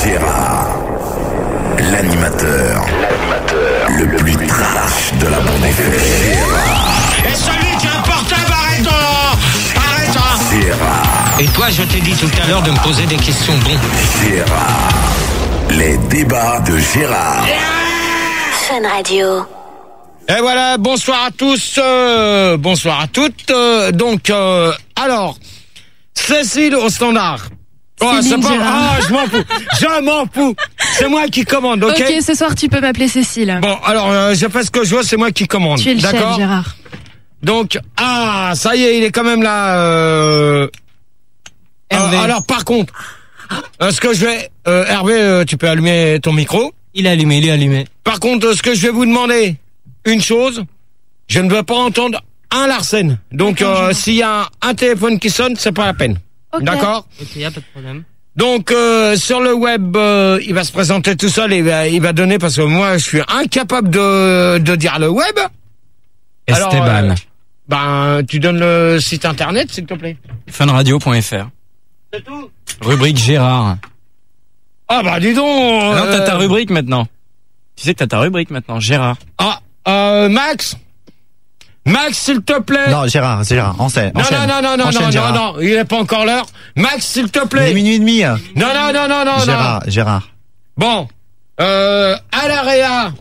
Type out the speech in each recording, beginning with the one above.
Gérard, l'animateur le plus trash de la bande FM. Gérard. Et celui qui a un portable, arrête. Gérard. Et toi, je t'ai dit tout à l'heure de me poser des questions Gérard. Les débats de Gérard. Fun Radio. Et voilà, bonsoir à tous, bonsoir à toutes. Alors, Cécile au standard. Oh, c'est pas... je m'en fous. C'est moi qui commande, ok? Ok, ce soir tu peux m'appeler Cécile. Bon, alors, je fais ce que je veux, c'est moi qui commande. Tu es le chef, d'accord? Gérard. Donc, ça y est, il est quand même là. Alors, par contre, ce que je vais... Hervé, tu peux allumer ton micro? Il est allumé. Par contre, ce que je vais vous demander, une chose, je ne veux pas entendre un Larsen. Donc, s'il y a un téléphone qui sonne, c'est pas la peine. Okay. D'accord? Ok, y a pas de problème. Donc, sur le web, il va se présenter tout seul et il va donner, parce que moi, je suis incapable de dire le web. Esteban. Alors, tu donnes le site internet, s'il te plaît. Funradio.fr. C'est tout? Rubrique Gérard. Ah bah, dis donc. Non, t'as ta rubrique maintenant. Tu sais que t'as ta rubrique maintenant, Gérard. Max, s'il te plaît. Non, Gérard, enchaîne. Non, il est pas encore l'heure. Max, s'il te plaît. Il est minuit et demi. Non. Gérard. Bon, à l'AREA,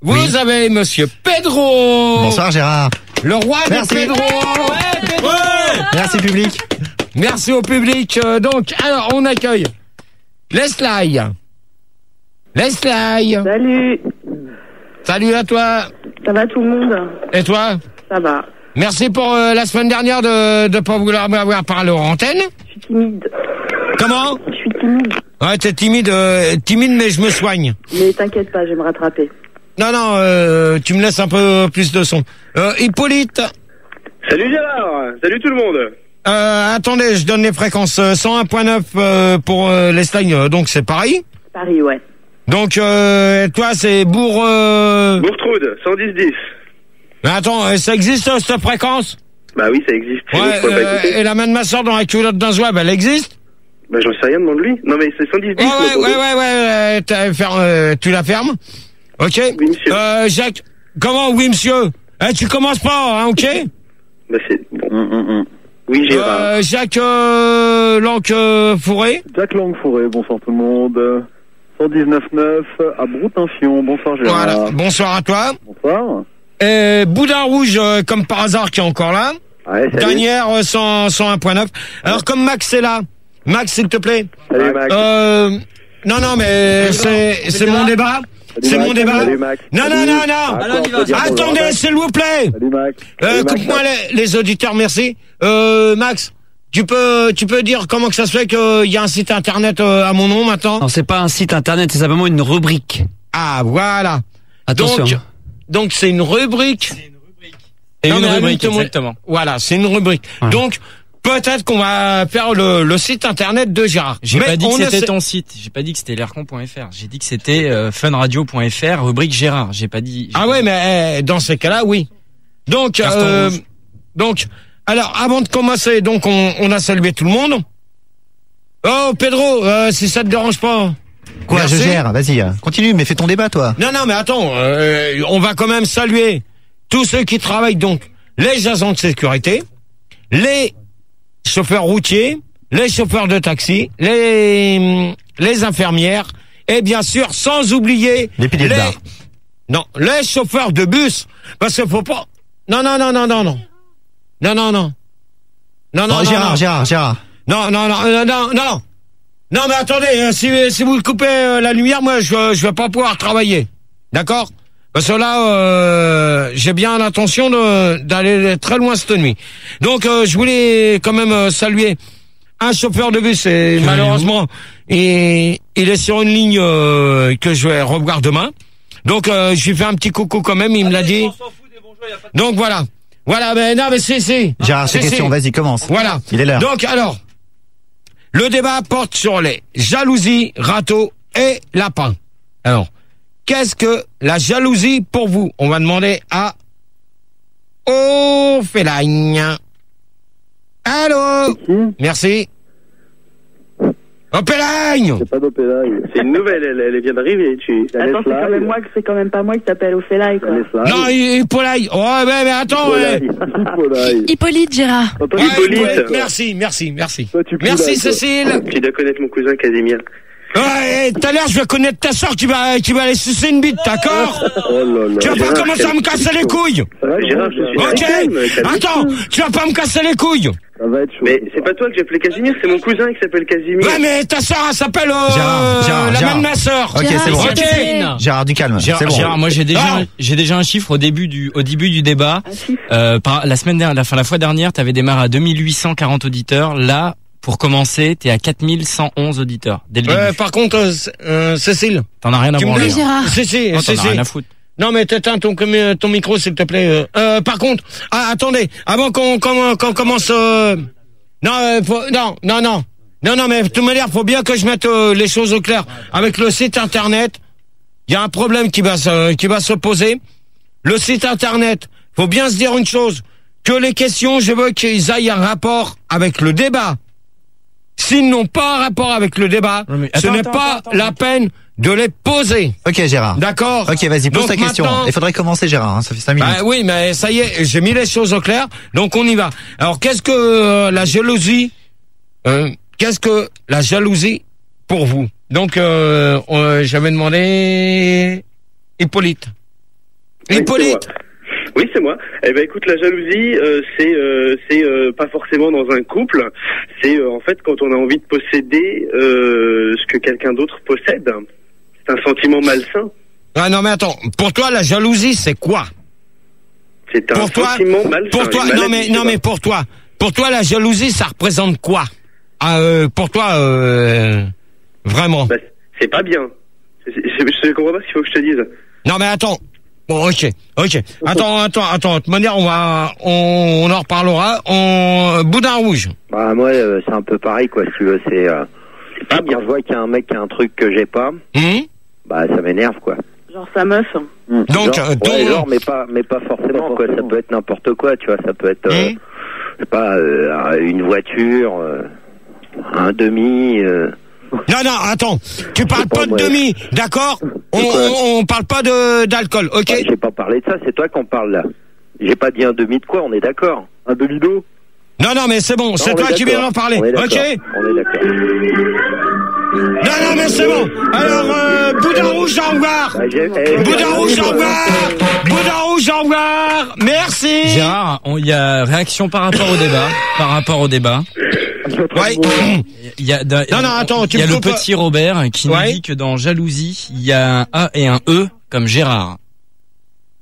vous avez monsieur Pedro. Bonsoir, Gérard. Le roi Merci. de Pedro. Ouais. Merci, public. Merci au public. Donc, alors, on accueille Leslie. Salut à toi. Ça va tout le monde? Et toi? Ça va. Merci pour la semaine dernière de pas vouloir m'avoir parlé aux antennes. Je suis timide. Comment? Je suis timide. Ouais, t'es timide, mais je me soigne. Mais t'inquiète pas, je vais me rattraper. Non, tu me laisses un peu plus de son. Hippolyte. Salut Gérard. Salut tout le monde. Attendez, je donne les fréquences. 101.9 pour l'Espagne, donc c'est Paris. Paris, ouais. Donc, toi, c'est Bourtroude, 110-10. Mais attends, ça existe, cette fréquence? Bah oui, ça existe. Ouais, et la main de ma soeur dans la culotte d'un zouave, elle existe? Bah j'en sais rien, demande lui. Non mais c'est 110-10. Ouais, tu la fermes? Ok. Oui, monsieur. Jacques, comment? Oui, monsieur. Tu commences pas, hein, ok? Bah c'est... Bon. Oui, Gérard. Jacques Langue-Fourré. Jacques Langue-Fourré, bonsoir tout le monde. 119.9 à Broutinfion, bonsoir Gérard. Voilà, bonsoir à toi. Bonsoir. Boudin Rouge, comme par hasard, qui est encore là. Ouais, salut. Dernière, 101.9. Alors, comme Max est là, Max, s'il te plaît. Salut Max. Non, mais c'est mon débat. C'est mon débat. Salut Max. Non. Attendez, s'il vous plaît. Salut Max. Coupe-moi les auditeurs, merci. Max, tu peux dire comment que ça se fait qu'il y a un site internet à mon nom maintenant? Non, c'est pas un site internet, c'est simplement une rubrique. Ah, voilà. Attention. Donc c'est une rubrique. C'est Non, une mais rubrique, admettons- exactement. Voilà, c'est une rubrique. Voilà. Donc, peut-être qu'on va faire le site internet de Gérard. J'ai Mais pas dit que on ne c'était sait- ton site. J'ai pas dit que c'était lercon.fr. J'ai dit que c'était funradio.fr, rubrique Gérard. J'ai pas dit... Ah ouais, mais dans ces cas-là, oui. Donc, Carton rouge. alors, avant de commencer, donc on a salué tout le monde. Oh, Pedro, si ça te dérange pas. Quoi, Merci. je gère, vas-y, continue, mais fais ton débat, toi. Non, mais attends, on va quand même saluer tous ceux qui travaillent, donc, les agents de sécurité, les chauffeurs routiers, les chauffeurs de taxi, les infirmières, et bien sûr, sans oublier Les piliers de bar. les chauffeurs de bus, parce qu'il faut pas... Non, Gérard. Non, mais attendez, si vous coupez la lumière, moi, je vais pas pouvoir travailler. D'accord? Parce que là, j'ai bien l'intention d'aller très loin cette nuit. Donc, je voulais quand même saluer un chauffeur de bus, et malheureusement, il est sur une ligne que je vais revoir demain. Donc, je lui fais un petit coucou quand même, il me l'a dit. Donc, voilà. Voilà, mais non, mais si. Gérard, ces questions, vas-y, commence. Voilà. Il est l'heure. Donc, alors, le débat porte sur les jalousies, râteaux et lapins. Alors, qu'est-ce que la jalousie pour vous? On va demander à Ophélagne. Allô? Merci. Opélagne. C'est pas d'Opélagne. C'est une nouvelle, elle vient d'arriver. Attends, c'est quand même pas moi qui t'appelle Ophélaï, quoi. Non, Hippolyte. Ouais, mais attends, ouais. Hippolyte, Gérard. Ouais, Hippolyte. Merci. Toi, tu pues Merci, là, toi. Cécile. Tu dois connaître mon cousin Casimir. Ouais, tout à l'heure, je vais connaître ta soeur qui va aller sucer une bite, d'accord? Oh là là. Tu vas pas commencer à me casser les couilles. Gérard, je suis Ok. calme. Attends, tu vas pas me casser les couilles. Ça va être chaud. Mais c'est pas toi que j'ai appelé Casimir, c'est mon cousin qui s'appelle Casimir. Ouais, mais ta soeur, elle s'appelle Gérard, la Gérard. même ma soeur. Ok, c'est bon. Ok. Gérard, du calme. C'est bon. Gérard, moi j'ai Ah. déjà un chiffre au début du débat. Un chiffre. La fois dernière, t'avais démarré à 2840 auditeurs. Là, pour commencer, t'es à 4111 auditeurs. Dès le début. Par contre, Cécile. T'en as rien à Tu me branler. dis, Gérard. Cécile, Non, t'en as rien à foutre. Non, mais t'éteins ton micro, s'il te plaît. Par contre, attendez, avant qu'on commence, non, mais de toute manière, faut bien que je mette les choses au clair. Avec le site internet, il y a un problème qui va se poser. Le site internet, faut bien se dire une chose, que les questions, je veux qu'ils aillent un rapport avec le débat. S'ils n'ont pas un rapport avec le débat, Non, mais ce attends, n'est attends, pas attends. la peine de les poser. Ok, Gérard. D'accord? Ok, vas-y, pose Donc ta question. maintenant- Il faudrait commencer, Gérard, hein, ça fait 5 minutes. Bah oui, mais ça y est, j'ai mis les choses au clair, donc on y va. Alors, qu'est-ce que la jalousie pour vous? Donc, j'avais demandé Hippolyte. Oui, Hippolyte. Oui, c'est moi. Eh ben, écoute, la jalousie, c'est pas forcément dans un couple. C'est en fait quand on a envie de posséder ce que quelqu'un d'autre possède. C'est un sentiment malsain. Ah non, mais attends. Pour toi, la jalousie, c'est quoi? C'est un Pour toi, sentiment malsain. pour toi, une non maladie, mais pour toi, la jalousie, ça représente quoi? Pour toi, vraiment. Bah, c'est pas bien. Je comprends pas ce qu'il faut que je te dise. Non mais attends. Bon, ok. Attends. De toute manière, on en reparlera. Boudin rouge. Bah moi c'est un peu pareil quoi, si tu veux, c'est pas bien. quand je vois qu'il y a un mec qui a un truc que j'ai pas, bah ça m'énerve quoi. Genre sa meuf. Donc, Genre, mais pas forcément quoi, ça peut être n'importe quoi, tu vois, ça peut être je sais pas une voiture, un demi Non, attends. Tu parles pas de demi, d'accord? On parle pas d'alcool, ok? Ouais, j'ai pas parlé de ça, c'est toi qu'on parle là. J'ai pas dit un demi de quoi, on est d'accord. Un demi d'eau. Non, mais c'est bon, c'est on toi est qui viens d'accord. d'en parler, On est d'accord. ok? On est d'accord. Non, mais c'est bon. Alors, Boudin rouge, au revoir. Boudin rouge, au revoir. Boudin rouge, au revoir. Merci. Gérard, il y a réaction par rapport au débat. Ouais. Il y a, attends, il y a le coupes. petit Robert qui nous dit que dans jalousie, il y a un A et un E comme Gérard.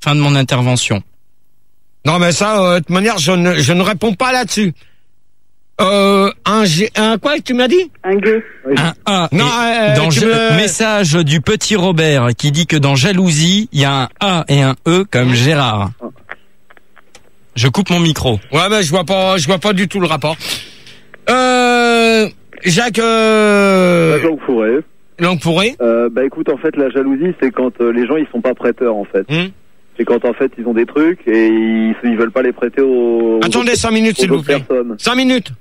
Fin de mon intervention. Non, mais ça, de toute manière, je ne réponds pas là-dessus. Un quoi tu m'as dit? Un gueux. Un A. Non, dans tu me- message du petit Robert qui dit que dans jalousie, il y a un A et un E comme Gérard. Je coupe mon micro. Ouais, mais je vois pas du tout le rapport. Jacques, Langue fourrée. Langue fourrée. Bah écoute, en fait, la jalousie, c'est quand les gens ils sont pas prêteurs en fait. C'est quand en fait ils ont des trucs et ils veulent pas les prêter aux. Attendez 5 minutes, aux s'il vous autres plaît. personnes. 5 minutes.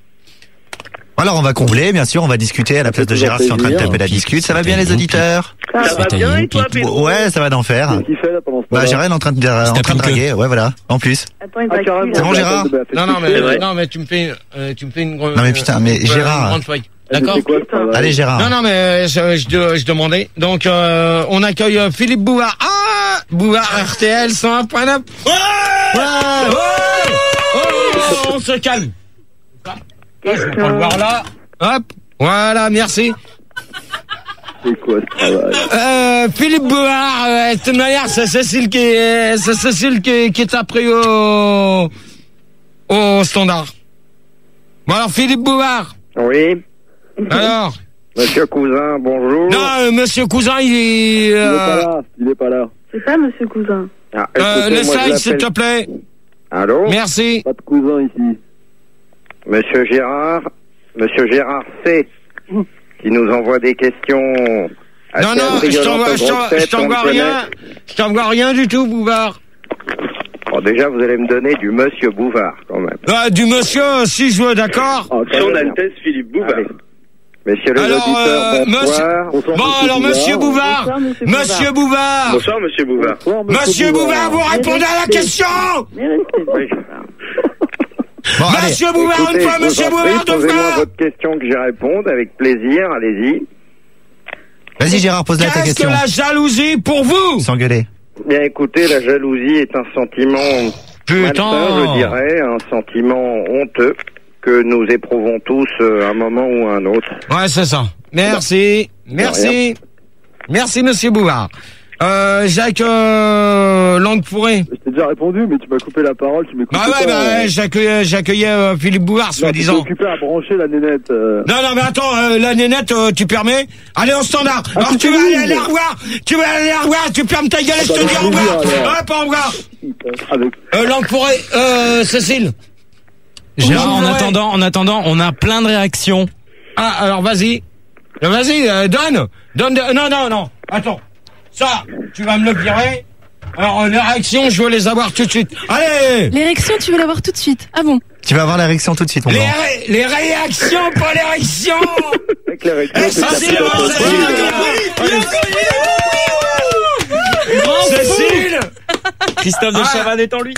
Alors on va combler, bien sûr, on va discuter à la place de Gérard qui est en train de taper la discute. Ça va bien les auditeurs? Ça va bien et toi, Pedro? Ouais, ça va d'enfer. Qu'est-ce qu'il fait là pendant ce Bah temps-là? j'ai rien en train de draguer, ouais voilà, en plus. Attends, il Ah, va carrément. C'est bon, Gérard? Non, mais tu me fais une grosse. Non, mais putain, mais Gérard. Une grande feuille. D'accord? C'est quoi ce travail? Allez Gérard. Non, mais je demandais. Donc, on accueille Philippe Bouvard. Ah! Bouvard RTL 101.9. Ouais! Oh, on se calme. Je vais pas le voir là. Hop. Voilà, merci. C'est quoi ce travail? Philippe Bouvard, de toute manière, c'est Cécile qui t'a pris au standard. Bon alors, Philippe Bouvard. Oui. Alors? Monsieur Cousin, bonjour. Non, monsieur Cousin, Il est pas là. C'est pas monsieur Cousin. Ah, écoutez, moi, l'essaye, je s'il te plaît. Allô? Merci. Pas de cousin ici. Monsieur Gérard C, qui nous envoie des questions. Non, je t'envoie rien du tout, Bouvard. Bon, déjà, vous allez me donner du monsieur Bouvard, quand même. Du monsieur, si je veux, d'accord. Ah, Son Altesse Philippe Bouvard. Allez. Messieurs les auditeurs, bonsoir. Alors, Monsieur Bouvard. Monsieur Bouvard. Bonsoir, Monsieur Bouvard. Monsieur Bouvard, vous répondez à la question. Bon, Monsieur Bouvard, écoutez, une fois, Monsieur Bouvard, deux posez-moi fois. votre question que j'y réponde avec plaisir, allez-y. Vas-y Gérard, pose-la ta Qu'est-ce que question. la jalousie pour vous? S'engueuler. Bien écoutez, la jalousie est un sentiment malsain, je dirais, un sentiment honteux que nous éprouvons tous à un moment ou à un autre. Ouais, c'est ça. Merci. Merci. Merci, Monsieur Bouvard. Jacques Langue-Pourré. Je t'ai déjà répondu, mais tu m'as coupé la parole, tu m'écoutes pas. j'accueillais Philippe Bouvard, soi-disant. Je suis occupé à brancher la nénette. Non, mais attends, la nénette, tu permets? Allez, au standard. Alors, tu vas aller la revoir. Tu fermes ta gueule et je te dis au revoir. Ouais, pas au revoir. Langue-Pourré, Cécile. Gérard, en attendant, on a plein de réactions. Ah, alors vas-y. Donne. Non. Attends. Ça, tu vas me le virer. Alors, les réactions, je veux les avoir tout de suite. Allez! L'érection, tu veux l'avoir tout de suite. Ah bon? Tu vas avoir l'érection tout de suite, on va. Les réactions, pas l'érection! Avec l'érection, Cécile! Christophe de Chavannes est en lui.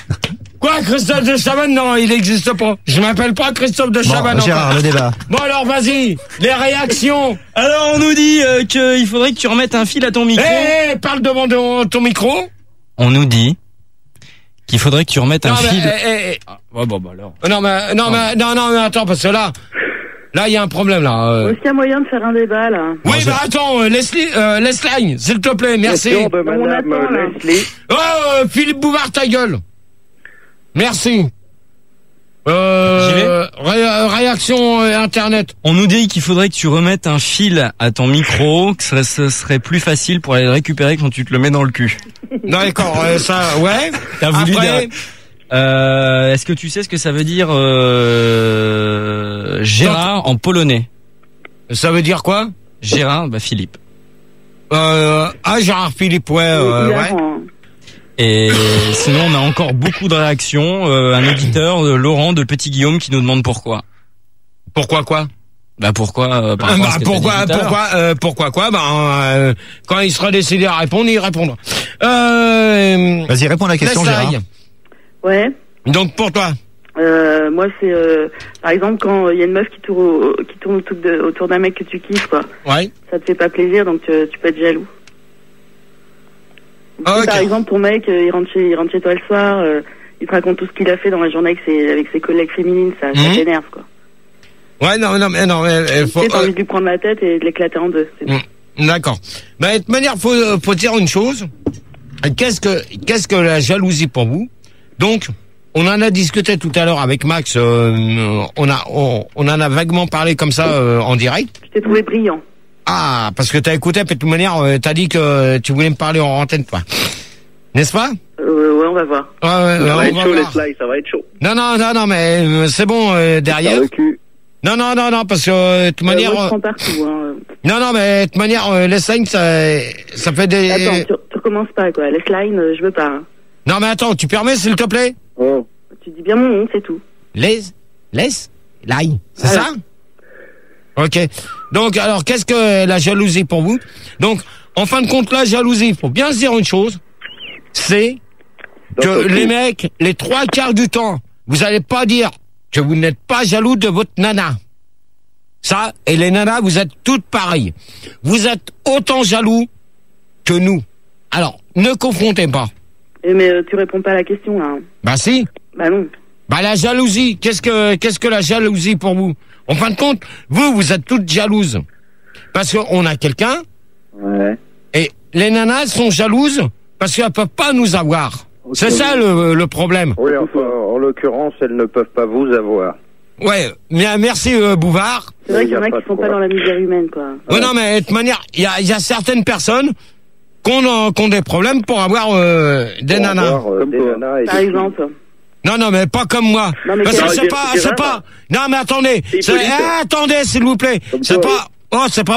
Quoi, Christophe de Chavannes? Non, il n'existe pas. Je m'appelle pas Christophe de Chavannes. Bon, Gérard, le débat. Bon, alors, vas-y. Les réactions. Alors, on nous dit qu'il faudrait que tu remettes un fil à ton micro. Parle devant ton micro. On nous dit qu'il faudrait que tu remettes un fil. Bon, alors. Non, mais attends, parce que là, il y a un problème, là. Est-ce qu'il y a moyen de faire un débat, là? Oui, attends, Leslie, s'il te plaît, merci. Question de Madame Leslie. Philippe Bouvard, ta gueule. Merci. Réaction Internet. On nous dit qu'il faudrait que tu remettes un fil à ton micro, que ce serait plus facile pour aller le récupérer quand tu te le mets dans le cul. D'accord, ça, ouais. T'as voulu Après, dire... est-ce que tu sais ce que ça veut dire Gérard en polonais? Ça veut dire quoi? Gérard, Philippe. Gérard Philippe, ouais. Et sinon, on a encore beaucoup de réactions. Un auditeur, Laurent de Petit Guillaume, qui nous demande pourquoi. Pourquoi quoi? Pourquoi pourquoi quoi? Quand il sera décidé à répondre, il répondra. Vas-y, réponds à la question, Gérard. Ouais. Donc, pour toi? Moi, c'est par exemple quand il y a une meuf qui tourne autour d'un mec que tu kiffes, quoi. Ouais. Ça te fait pas plaisir, donc tu peux être jaloux. Okay. Par exemple, ton mec, il rentre chez toi le soir, il te raconte tout ce qu'il a fait dans la journée avec ses collègues féminines, ça t'énerve, quoi. Ouais, non, faut. T'as envie de lui prendre la tête et de l'éclater en deux. D'accord. De toute manière, faut dire une chose. Qu'est-ce que la jalousie pour vous? Donc, on en a discuté tout à l'heure avec Max. On en a vaguement parlé comme ça en direct. Je t'ai trouvé brillant. Ah, parce que t'as écouté, de toute manière, t'as dit que tu voulais me parler en antenne, toi. N'est-ce pas? Ouais, on va voir. Ouais, ça va être chaud, les slides, ça va être chaud. Non, mais c'est bon, derrière. Non, parce que, de toute manière... Moi, je prends partout, hein. Non, mais, de toute manière, les slides, ça fait des... Attends, tu recommences pas, quoi. Les slides, je veux pas. Hein. Non, mais attends, tu permets, s'il te plaît? Oh. Tu dis bien mon nom, c'est tout. Line, c'est ça? Ok. Donc, alors, qu'est-ce que la jalousie pour vous? Donc, en fin de compte, la jalousie, il faut bien se dire une chose, c'est que les mecs, les 3/4 du temps, vous allez pas dire que vous n'êtes pas jaloux de votre nana. Ça, et les nanas, vous êtes toutes pareilles. Vous êtes autant jaloux que nous. Alors, ne confrontez pas. Mais tu réponds pas à la question, là. Bah si. Bah non. Bah la jalousie, qu'est-ce que la jalousie pour vous? En fin de compte, vous êtes toutes jalouses. Parce qu'on a quelqu'un. Ouais. Et les nanas sont jalouses parce qu'elles peuvent pas nous avoir. Okay. C'est ça le problème. Oui, enfin, en l'occurrence, elles ne peuvent pas vous avoir. Ouais, merci Bouvard. C'est vrai qu'il y en a qui sont pas dans la misère humaine, quoi. Ouais, non, mais de toute manière, il y a certaines personnes qui ont des problèmes pour avoir des nanas. Par exemple. Non, mais pas comme moi. Non, mais parce que c'est pas. Non, mais attendez. Attendez, s'il vous plaît. C'est pas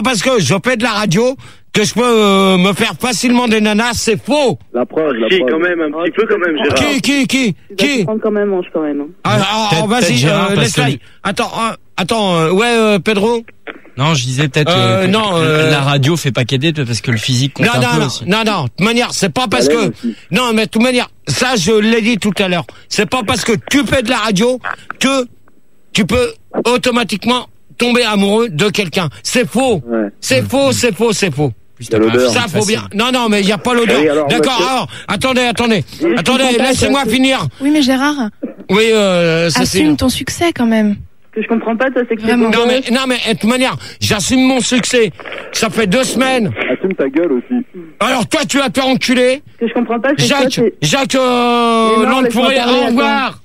parce que je fais de la radio que je peux me faire facilement des nanas. C'est faux. La preuve. Quand même, un petit peu quand même, Gérard. Qui? Tu prends quand même, mange quand même. Alors, vas-y, laisse-la. Attends, ouais, Pedro. Non, je disais peut-être la radio fait pas qu'aider parce que le physique compte un peu aussi. Non, de toute manière, c'est pas parce que... Non, mais de toute manière, ça je l'ai dit tout à l'heure, c'est pas parce que tu fais de la radio que tu peux automatiquement tomber amoureux de quelqu'un. C'est faux. Ouais. C'est faux. Ça faut bien. Non, mais il y a pas l'odeur. Oui, d'accord. Alors, attendez, laissez-moi finir. Oui, mais Gérard. Oui, assume ton succès quand même. Ce que je comprends pas, c'est que vraiment. Non, mais de toute manière, j'assume mon succès. Ça fait 2 semaines. Assume ta gueule aussi. Alors toi, tu vas te faire enculer. Ce que je comprends pas, c'est Jacques Langue-Fourré, au revoir.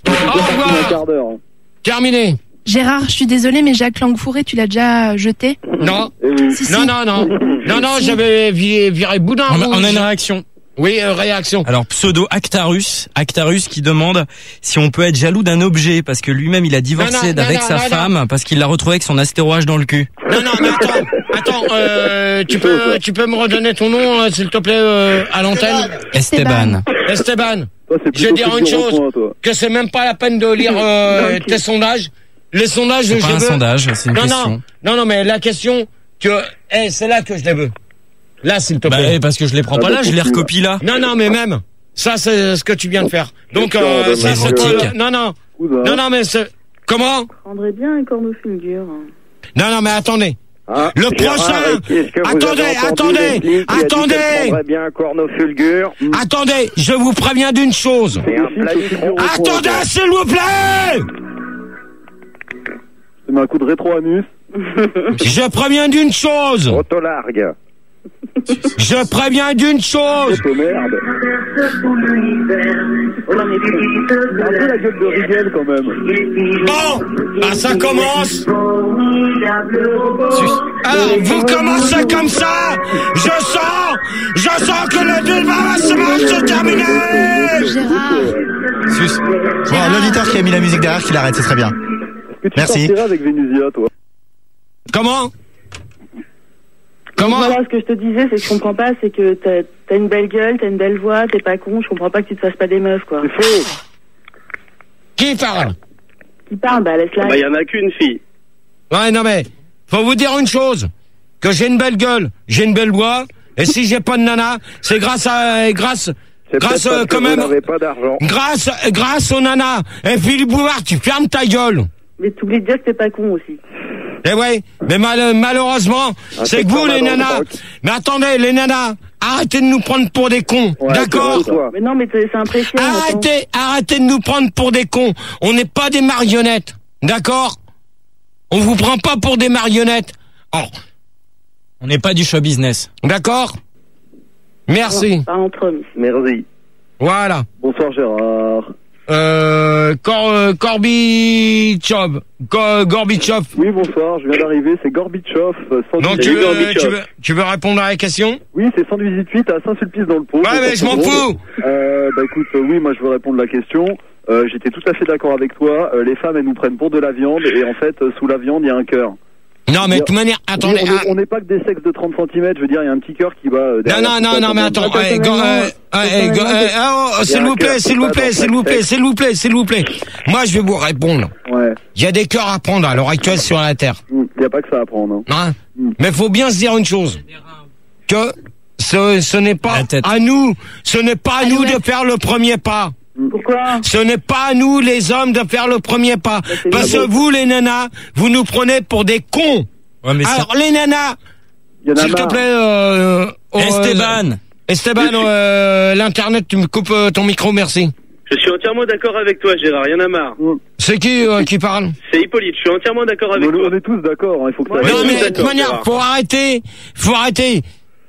Terminé. Gérard, je suis désolée, mais Jacques Langue-Fourré, tu l'as déjà jeté? Non. Si. Non, j'avais viré Boudin. On a une réaction. Oui, réaction. Alors, pseudo Actarus qui demande si on peut être jaloux d'un objet, parce que lui-même il a divorcé avec sa femme, parce qu'il l'a retrouvé avec son astéroïde dans le cul. Non, mais attends, tu peux me redonner ton nom, s'il te plaît, à l'antenne? Esteban. Je vais dire une chose, que c'est même pas la peine de lire tes sondages. Les sondages, c'est pas un sondage, c'est une question. Non, mais la question, c'est là que je les veux. Là, s'il te plaît. Parce que je les prends pas là, je les recopie là. Non, mais même. Ça, c'est ce que tu viens de faire. Donc, ça, c'est pas... Non, mais c'est... Comment? Je prendrais bien un cornofulgure. Non, mais attendez. Le prochain. Attendez. Bien un cornofulgure. Attendez, je vous préviens d'une chose. Attendez, s'il vous plaît. C'est un coup de rétro-anus. Je préviens d'une chose. Autolargue. Je préviens d'une chose. Oh merde. Un peu la gueule de Rigel quand même. Bon, ça commence. Alors, vous commencez comme ça. Je sens que le débat se terminer. Bon, l'auditeur qui a mis la musique derrière, qu'il arrête, ce serait bien. Merci. Tu sortiras avec Vénusia, toi. Comment? Voilà, ce que je te disais, c'est que je comprends pas, c'est que t'as une belle gueule, t'as une belle voix, t'es pas con, je comprends pas que tu te fasses pas des meufs, quoi. C'est faux. Qui parle? Laisse-la. Y en a qu'une fille. Ouais, non mais, faut vous dire une chose, que j'ai une belle gueule, j'ai une belle voix, et si j'ai pas de nana, c'est grâce quand même, pas d'argent. grâce aux nanas. Et Philippe Bouvard, tu fermes ta gueule. Mais t'oublies de dire que t'es pas con aussi. Eh ouais, mais malheureusement, c'est que vous les nanas. Mais attendez, les nanas, arrêtez de nous prendre pour des cons, d'accord? Mais non, mais c'est impressionnant. Arrêtez de nous prendre pour des cons. On n'est pas des marionnettes, d'accord? On vous prend pas pour des marionnettes. Oh. On n'est pas du show business. D'accord? Merci. Pas entre hommes. Merci. Voilà. Bonsoir Gérard. Gorbichov. Oui, bonsoir, je viens d'arriver, c'est Gorbichov. Donc tu veux répondre à la question? Oui, c'est 118 à Saint-Sulpice dans le Pau. Ouais, mais je m'en fous. Écoute, oui, moi je veux répondre à la question. J'étais tout à fait d'accord avec toi. Les femmes, elles nous prennent pour de la viande et en fait, sous la viande, il y a un cœur. Non, mais de toute manière, attendez. On n'est pas que des sexes de 30 cm, je veux dire, il y a un petit cœur qui va... Non, mais attends. S'il vous plaît. Moi, je vais vous répondre. Ouais. Il y a des cœurs à prendre à l'heure actuelle sur la Terre. Il n'y a pas que ça à prendre. Hein. Mais faut bien se dire une chose. Que ce n'est pas à nous, de faire le premier pas. Pourquoi? Ce n'est pas à nous, les hommes, de faire le premier pas. Parce que vous, les nanas, vous nous prenez pour des cons. Ouais, mais alors, les nanas, s'il te plaît, Esteban, l'internet, tu me coupes ton micro, merci. Je suis entièrement d'accord avec toi, Gérard, y en a marre. C'est qui parle? C'est Hippolyte, je suis entièrement d'accord avec toi. On est tous d'accord, il faut que ça... Non, mais de toute manière, faut arrêter.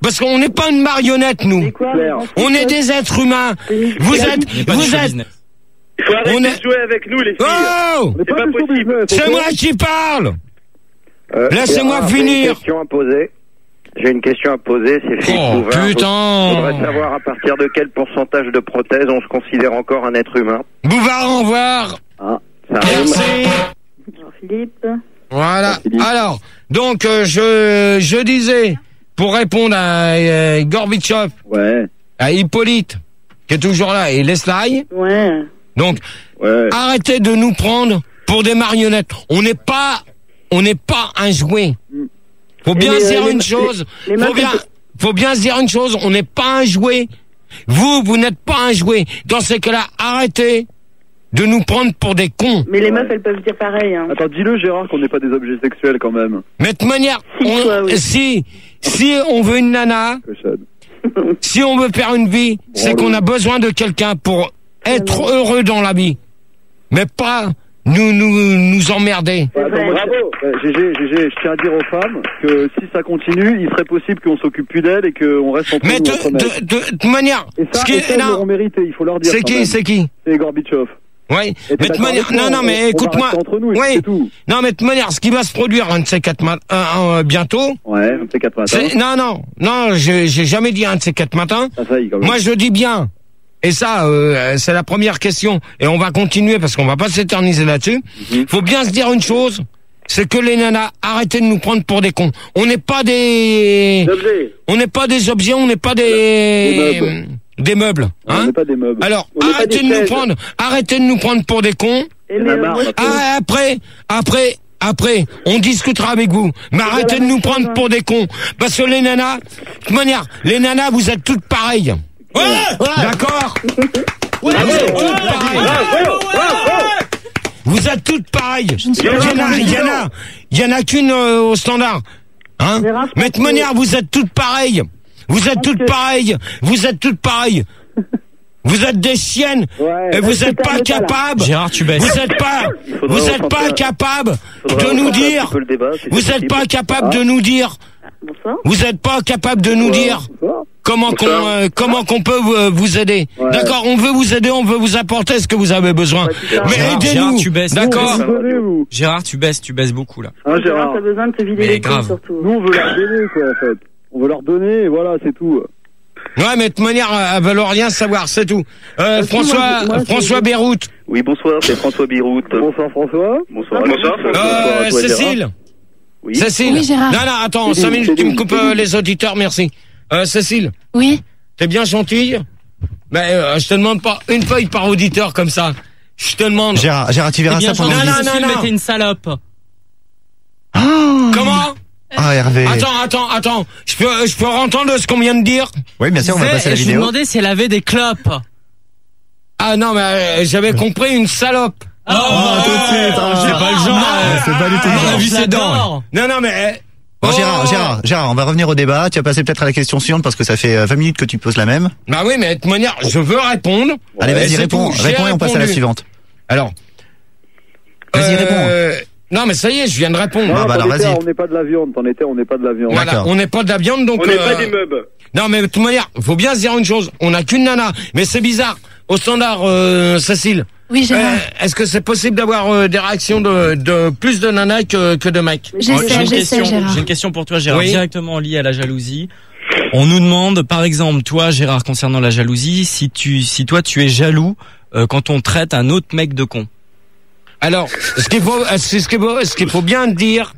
Parce qu'on n'est pas une marionnette, nous. On est des êtres humains. Vous êtes. Il faut arrêter de jouer avec nous, les filles. Oh! C'est pas possible. C'est moi qui parle. Laissez-moi finir. J'ai une question à poser, c'est Philippe Bouvard. Putain! Je voudrais savoir à partir de quel pourcentage de prothèses on se considère encore un être humain. Bouvard, au revoir. Merci. Philippe. Voilà. Alors, donc, je disais, pour répondre à Gorbichov, à Hippolyte, qui est toujours là, et Leslay. Ouais. Donc, arrêtez de nous prendre pour des marionnettes. On n'est pas un jouet. Faut bien se dire une chose. Faut bien se dire une chose. On n'est pas un jouet. Vous n'êtes pas un jouet. Dans ces cas-là, arrêtez de nous prendre pour des cons. Mais les meufs, elles peuvent dire pareil. Hein. Attends, dis-le, Gérard, qu'on n'est pas des objets sexuels quand même. Mais de toute manière, si on veut une nana, si on veut faire une vie, c'est qu'on a besoin de quelqu'un pour être heureux dans la vie. Mais pas nous emmerder. Bravo. Gégé, je tiens à dire aux femmes que si ça continue, il serait possible qu'on s'occupe plus d'elles et qu'on reste entre nous. Mais de toute manière, et ça, ils l'ont mérité, il faut leur dire. C'est qui? C'est Gorbatchev. Oui, mais de manière, non, mais écoute-moi. Oui. Non, mais de manière, ce qui va se produire un de ces quatre bientôt. Ouais, un de ces quatre matins. Non, j'ai jamais dit un de ces quatre matins. Moi, je dis bien. Et ça, c'est la première question. Et on va continuer parce qu'on va pas s'éterniser là-dessus. Faut bien se dire une chose. C'est que les nanas, arrêtez de nous prendre pour des cons. On n'est pas des objets. On n'est pas des objets, on n'est pas des meubles, hein. On n'est pas des meubles. Alors, arrêtez de nous prendre pour des cons. Après, on discutera avec vous. Mais arrêtez de nous prendre pour des cons. Parce que les nanas, de toute manière, les nanas, vous êtes toutes pareilles. Ouais. D'accord. Vous êtes toutes pareilles. Il y en a qu'une au standard. Hein? Mais de toute manière, vous êtes toutes pareilles. Vous êtes toutes pareilles. Vous êtes des chiennes et vous n'êtes pas capables. Gérard, tu baisses. Vous êtes pas capables de nous dire. Vous n'êtes pas capables de nous dire. Vous n'êtes pas capable de nous dire comment qu'on peut vous aider. Ouais. D'accord, on veut vous aider, on veut vous apporter ce que vous avez besoin. Mais aidez-nous. Tu baisses. D'accord. Gérard, tu baisses beaucoup là. Ah, Gérard, t'as besoin de te vider les couilles surtout. Nous, on veut leur donner quoi en fait. On veut leur donner et voilà, c'est tout. Ouais, mais de toute manière, elles veulent rien savoir, c'est tout. François Beyrouth. Oui, bonsoir, c'est François Beyrouth. Bonsoir François. Bonsoir. Cécile. Oui. Cécile. Oui, Gérard. Non, attends, 5 minutes, tu me coupes les auditeurs, merci. Cécile. Oui. T'es bien gentille. Mais je te demande pas une feuille par auditeur comme ça. Je te demande. Gérard, tu verras ça pendant. Non. Mais t'es une salope. Comment? Ah, Hervé. Attends. Je peux entendre ce qu'on vient de dire? Oui, bien sûr, on va passer à la vidéo. Je me demandais si elle avait des clopes. Ah non, mais j'avais compris une salope. Tout de suite. C'est pas le genre. C'est pas du tout. On a vu ses dents. Non, mais. Bon, Gérard, on va revenir au débat. Tu vas passer peut-être à la question suivante parce que ça fait 20 minutes que tu poses la même. Bah oui, mais de toute manière, je veux répondre. Allez, vas-y, réponds et on passe à la suivante. Alors. Vas-y, réponds. Non, mais ça y est, je viens de répondre. Non, alors vas-y. On n'est pas de la viande. On n'est pas de la viande. Voilà, on n'est pas de la viande, donc. On n'est pas des meubles. Non, mais de toute manière, faut bien se dire une chose. On n'a qu'une nana. Mais c'est bizarre. Au standard, Cécile. Oui, Gérard. Est-ce que c'est possible d'avoir des réactions de plus de nanas que de mecs? J'ai une question pour toi, Gérard, directement liée à la jalousie. On nous demande, par exemple, toi, Gérard, concernant la jalousie, si toi tu es jaloux quand on traite un autre mec de con. Alors, ce qu'il faut bien dire.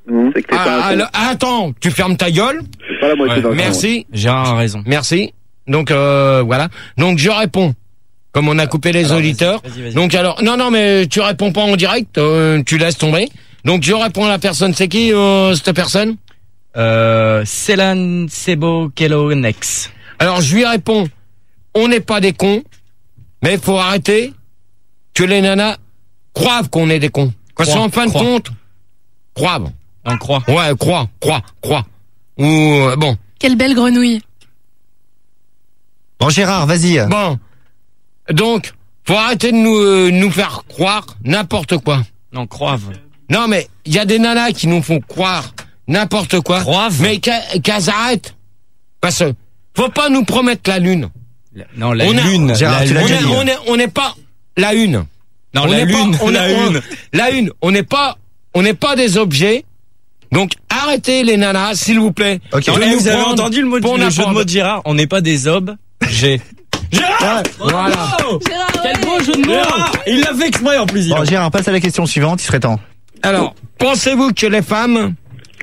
C'est que t'es pas attends, tu fermes ta gueule. C'est pas la moitié d'un Merci. Gérard a raison. Merci. Donc voilà. Donc je réponds. Comme on a coupé les auditeurs. Vas-y. Donc alors, non, mais tu réponds pas en direct, tu laisses tomber. Donc je réponds à la personne. C'est qui cette personne? Célan Sebo Kelo Nex. Alors je lui réponds. On n'est pas des cons, mais il faut arrêter que les nanas croient qu'on est des cons. Parce qu'en fin de compte, croient. On croit. Ouais, croient. Ou bon. Quelle belle grenouille. Bon, Gérard, vas-y. Bon. Donc, faut arrêter de nous faire croire n'importe quoi. Non, croivent. Non, mais il y a des nanas qui nous font croire n'importe quoi. Croivent. Mais qu'elles arrêtent. Parce que faut pas nous promettre la lune. Non, la lune. Gérard, tu l'as déjà dit. On n'est pas la une. Non, la lune. La une. On n'est pas des objets. Donc arrêtez les nanas, s'il vous plaît. Okay. Vous avez entendu le jeu de mots de Gérard? On n'est pas des objets. Gérard, voilà. Gérard, quel beau jeu de mots. Il l'a fait exprès en plus. Bon, Gérard, passe à la question suivante, il serait temps. Alors, pensez-vous que les femmes...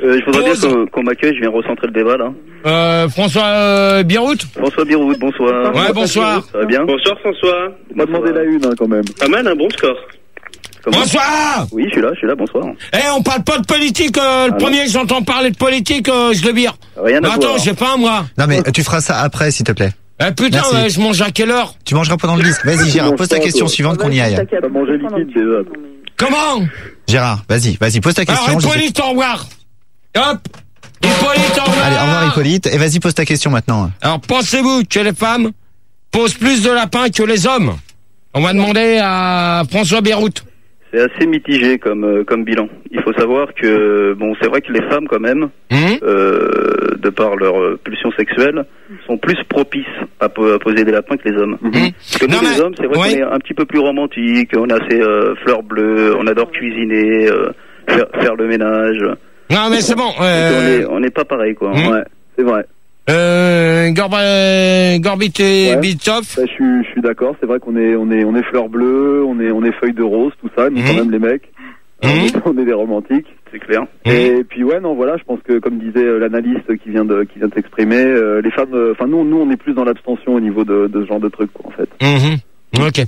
je voudrais bien qu'on m'accueille, je viens recentrer le débat là. François Beyrouth. François Beyrouth, bonsoir. Ouais, bonsoir. Ça va bien? Bonsoir François. On m'a demandé la une quand même. Pas mal, un bon score. Bonsoir. Oui, je suis là, bonsoir. On parle pas de politique, le premier que j'entends parler de politique, je le vire. Rien à voir. Attends, j'ai pas moi. Non mais tu feras ça après, s'il te plaît. Putain, je mange à quelle heure? Tu mangeras pendant le disque. Vas-y Gérard, pose ta question suivante qu'on y aille. T'as mangé liquide déjà. Comment? Gérard, vas-y, pose ta question. Alors Hippolyte, au revoir. Hop. Hippolyte, au revoir. Allez, au revoir Hippolyte. Et vas-y, pose ta question maintenant. Alors pensez-vous que les femmes posent plus de lapins que les hommes? On va demander à François Beyrouth. C'est assez mitigé comme bilan. Il faut savoir que, bon, c'est vrai que les femmes, quand même, de par leur pulsion sexuelle, sont plus propices à poser des lapins que les hommes. Parce que nous, les hommes, c'est vrai qu'on est un petit peu plus romantiques, on a ces fleurs bleues, on adore cuisiner, faire le ménage. Non, mais c'est bon. On n'est pas pareil, quoi. Ouais, c'est vrai. Gorbit et Bitov. Je suis d'accord, c'est vrai qu'on est fleurs bleues, on est feuilles de rose, tout ça, mais quand même les mecs, on est des romantiques. C'est clair. Et puis non, voilà, je pense que comme disait l'analyste qui vient de s'exprimer, les femmes, nous on est plus dans l'abstention au niveau de ce genre de trucs, quoi, en fait. Ok.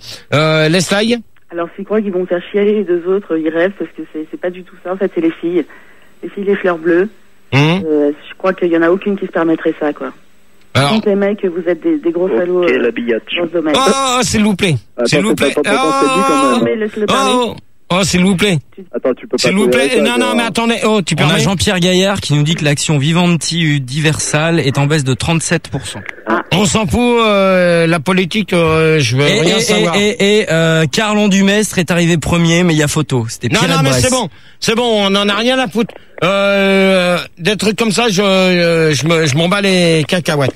Leslie. Alors s'ils croient qu'ils vont faire chialer les deux autres, ils rêvent parce que c'est pas du tout ça. En fait, c'est les filles, les fleurs bleues. Je crois qu'il y en a aucune qui se permettrait ça, quoi. Alors, donc les mecs, vous êtes des gros salauds dans ce domaine. Oh, s'il vous plaît. S'il vous plaît. Oh, s'il vous plaît. Attends, tu peux pas. S'il vous plaît. Non, mais attendez. Oh, tu permets. On a Jean-Pierre Gaillard qui nous dit que l'action Vivendi Diversal est en baisse de 37%. On s'en fout, la politique, je veux rien savoir. Et Carlon Dumestre est arrivé premier, mais il y a photo. C'était Pierre Non, mais c'est bon, on en a rien à foutre. Des trucs comme ça, je m'en bats les cacahuètes.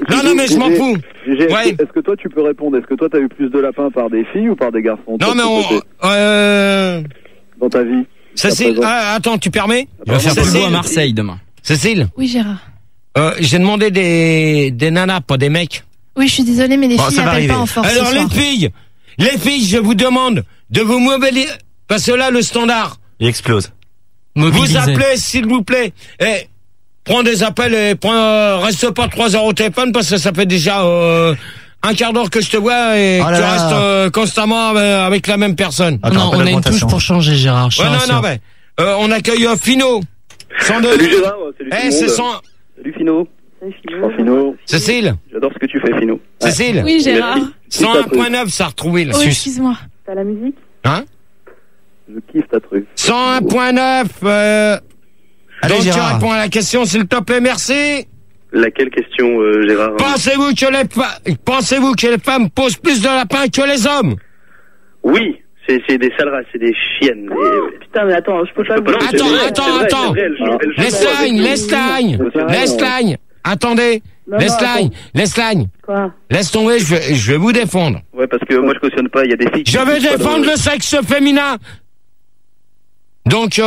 non, mais je m'en fous. Est-ce que toi tu peux répondre? Est-ce que toi t'as eu plus de lapins par des filles ou par des garçons? Non, mais dans ta vie. Cécile, attends, tu permets? Il va faire Polo à Marseille demain. Cécile? Oui, Gérard. J'ai demandé des nanas, pas des mecs. Oui, je suis désolée, mais les filles n'appellent pas en force. Alors les filles, je vous demande de vous mobiliser, parce que là le standard, il explose. Vous appelez, s'il vous plaît. Prends des appels et reste pas 3 heures au téléphone parce que ça fait déjà un quart d'heure que je te vois et tu restes constamment avec la même personne. Non, on a une touche pour changer, Gérard. Non, mais on accueille Fino. Salut Gérard, c'est Salut Fino. Salut Fino. Cécile. J'adore ce que tu fais, Fino. Cécile. Oui, Gérard. 101.9, ça a retrouvé là. Oh, excuse-moi. T'as la musique? Hein? Je kiffe ta truc. 101.9. Allez, donc Gérard. tu réponds à la question, s'il te plaît, merci. Laquelle question, Gérard? Pensez-vous que les femmes posent plus de lapins que les hommes? Oui, c'est des sales races, c'est des chiennes. Putain, mais attends, je peux pas vous... Attends. Leslie, attendez. Leslie. Quoi? Laisse tomber, je vais vous défendre. Ouais, parce que moi je cautionne pas, il y a des filles qui... Je vais défendre le sexe féminin. Donc,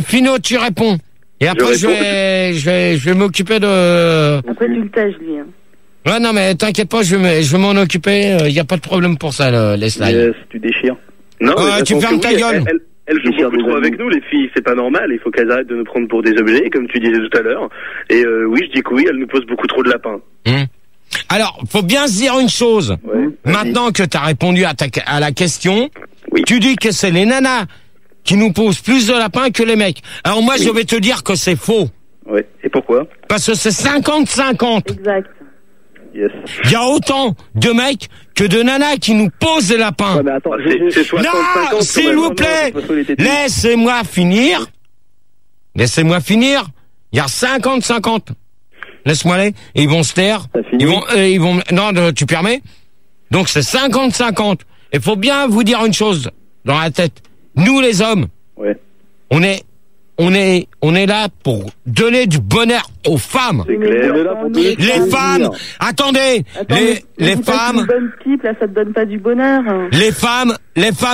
Fino, tu réponds. Et après, je vais m'occuper de... Après, tu le tâches, lui. Hein. Ouais, non, mais t'inquiète pas, je vais m'en occuper. Il y a pas de problème pour ça, Leslie. Yes, tu déchires. Non, tu fermes ta gueule. Elles jouent beaucoup trop avec nous, les filles. C'est pas normal. Il faut qu'elles arrêtent de nous prendre pour des objets, comme tu disais tout à l'heure. Et oui, je dis que oui, elles nous posent beaucoup trop de lapins. Alors, faut bien se dire une chose. Ouais, maintenant que t'as répondu à la question, tu dis que c'est les nanas qui nous posent plus de lapins que les mecs. Alors moi, je vais te dire que c'est faux. Ouais. Et pourquoi? Parce que c'est 50-50. Exact. Yes. Il y a autant de mecs que de nanas qui nous posent des lapins. Ouais, mais attends, c'est 60-50. Non, s'il vous plaît, laissez-moi finir. Il y a 50-50. Laisse-moi aller. Ils vont se taire. Ils vont. Non, tu permets. Donc c'est 50-50. Il faut bien vous dire une chose dans la tête. Nous les hommes, on est là pour donner du bonheur aux femmes. C'est clair. Les femmes, attendez, les femmes. Une bonne pipe, là, ça te donne pas du bonheur. Les femmes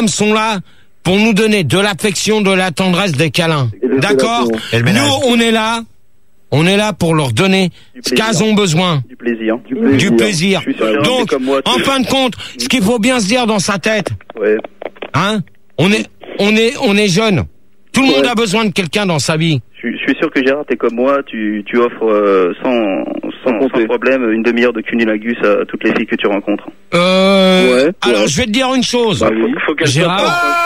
sont là pour nous donner de l'affection, de la tendresse, des câlins. D'accord? Nous, on est là pour leur donner ce qu'elles ont besoin. Du plaisir. Du plaisir. Donc, en fin de compte, ce qu'il faut bien se dire dans sa tête. Ouais. Hein? On est jeunes. Tout le monde a besoin de quelqu'un dans sa vie. Je suis sûr que Gérard, t'es comme moi, tu offres sans problème une demi-heure de cunilingus à toutes les filles que tu rencontres. Alors, je vais te dire une chose. Bah, faut qu'elle Gérard,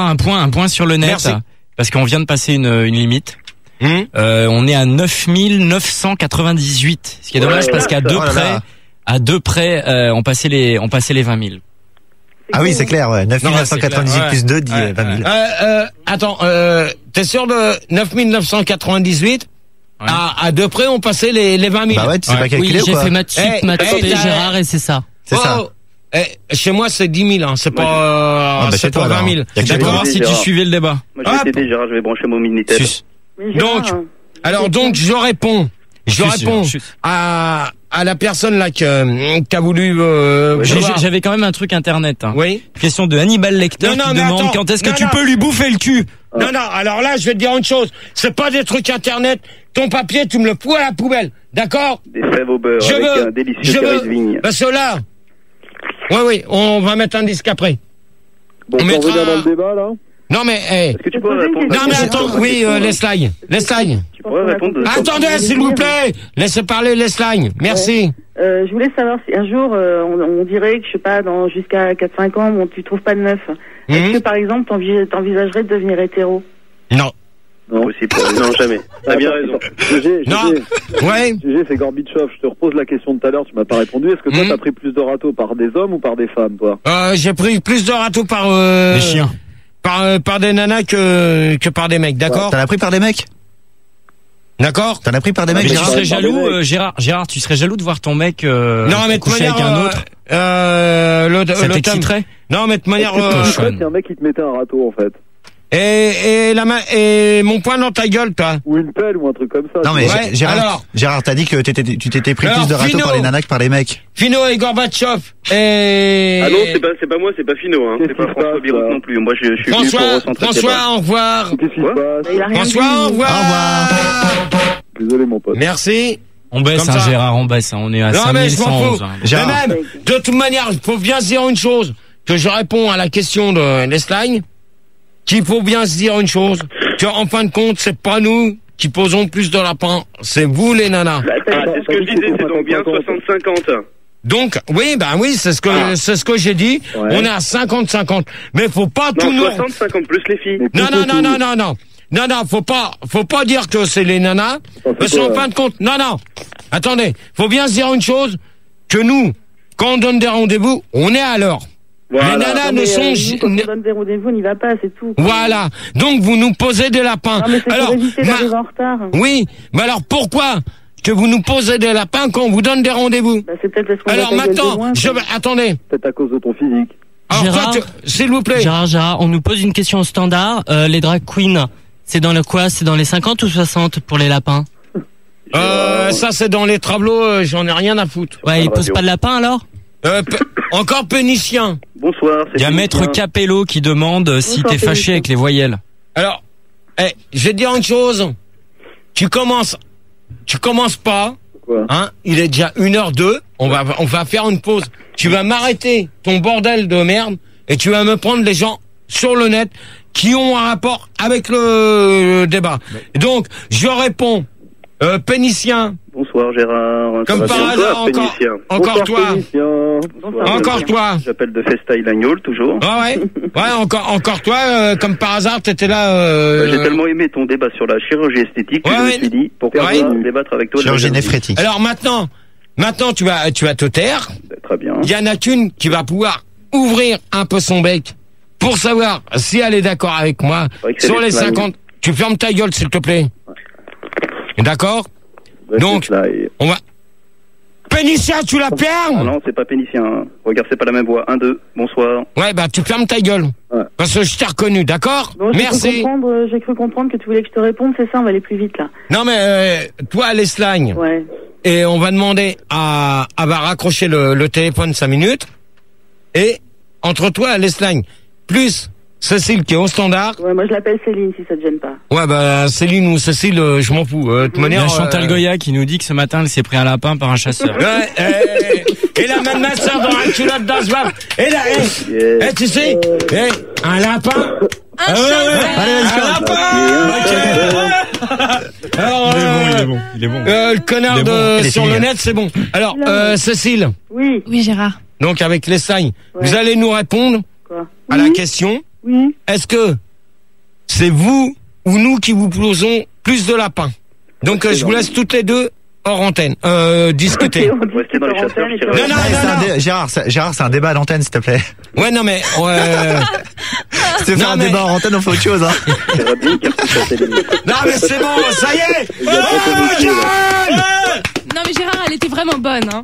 un point sur le net. Merci. Parce qu'on vient de passer une limite. On est à 9998. Ce qui est dommage parce qu'à deux près, on passait les 20 000. Ah oui, c'est clair, ouais. 9998 plus 2 dit 20 000. Attends, t'es sûr de 9998? À deux près, on passait les 20 000. Bah ouais, tu sais pas calculer ou quoi? Oui, j'ai fait maths sup, Gérard, et c'est ça. C'est ça. Chez moi, c'est 10 000, hein. C'est pas, c'est pas 20 000. D'accord, si tu suivais le débat. Moi, je vais t'aider, Gérard, je vais brancher mon Minitel. Donc, je réponds à la personne là qui a voulu. J'avais quand même un truc internet. Hein. Oui. Question de Hannibal Lecter qui demande quand est-ce que tu peux lui bouffer le cul. Non, alors là, je vais te dire une chose. C'est pas des trucs internet. Ton papier, tu me le fous à la poubelle. D'accord? Des fèves au beurre avec un délicieux carré de vigne. Parce que là, oui, on va mettre un disque après. Bon, on revient dans le débat, là? Non, mais, Est-ce que tu peux répondre? Non, mais attends, oui, Leslie. Tu pourrais répondre. Attendez, s'il vous plaît. Laissez parler Leslie. Merci. Je voulais savoir si un jour, on dirait que, je sais pas, dans jusqu'à 4-5 ans, bon, tu trouves pas de meuf. Est-ce que, par exemple, t'envisagerais de devenir hétéro? Non. Non, non, jamais. T'as bien raison. GG, c'est Gorbatchev. Je te repose la question de tout à l'heure, tu m'as pas répondu. Est-ce que toi, t'as pris plus de râteaux par des hommes ou par des femmes, toi? J'ai pris plus de râteaux par, des chiens. Par des nanas que par des mecs, d'accord? T'en as pris par des mecs? D'accord? T'en as pris par des mecs? Mais tu serais jaloux, Gérard, tu serais jaloux de voir ton mec coucher avec un autre? Ça t'exciterait? Non, mais de manière... C'est un mec qui te mettait un râteau, en fait. Et mon poing dans ta gueule, toi. Ou une pelle ou un truc comme ça. Non mais Gérard, t'as dit que tu t'étais pris plus de râteaux par les nanas que par les mecs. Fino et Gorbatchev et... Ah non, c'est pas moi, c'est pas Fino, hein. C'est pas François Birouk non plus. Moi, je suis venu pour recentrer. François, au revoir. Qu'est-ce qui se passe? François, au revoir. Désolé, mon pote. Merci. On baisse, Gérard, on baisse. On est à 5111. Mais même, de toute manière, il faut bien se dire une chose. Que je réponds à la question de Leslie. Qu'il faut bien se dire une chose, que en fin de compte, c'est pas nous qui posons plus de lapins, c'est vous les nanas. C'est ce que je disais, c'est donc bien 60-50. Donc, oui, c'est ce que j'ai dit. Ouais. On est à 50-50. Mais faut pas tout nous... 60-50 plus les filles. Non, faut pas dire que c'est les nanas. Parce qu'en fin de compte, non. Attendez, faut bien se dire une chose, que nous, quand on donne des rendez-vous, on est à l'heure. Voilà. Les nanas ne sont... Quand on donne des rendez-vous, on n'y va pas, c'est tout. Voilà. Donc, vous nous posez des lapins. Non, mais c'est pour éviter d'arriver en retard. Oui, mais alors pourquoi que vous nous posez des lapins quand on vous donne des rendez-vous? C'est peut-être parce qu'on alors maintenant, attendez. Peut-être à cause de ton physique. Alors Gérard, s'il vous plaît. Gérard, on nous pose une question standard. Les drag queens, c'est dans le quoi? C'est dans les 50 ou 60 pour les lapins? Ça c'est dans les tableaux, j'en ai rien à foutre. Ouais, ils posent pas de lapin alors? Encore pénicien. Bonsoir. Il y a Maître Capello qui demande si t'es fâché avec les voyelles. Alors, je vais te dire une chose. Tu commences pas. Quoi? Hein? Il est déjà 1h02. On va faire une pause. Tu vas m'arrêter ton bordel de merde et tu vas me prendre les gens sur le net qui ont un rapport avec le débat. Donc, je réponds. Pénicien. Bonsoir Gérard. Comme par hasard, encore toi. Encore toi. J'appelle de Festail-Lagnol, toujours. Ouais, encore toi, comme par hasard, t'étais là. J'ai tellement aimé ton débat sur la chirurgie esthétique que je me suis dit, pourquoi pas débattre avec toi de chirurgie néphrétique. Alors maintenant, tu vas te taire. Très bien. Il y en a qu'une qui va pouvoir ouvrir un peu son bec pour savoir si elle est d'accord avec moi. Sur les 50, tu fermes ta gueule, s'il te plaît. D'accord? Donc, on va... Pénicien, tu la fermes? Ah non, c'est pas Pénicien. Regarde, c'est pas la même voix. 1, 2, bonsoir. Ouais, tu fermes ta gueule. Ouais. Parce que je t'ai reconnu, d'accord? Bon, merci. J'ai cru comprendre que tu voulais que je te réponde, c'est ça, on va aller plus vite, là. Non, mais toi, Leslie. Ouais. Et on va demander à raccrocher le téléphone 5 minutes. Et, entre toi, Leslie, plus Cécile qui est au standard. Ouais, moi je l'appelle Céline si ça te gêne pas. Ouais, bah Céline ou Cécile, je m'en fous. De toute manière, il y a Chantal Goya qui nous dit que ce matin, elle s'est pris un lapin par un chasseur. Ouais, et la même ma soeur dans la culotte d'Aswab. Et là, tu sais, un lapin. Un Il est bon. Le connard sur le net, c'est bon. Alors, Cécile. Oui. Oui, Gérard. Donc avec l'Espagne, vous allez nous répondre à la question. Oui. Est-ce que c'est vous ou nous qui vous posons plus de lapins? Donc je vous laisse toutes les deux hors antenne discuter. Gérard, c'est un débat à l'antenne, s'il te plaît. Ouais, non mais si tu veux faire un débat en antenne, on fait autre chose. Hein. Non mais c'est bon, ça y est. Non mais Gérard, elle était vraiment bonne. Hein.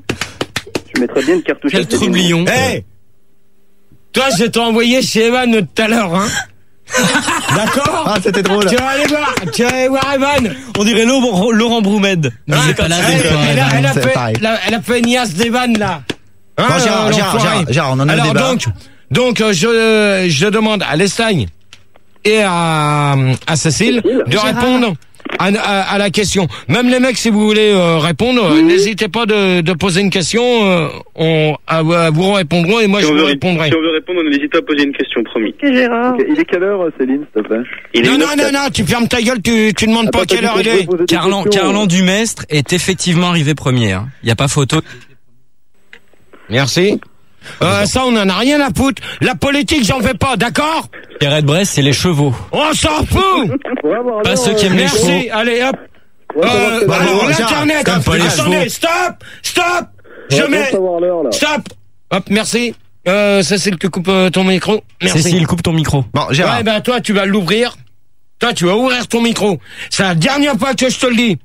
Tu mettrais bien une cartouche. Quel troublion. Hey, toi, je t'ai envoyé chez Evan tout à l'heure, hein. D'accord. Ah, c'était drôle. Tu vas aller voir Evan. On dirait Laurent Broumed. Elle a fait une niasse d'Evan, là. Bon, Gérard, on en a un débat. Donc, je demande à l'Espagne et à Cécile de répondre à la question. Même les mecs, si vous voulez répondre, n'hésitez pas de poser une question. Vous répondrons et moi je vous répondrai. Si on veut répondre, on n'hésite pas à poser une question, promis. Ok, Gérard. Okay, il est quelle heure, Céline, s'il te plaît? Non, tu fermes ta gueule, tu demandes pas quelle heure il est. Carlan Dumestre est effectivement arrivé premier. Il n'y a pas photo. Merci. Ça, on en a rien à foutre. La politique, j'en fais pas, d'accord? Pierrette Brest, c'est les chevaux. On s'en fout. Pas ceux qui aiment les chevaux. Merci, allez, hop. L'internet. Attendez, stop. Je mets. Stop. Hop, merci. Cécile, tu coupes ton micro. Merci. Cécile, coupe ton micro. Bon, Gérard. Ouais, ben toi, tu vas l'ouvrir. Toi, tu vas ouvrir ton micro. C'est la dernière fois que je te le dis.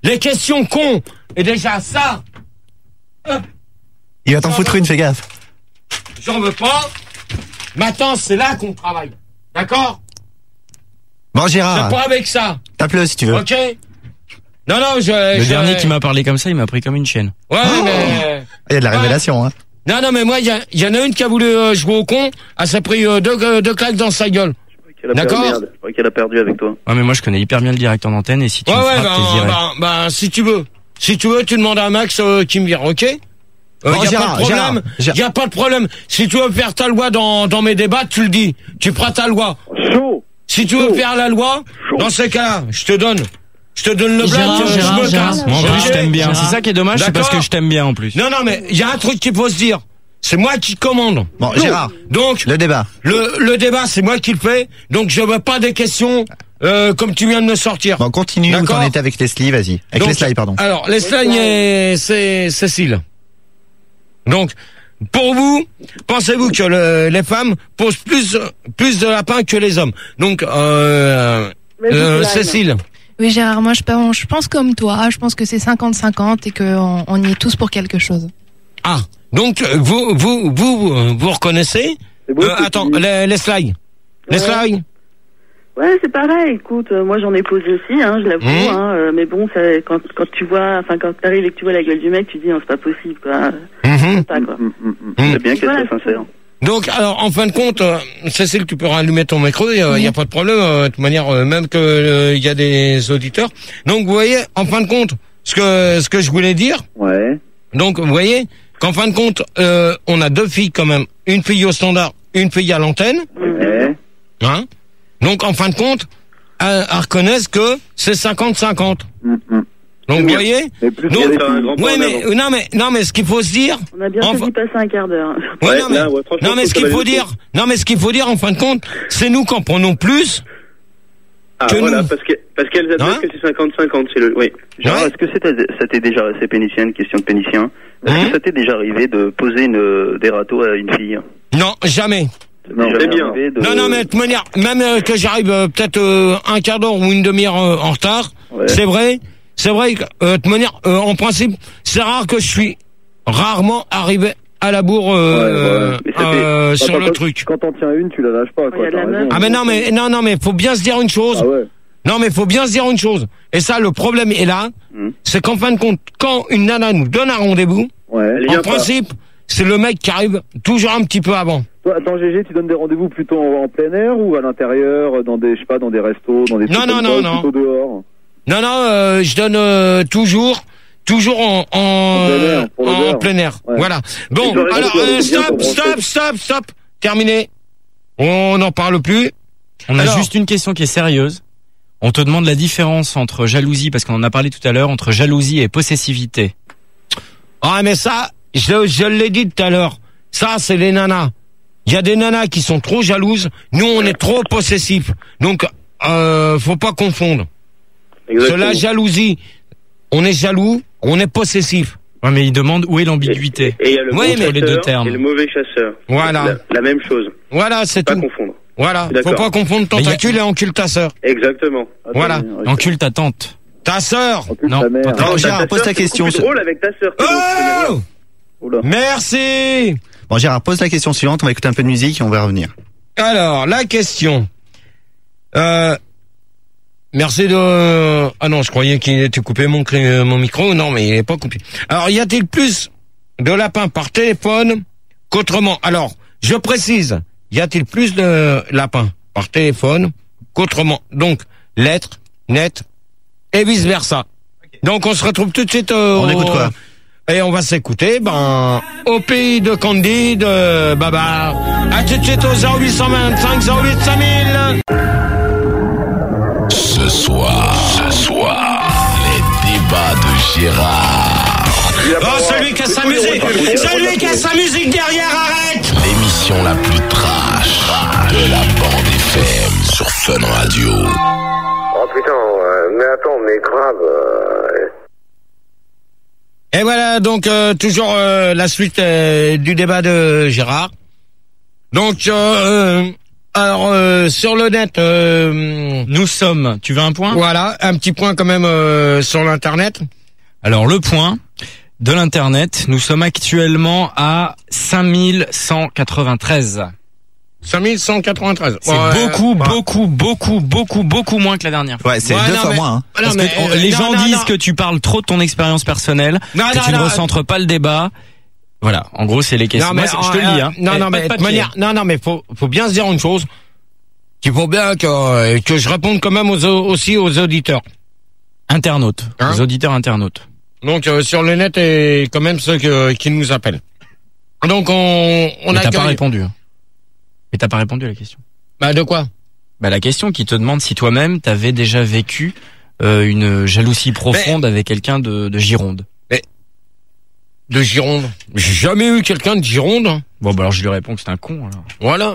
Les questions cons. Et déjà, ça. Hop. Il va t'en foutre une, fais gaffe. J'en veux pas. Maintenant, c'est là qu'on travaille. D'accord? Bon, Gérard. C'est pas avec ça. Tape-le si tu veux. Ok? Non, Le dernier qui m'a parlé comme ça, il m'a pris comme une chienne. Ouais, mais... Il y a de la révélation, hein. Non, mais moi, il y en a une qui a voulu jouer au con. Elle s'est pris deux claques dans sa gueule. D'accord? Je crois qu'elle a perdu avec toi. Ouais, mais moi, je connais hyper bien le direct en antenne et si tu me frappes, t'es viré. Si tu veux. Si tu veux, tu demandes à Max qui me vire, ok? Y a pas de problème. Si tu veux faire ta loi dans mes débats, tu le dis. Tu feras ta loi. Si tu veux faire la loi, dans ces cas-là, je te donne le blanc, je me casse. Moi, je t'aime bien. C'est ça qui est dommage, c'est parce que je t'aime bien en plus. Non, mais il y a un truc qu'il faut se dire. C'est moi qui commande. Bon, Gérard. Donc, le débat. Le débat, c'est moi qui le fais. Donc, je veux pas des questions, comme tu viens de me sortir. Bon, continue où t'en étais avec Leslie, vas-y. Avec Leslie, pardon. Alors, Leslie c'est Cécile. Donc, pour vous, pensez-vous que les femmes posent plus de lapins que les hommes? Donc, Cécile. Oui, Gérard, moi je pense comme toi. Je pense que c'est 50-50 et qu'on y est tous pour quelque chose. Ah, donc vous reconnaissez? Attends, les slides. Les slides. Ouais, c'est pareil. Écoute, moi j'en ai posé aussi, hein, je l'avoue. Mais bon, quand tu vois, quand t'arrives et que tu vois la gueule du mec, tu dis non, c'est pas possible, quoi. Pas, quoi. C'est bien qu'elle soit sincère. Donc, alors, en fin de compte, Cécile, tu peux rallumer ton micro, il y a pas de problème, de toute manière, même que il y a des auditeurs. Donc, vous voyez, en fin de compte, ce que je voulais dire. Ouais. Donc, vous voyez, qu'en fin de compte, on a deux filles quand même, une fille au standard, une fille à l'antenne. Ouais. Hein? Donc, en fin de compte, elles reconnaissent que c'est 50-50. Donc, vous voyez? Non, mais ce qu'il faut se dire. On a bien fait d'y passer un quart d'heure. Ouais, non, mais ce qu'il faut dire, en fin de compte, c'est nous qu'en prenons plus. Ah, que voilà, nous. parce qu'elles admettent que c'est 50-50, oui. Genre, est-ce que ça t'est déjà, c'est pénicien, une question de pénicien. Est-ce que ça t'est déjà arrivé de poser des râteaux à une fille? Non, jamais. Non, c'est bien. Non, mais de toute manière, même que j'arrive peut-être un quart d'heure ou une demi-heure en retard, c'est vrai que, de toute manière, en principe, c'est rare que je suis rarement arrivé à la bourre sur le truc. Quand t'en tiens une, tu la lâches pas, quoi. Ah mais non, mais faut bien se dire une chose. Ah ouais. Non, mais faut bien se dire une chose. Et ça, le problème est là, c'est qu'en fin de compte, quand une nana nous donne un rendez-vous, en principe, c'est le mec qui arrive toujours un petit peu avant. Toi, attends, GG, tu donnes des rendez-vous plutôt en plein air ou à l'intérieur, dans des, je sais pas, dans des restos, dans des... Non, plutôt dehors? Non, je donne toujours en plein air. Ouais. Voilà. Bon, alors, stop. Terminé. On n'en parle plus. On a juste une question qui est sérieuse. On te demande la différence entre jalousie, parce qu'on en a parlé tout à l'heure, entre jalousie et possessivité. Ah, mais ça, je l'ai dit tout à l'heure. Ça, c'est les nanas. Il y a des nanas qui sont trop jalouses. Nous, on est trop possessifs. Donc, faut pas confondre. Exactement. La jalousie, on est jaloux, on est possessif. Ouais, mais il demande où est l'ambiguïté. Et il y a le bon chasseur les deux termes. Et le mauvais chasseur. Voilà. La même chose. Voilà, c'est tout. Pas confondre. Voilà. Faut pas confondre tentacule et encule ta sœur. Exactement. Voilà. Encule ta tante. Ta sœur. Non. Non, Gérard, pose ta question. C'est drôle avec ta sœur. Oh! Merci. Bon, Gérard, pose la question suivante. On va écouter un peu de musique et on va revenir. Alors, la question. Merci de... Ah non, je croyais qu'il était coupé mon micro. Non, mais il n'est pas coupé. Alors, y a-t-il plus de lapins par téléphone qu'autrement? Alors, je précise, y a-t-il plus de lapins par téléphone qu'autrement? Donc, lettres, net et vice-versa. Donc, on se retrouve tout de suite... on écoute quoi? Et on va s'écouter, au pays de Candy, de Babar. À tout de suite au 0825 08 5000. Ce soir, les débats de Gérard. Oh, celui qui a sa musique derrière, arrête! L'émission la plus trash de la bande FM sur Fun Radio. Oh putain, mais attends, mais grave. Et voilà, donc toujours la suite du débat de Gérard. Donc, alors sur le net, nous sommes. Tu veux un point? Voilà, un petit point quand même sur l'internet. Alors le point de l'internet, nous sommes actuellement à 5193. 5193. C'est beaucoup moins que la dernière fois. Ouais, c'est deux fois moins. Hein. Parce que les gens disent que tu parles trop de ton expérience personnelle, que tu ne recentres pas le débat. Voilà, en gros, c'est les questions. Non, mais, moi, je te le dis, hein. Non, mais faut bien se dire une chose. Qu'il faut bien que je réponde quand même aussi aux auditeurs. Internautes. Aux auditeurs internautes. Donc, sur le net et quand même ceux qui nous appellent. Donc, on a... T'as pas répondu. Mais t'as pas répondu à la question. Bah, de quoi? Bah, la question qui te demande si toi-même t'avais déjà vécu une jalousie profonde avec quelqu'un de Gironde. Mais de Gironde? J'ai jamais eu quelqu'un de Gironde. Bon, bah alors je lui réponds que c'est un con, alors. Voilà,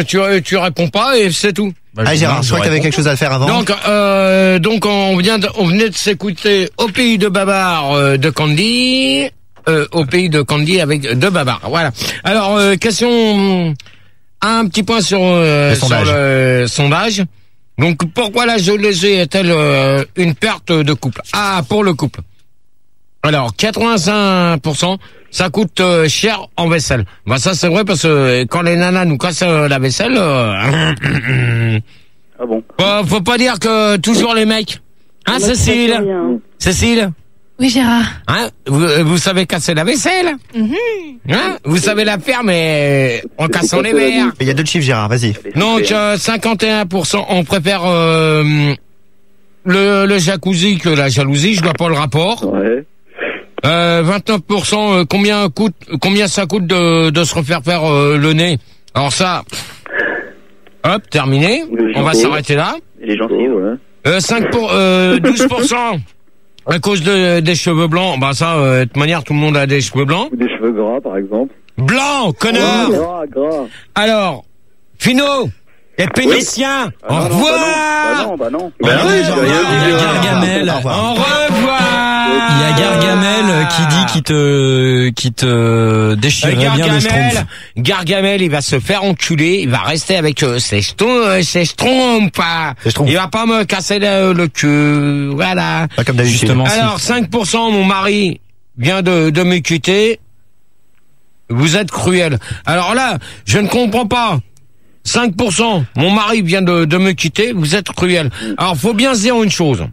tu réponds pas et c'est tout. Bah, Gérard, je crois que t'avais quelque chose à faire avant. Donc on venait de s'écouter au pays de Babar de Candy, au pays de Candy avec de Babar. Voilà. Alors question. Un petit point sur le sondage. Donc, pourquoi la jalousie est-elle une perte de couple? Ah, pour le couple. Alors, 85%, ça coûte cher en vaisselle. Bah ça, c'est vrai parce que quand les nanas nous cassent la vaisselle... Ah bon? Faut pas dire que toujours les mecs. Hein, Cécile? Cécile? Oui, Gérard. Hein, vous savez casser la vaisselle? Hein, vous savez la faire, mais en cassant les verres. Il y a deux chiffres, Gérard, vas-y. Donc, 51%, on préfère le jacuzzi que la jalousie, je vois pas le rapport. Ouais. 29%, combien ça coûte de se refaire faire le nez? Alors ça, hop, terminé. On va s'arrêter là. Et les gencives, ouais. 12%. À cause des cheveux blancs, bah ça, de toute manière, tout le monde a des cheveux blancs. Ou des cheveux gras, par exemple. Blanc, connard! Gras. Alors, Finot, les péniciens, au revoir! Bah non. Il y a Gargamel. Au revoir! Il y a Gargamel qui te déchirerait bien le schtroumpf. Gargamel, il va se faire enculer, il va rester avec ses schtroumpfs. Il va pas me casser le cul, voilà. Pas comme d'habitude. Alors, 5%, mon mari vient de me quitter. Vous êtes cruel. Alors là, je ne comprends pas. 5%, mon mari vient de me quitter, vous êtes cruel. Alors, faut bien se dire une chose.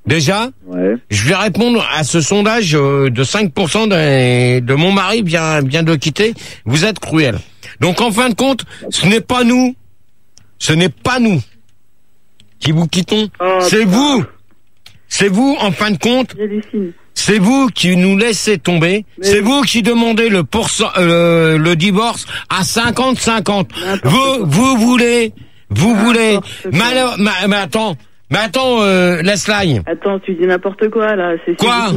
Déjà, je vais répondre à ce sondage de 5% de mon mari vient de quitter. Vous êtes cruel. Donc en fin de compte, ce n'est pas nous qui vous quittons. C'est vous en fin de compte. C'est vous qui nous laissez tomber. C'est vous qui demandez le divorce à 50-50. Vous voulez. Mais attends, Leslie. Attends, tu dis n'importe quoi, là. Quoi?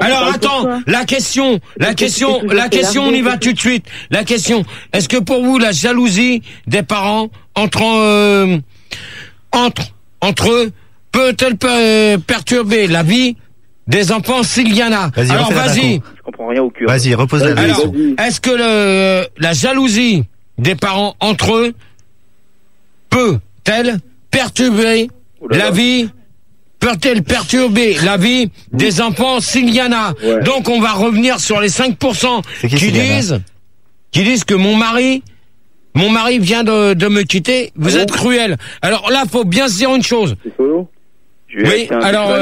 Alors, attends, la question, on y va tout de suite. La question, est-ce que pour vous, la jalousie des parents entre eux, peut-elle perturber la vie des enfants s'il y en a? Alors, vas-y. Je comprends rien au cul. Vas-y, repose-la. Alors, est-ce que la jalousie des parents entre eux peut-elle perturber la vie des enfants s'il y en a? Donc on va revenir sur les 5% qui disent que mon mari vient de me quitter. Vous êtes cruel. Alors là, faut bien se dire une chose. Oui, alors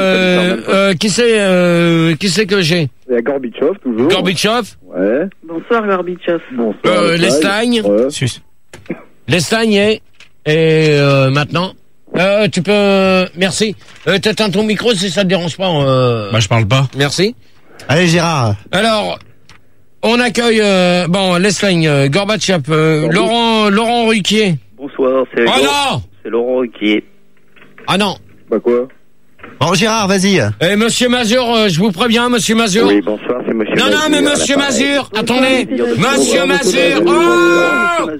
qui c'est que j'ai? Il y a Gorbatchev toujours. Gorbatchev. Ouais. Bonsoir Gorbatchev. L'Estagne. L'Estagne et maintenant. Tu peux... merci. T'éteins ton micro si ça te dérange pas. Je parle pas. Merci. Allez, Gérard. Alors, on accueille Leslie, Gorbatchev, Laurent Ruquier. Bonsoir, c'est Laurent Ruquier. Ah non. Bah quoi? Bon, Gérard, vas-y. Monsieur Mazur, je vous préviens, monsieur Mazur. Oui, bonsoir, c'est monsieur Mazur. Non, mais monsieur Mazur, attendez. Monsieur Mazur. Oh!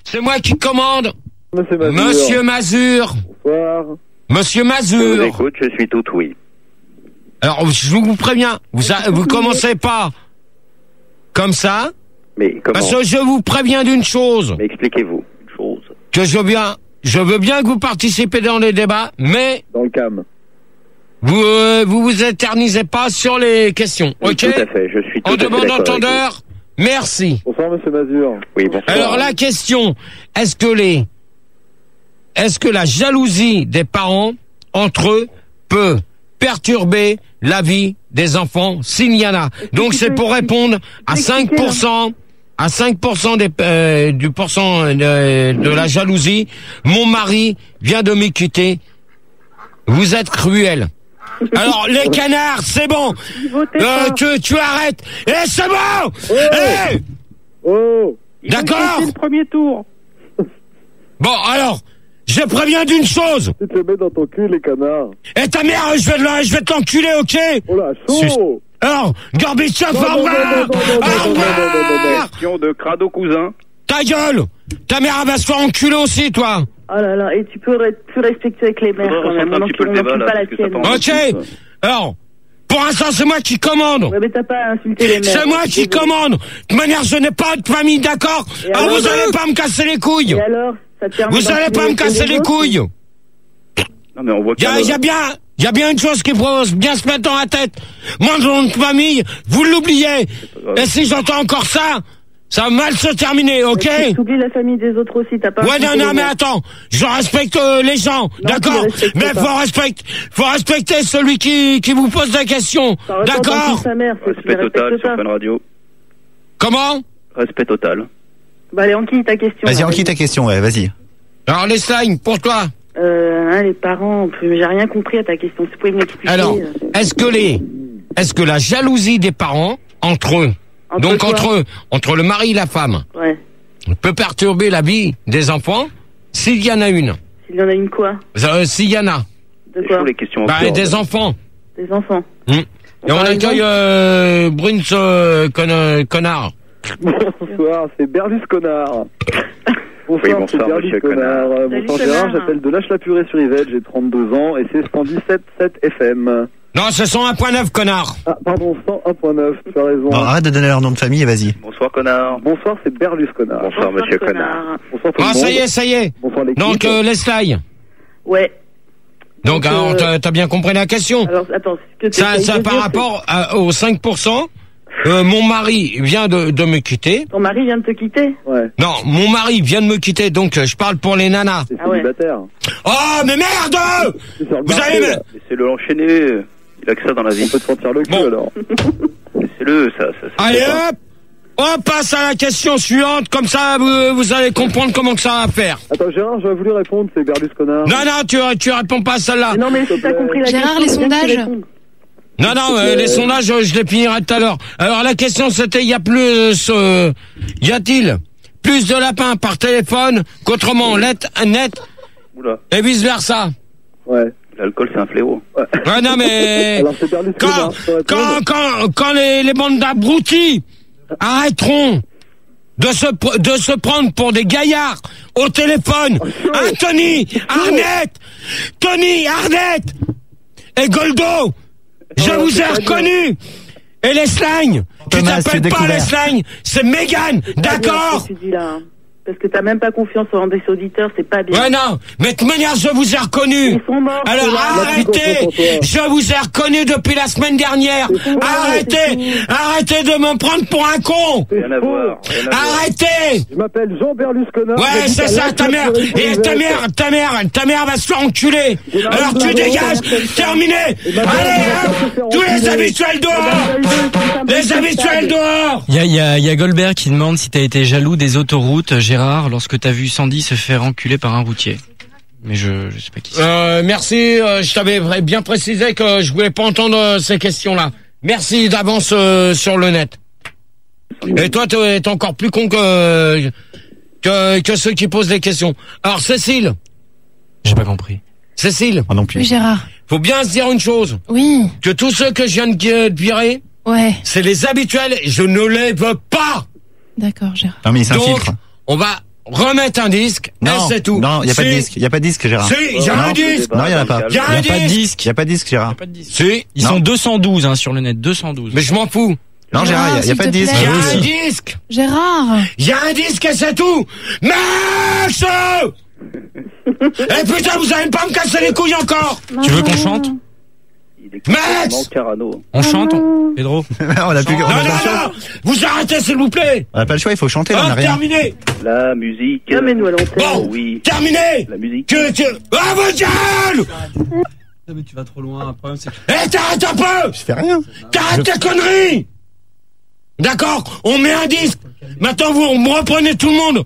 C'est moi qui commande. Monsieur Mazur. Bonsoir. Monsieur Mazur. Je vous écoute, je suis tout oui. Alors, je vous préviens, vous commencez pas comme ça. Mais comment? Parce que je vous préviens d'une chose. Mais expliquez-vous une chose. Que je veux bien que vous participez dans les débats, mais... Dans le cam. Vous éternisez pas sur les questions, Oui, ok? tout à fait, je suis tout En à fait demandant d'accord avec entendeur, merci. Bonsoir, monsieur Mazur. Oui, bonsoir. Alors la question, est-ce que la jalousie des parents entre eux peut perturber la vie des enfants s'il y en a? Donc c'est pour répondre à 5%, du pourcent de la jalousie. Mon mari vient de me quitter. Vous êtes cruel. Alors les canards, c'est bon. Tu arrêtes. C'est bon. D'accord. Le premier tour. Bon alors. Je préviens d'une chose. Tu te le mets dans ton cul, les canards. Et ta mère, je vais t'enculer, ok? Oh là, chaud. Alors, Gorbatchev, au revoir. Au revoir. Question de Crado cousin. Ta gueule. Ta mère, elle va se faire enculer aussi, toi. Oh là là, et tu peux plus respectueux avec les mères quand même. On n'encule pas la tienne. Ok. Alors, pour l'instant, c'est moi qui commande. Ouais, mais t'as pas insulté les mères. C'est moi qui commande. De toute manière, je n'ai pas de famille, d'accord? Alors, vous allez pas me casser les couilles. Et alors? Vous allez pas me casser les couilles. Non, mais on voit Il y a bien une chose qui faut bien se mettre dans la tête. Moi, dans notre famille, vous l'oubliez. Et si j'entends encore ça, ça va mal se terminer, ok? Tu oublies la famille des autres aussi, t'as pas... Ouais, non, mais attends. Je respecte les gens, d'accord? Mais faut respecter celui qui vous pose la question. D'accord? Respect total sur Fun Radio. Comment? Respect total. Bah allez, Anki, ta question. Vas-y, Anki, ta question, ouais, vas-y. Alors, les slimes, pour toi. Les parents, j'ai rien compris à ta question. Si vous pouvez m'expliquer. Alors, est-ce que la jalousie des parents entre eux, entre le mari et la femme, peut perturber la vie des enfants s'il y en a une? S'il y en a une quoi? S'il y en a. De quoi? Les questions des enfants. Des enfants. Et on accueille Bruns Connard. Bonsoir, c'est Berlus Connard. Bonsoir, c'est Berlus Connard. Bonsoir Gérard, j'appelle de Lâche-la-Purée sur Yvette, j'ai 32 ans et c'est 117.7 FM. Non, c'est 101.9, connard. Ah, pardon, 101.9, tu as raison. Non, arrête de donner leur nom de famille, vas-y. Bonsoir, connard. Bonsoir, c'est Berlus Connard. Bonsoir, monsieur Connard. Bonsoir, tout le monde. Ça y est. Bonsoir, l'équipe. Donc, Leslie. Ouais. Donc, alors, t'as bien compris la question. Alors, attends, ça par rapport aux 5%. Mon mari vient de me quitter. Ton mari vient de te quitter? Ouais. Non, mon mari vient de me quitter, donc je parle pour les nanas. C'est célibataire. Oh, mais merde! Vous allez... Laissez-le l'enchaîner. Il a que ça dans la vie. On peut te sentir le cul, alors. Laissez-le, ça allez, hop! On passe à la question suivante, comme ça vous allez comprendre comment que ça va faire. Attends, Gérard, j'aurais voulu répondre, c'est Berlusconnard. Non, tu réponds pas à celle-là. Non, mais si t'as compris la Gérard, question, les sondages. Non, les sondages, je les finirai tout à l'heure. Alors la question c'était, y a-t-il plus de lapins par téléphone qu'autrement net et vice versa? Ouais. L'alcool, c'est un fléau. Ouais, non, mais alors, c'est Berlusconnard. quand les bandes d'abrutis arrêteront de se prendre pour des gaillards au téléphone, Tony Arnett et Goldo, je vous ai reconnu. Et les slangs, tu t'appelles pas les slangs, c'est Mégane, d'accord? Parce que t'as même pas confiance en des auditeurs, c'est pas bien. Ouais, non, mais de toute manière, je vous ai reconnu. Ils sont morts. Alors arrêtez, je vous ai reconnu depuis la semaine dernière. Arrêtez de me prendre pour un con. Rien à voir. Arrêtez. Je m'appelle Jean Berlusconnard. Ouais, c'est ça, ta mère. Et ta mère va se faire enculer. Alors tu dégages, terminé. Allez, tous les habituels dehors. Les habituels dehors. Il y a Goldberg qui demande si t'as été jaloux des autoroutes, Gérard, lorsque t'as vu Sandy se faire enculer par un routier. Mais je sais pas qui c'est. Merci, je t'avais bien précisé que je voulais pas entendre ces questions-là. Merci d'avance sur le net. Et toi, t'es encore plus con que ceux qui posent des questions. Alors, Cécile. J'ai pas compris. Cécile. non plus. Oui, Gérard. Faut bien se dire une chose. Oui. Que tous ceux que je viens de virer. Ouais. C'est les habituels, je ne les veux pas. D'accord, Gérard. Non, mais il Donc, s'infiltre. on va remettre un disque, et c'est tout. Non, il y a pas de disque. Il y a pas de disque, Gérard. Si, il y a un disque. Non, il y en a pas. Il y a un disque. Il y a pas de disque, Gérard. Si. Ils sont 212 hein, sur le net, 212. Mais je m'en fous. Non, Gérard, il y a pas de disque. Il y a un disque. Gérard. Il y a un disque et c'est tout. Max. Eh putain, vous allez pas me casser les couilles encore. Tu veux qu'on chante? Max. On chante, Pedro? On a plus. Non, vous arrêtez s'il vous plaît. On a pas le choix, il faut chanter, on a rien. Terminé. La musique. Mets-nous à l'antenne. Bon, oui. Terminé. La musique. Ah, vos gueules. Non, mais tu vas trop loin, le problème c'est que... Eh, t'arrêtes un peu. Je fais rien. T'arrêtes tes conneries. D'accord, on met un disque. Maintenant, vous me reprenez tout le monde.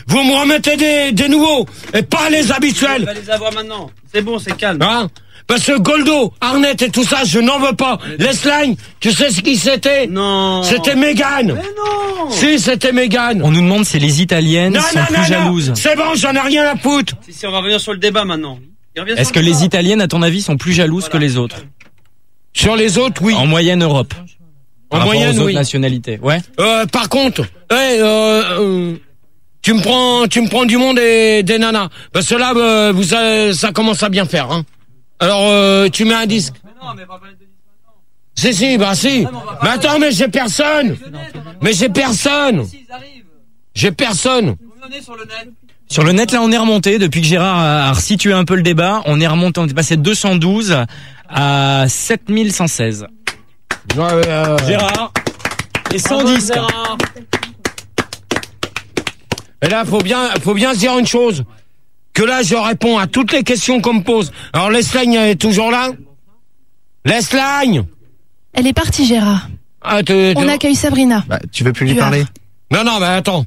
Vous me remettez des nouveaux. Et pas les habituels. On va les avoir maintenant. C'est bon, c'est calme. Hein? Parce que Goldo, Arnett et tout ça, je n'en veux pas. Les slangs, tu sais ce qui c'était? Non. C'était Mégane. Mais non. Si, c'était Mégane. On nous demande si les Italiennes sont plus jalouses. C'est bon, j'en ai rien à foutre. Si, on va revenir sur le débat maintenant. Est-ce que les Italiennes, à ton avis, sont plus jalouses que les autres? Sur les autres, oui. En moyenne Europe. En moyenne, aux oui. autres nationalités. Ouais. Par contre, tu me prends du monde et des nanas. Parce que là, ça commence à bien faire, hein. Alors, tu mets un disque. Mais non, mais on va parler de disque Si, bah si. Mais attends, mais j'ai personne. Mais j'ai personne. J'ai personne. On est sur le net. Sur le net, là, on est remonté. Depuis que Gérard a resitué un peu le débat, on est remonté. On est passé de 212 à 7116. Gérard. Et 110. Et là, faut bien se dire une chose. Que là, je réponds à toutes les questions qu'on me pose. Alors, l'Eslagne est toujours là? L'Eslagne! Elle est partie, Gérard. Ah, on accueille Sabrina. Bah, tu veux plus lui parler? Non, mais attends.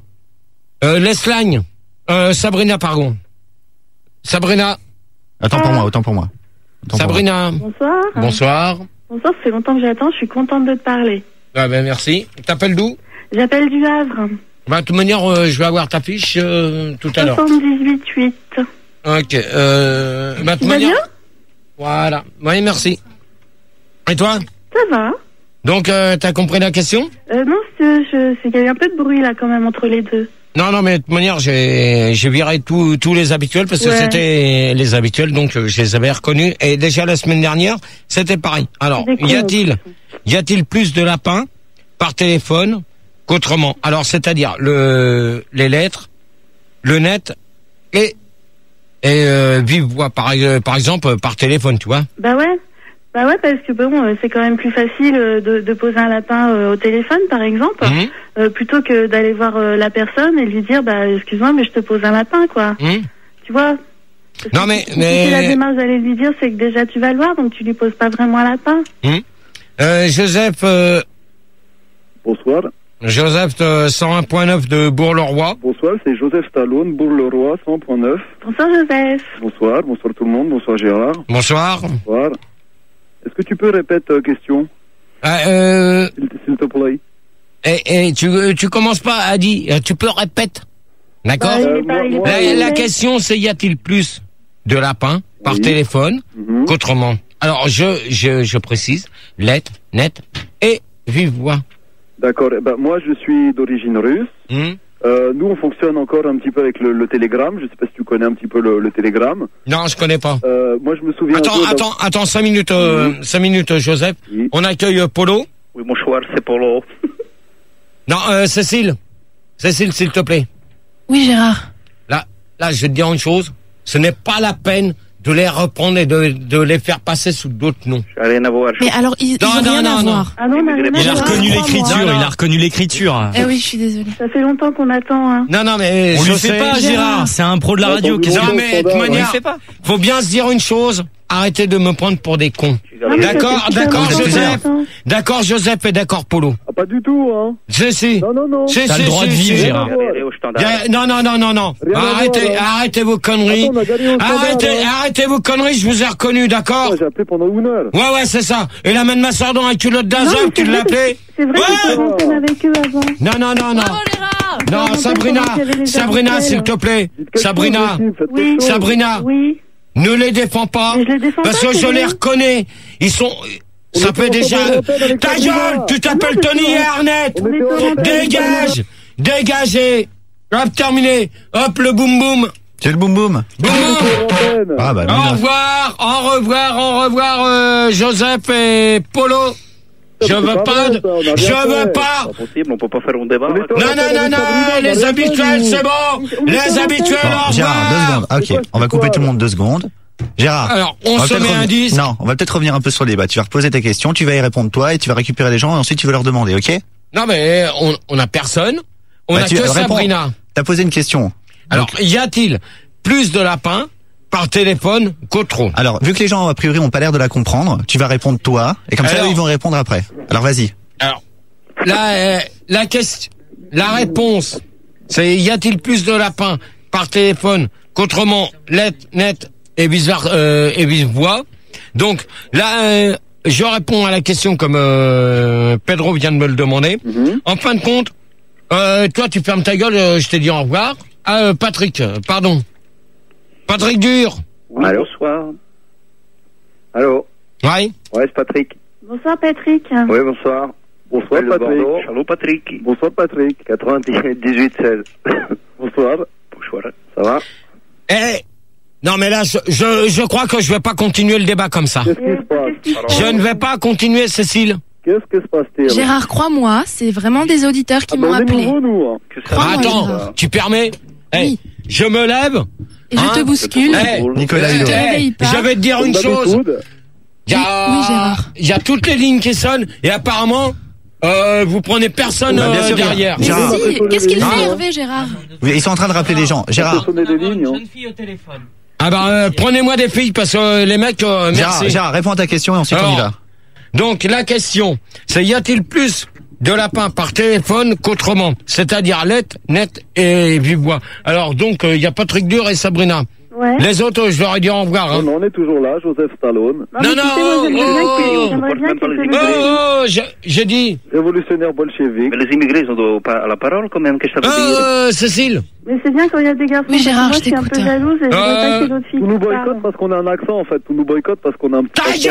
L'Eslagne. Sabrina, pardon. Sabrina. Autant pour moi. Sabrina. Bonsoir. Bonsoir. Bonsoir, ça fait longtemps que j'attends, je suis contente de te parler. Ah ben merci. T'appelles d'où? J'appelle du Havre. Bah, de toute manière, je vais avoir ta fiche tout à l'heure. 78-8. Ok. Bah, de toute manière. Bien? Voilà. Oui, merci. Et toi? Ça va. Donc, t'as compris la question? Non, c'est qu'il y a eu un peu de bruit là quand même entre les deux. Non, mais de toute manière, j'ai viré tous les habituels parce que c'était les habituels, donc je les avais reconnus. Et déjà la semaine dernière, c'était pareil. Alors, y a-t-il plus de lapins par téléphone qu'autrement? Alors, c'est-à-dire les lettres, le net et vive voix par exemple par téléphone, tu vois? Bah ouais. Bah ouais, parce que bon, c'est quand même plus facile de poser un lapin au téléphone, par exemple, plutôt que d'aller voir la personne et lui dire, bah excuse-moi, mais je te pose un lapin, quoi. Tu vois? Non mais si la démarche d'aller lui dire, c'est que déjà tu vas le voir, donc tu lui poses pas vraiment un lapin. Joseph. Bonsoir. Joseph 101.9 de Bourg-le-Roi. Bonsoir, c'est Joseph Stallone, Bourg-le-Roi 100.9. Bonsoir Joseph. Bonsoir tout le monde. Bonsoir Gérard. Bonsoir. Bonsoir. Est-ce que tu peux répéter question? S'il te plaît. Et tu commences pas à dire, tu peux répéter. D'accord? La question c'est, y a-t-il plus de lapins par téléphone qu'autrement? Alors je précise, lettre, net et vive voix. D'accord. Moi je suis d'origine russe. Nous on fonctionne encore un petit peu avec le télégramme. Je sais pas si tu connais un petit peu le télégramme. Non, je connais pas. Moi je me souviens. Attends 5 minutes, 5 minutes, Joseph. Oui. On accueille Polo. Oui, bonsoir, c'est Polo. Non, Cécile, s'il te plaît. Oui, Gérard. Là, je vais te dire une chose. Ce n'est pas la peine de les reprendre et de les faire passer sous d'autres noms. Rien à voir. Mais alors, ils ont rien à voir. Ah non, il a reconnu l'écriture, il a reconnu l'écriture. Eh oui, je suis désolée. Ça fait longtemps qu'on attend, hein. Non, mais on lui fait pas, Gérard. C'est un pro de la radio. Non, mais de toute manière, faut bien se dire une chose. Arrêtez de me prendre pour des cons. D'accord, Joseph. D'accord, Joseph et d'accord, Polo. Ah, pas du tout, hein. Si. Non. T'as le droit de vivre, Gérard. Non. Arrêtez vos conneries. Arrêtez vos conneries, je vous ai reconnu, d'accord? J'ai appelé pendant 1 heure. Ouais, c'est ça. Et la main de ma soeur dans un culotte d'Azov, tu l'appelais? C'est vrai que tu es avec eux avant. Non. Non, Sabrina, s'il te plaît. Sabrina. Oui. Ne les défends pas, parce que je les reconnais. Ils sont... Ça fait déjà... Ta gueule, tu t'appelles Tony et Arnett. Dégagez. Hop, terminé. Hop, le boum boum. C'est le boum boum. Au revoir, Joseph et Polo. Je veux pas. C'est pas possible, on peut pas faire un débat. Non, les habituels, c'est bon. Les habituels, bon, Gérard, 2 secondes. Ok, on va couper tout le monde 2 secondes. Gérard. Alors, on se met un 10. Non, on va peut-être revenir un peu sur le débat. Tu vas reposer tes questions, tu vas y répondre toi et tu vas récupérer les gens et ensuite tu vas leur demander, ok? Non, mais on a personne. On a que Sabrina. T'as posé une question. Alors, y a-t-il plus de lapins par téléphone qu'autre? Alors, vu que les gens, a priori, ont pas l'air de la comprendre, tu vas répondre toi, et comme ça, eux, ils vont répondre après. Alors, vas-y. Alors, la réponse, c'est y a-t-il plus de lapins par téléphone qu'autrement, lettre, net et vice-voix. Donc, là, je réponds à la question comme Pedro vient de me le demander. En fin de compte, toi, tu fermes ta gueule, je t'ai dit au revoir. Patrick, pardon. Patrick Dur. Oui, allô, bonsoir. Allô. Ouais, c'est Patrick. Bonsoir Patrick. Oui, bonsoir. Bonsoir Patrick. Allô Patrick. Bonsoir Patrick. 98 16. Bonsoir. Ça va? Non mais là, je crois que je vais pas continuer le débat comme ça. Qu'est-ce qui se passe? Je ne vais pas continuer, Cécile. Qu'est-ce que se passe-t-il? Gérard, crois-moi, c'est vraiment des auditeurs qui m'ont appelé. Attends, tu permets? Oui. Je me lève. Et je te bouscule. Nicolas Hulot. Je vais te dire une chose. Oui, Gérard. Il y a toutes les lignes qui sonnent et apparemment, vous prenez personne derrière. Mais si, qu'est-ce qu'il fait, Hervé, Gérard? Oui, ils sont en train de rappeler les gens. Gérard. Jeune fille au téléphone. Ah prenez-moi des filles parce que les mecs, merci. Gérard, réponds à ta question et ensuite on y va. Donc la question, c'est y a-t-il plus de lapins par téléphone qu'autrement, c'est-à-dire lettre, net et vive voix. Alors donc il y a Patrick Dur et Sabrina. Ouais. Les autres, je leur ai dit au revoir. Hein. Non, on est toujours là, Joseph Stallone. J'ai dit. Révolutionnaire bolchevique. Mais les immigrés, ils ont pas la parole quand même, qu'est-ce que ça veut dire? Cécile. Mais c'est bien quand il y a des garçons. Oui, Gérard, moi, je suis un peu jalouse et je veux pas que d'autres filles. Tout nous boycotte parce qu'on a un accent en fait. Tout nous boycotte parce qu'on a un petit accent.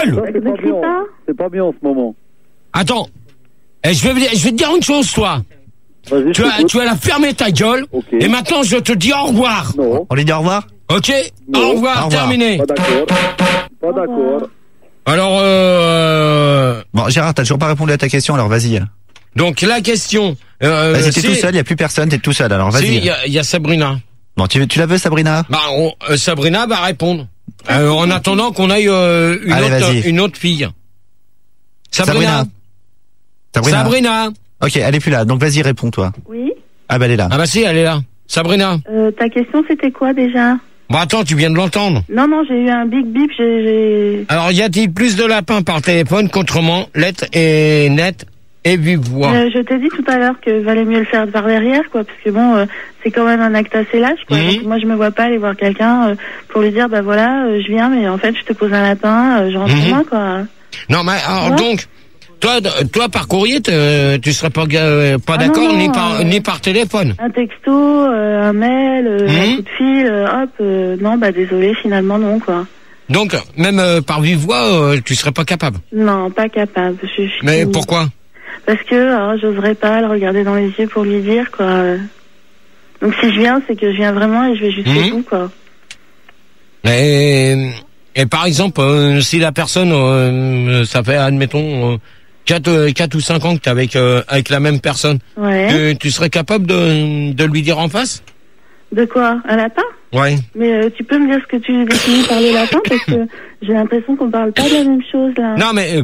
Ta gueule! C'est pas bien en ce moment. Attends. Je vais te dire une chose, toi. Tu vas la fermer ta gueule. Okay. Et maintenant, je te dis au revoir. Non. On lui dit au revoir? Ok. Au revoir, terminé. Pas d'accord. Alors, Bon, Gérard, t'as toujours pas répondu à ta question, alors vas-y. Donc, la question... vas-y, t'es tout seul, y a plus personne, t'es tout seul, alors vas-y. Si, y a Sabrina. Bon, tu la veux, Sabrina? Sabrina va répondre. En attendant qu'on aille une autre fille. Sabrina. Ok, elle est plus là. Donc vas-y, réponds-toi. Oui. Ah bah elle est là. Ah bah si, elle est là. Sabrina. Ta question c'était quoi déjà? Bon attends, tu viens de l'entendre. Non, j'ai eu un big bip, Alors y a-t-il plus de lapins par téléphone qu'autrement, lettre et net et vive voix? Je t'ai dit tout à l'heure que valait mieux le faire par derrière, quoi, parce que bon, c'est quand même un acte assez lâche, quoi. Donc, moi je me vois pas aller voir quelqu'un pour lui dire, bah voilà, je viens, mais en fait je te pose un lapin, je rentre chez moi, quoi. Non mais alors donc, toi par courrier, tu serais pas d'accord ni par téléphone. Un texto, un mail, un coup de fil, non, bah désolé, finalement non, quoi. Donc même par vive voix, tu serais pas capable? Non, pas capable. Mais pourquoi? Parce que j'oserais pas le regarder dans les yeux pour lui dire, quoi. Donc si je viens, c'est que je viens vraiment et je vais jusqu'au bout, quoi. Et par exemple, si la personne, ça fait, admettons, 4 ou 5 ans que t'es avec la même personne, tu serais capable de lui dire en face? De quoi? Un lapin? Ouais. Mais tu peux me dire ce que tu définis par le lapin, parce que j'ai l'impression qu'on parle pas de la même chose, là. Non, mais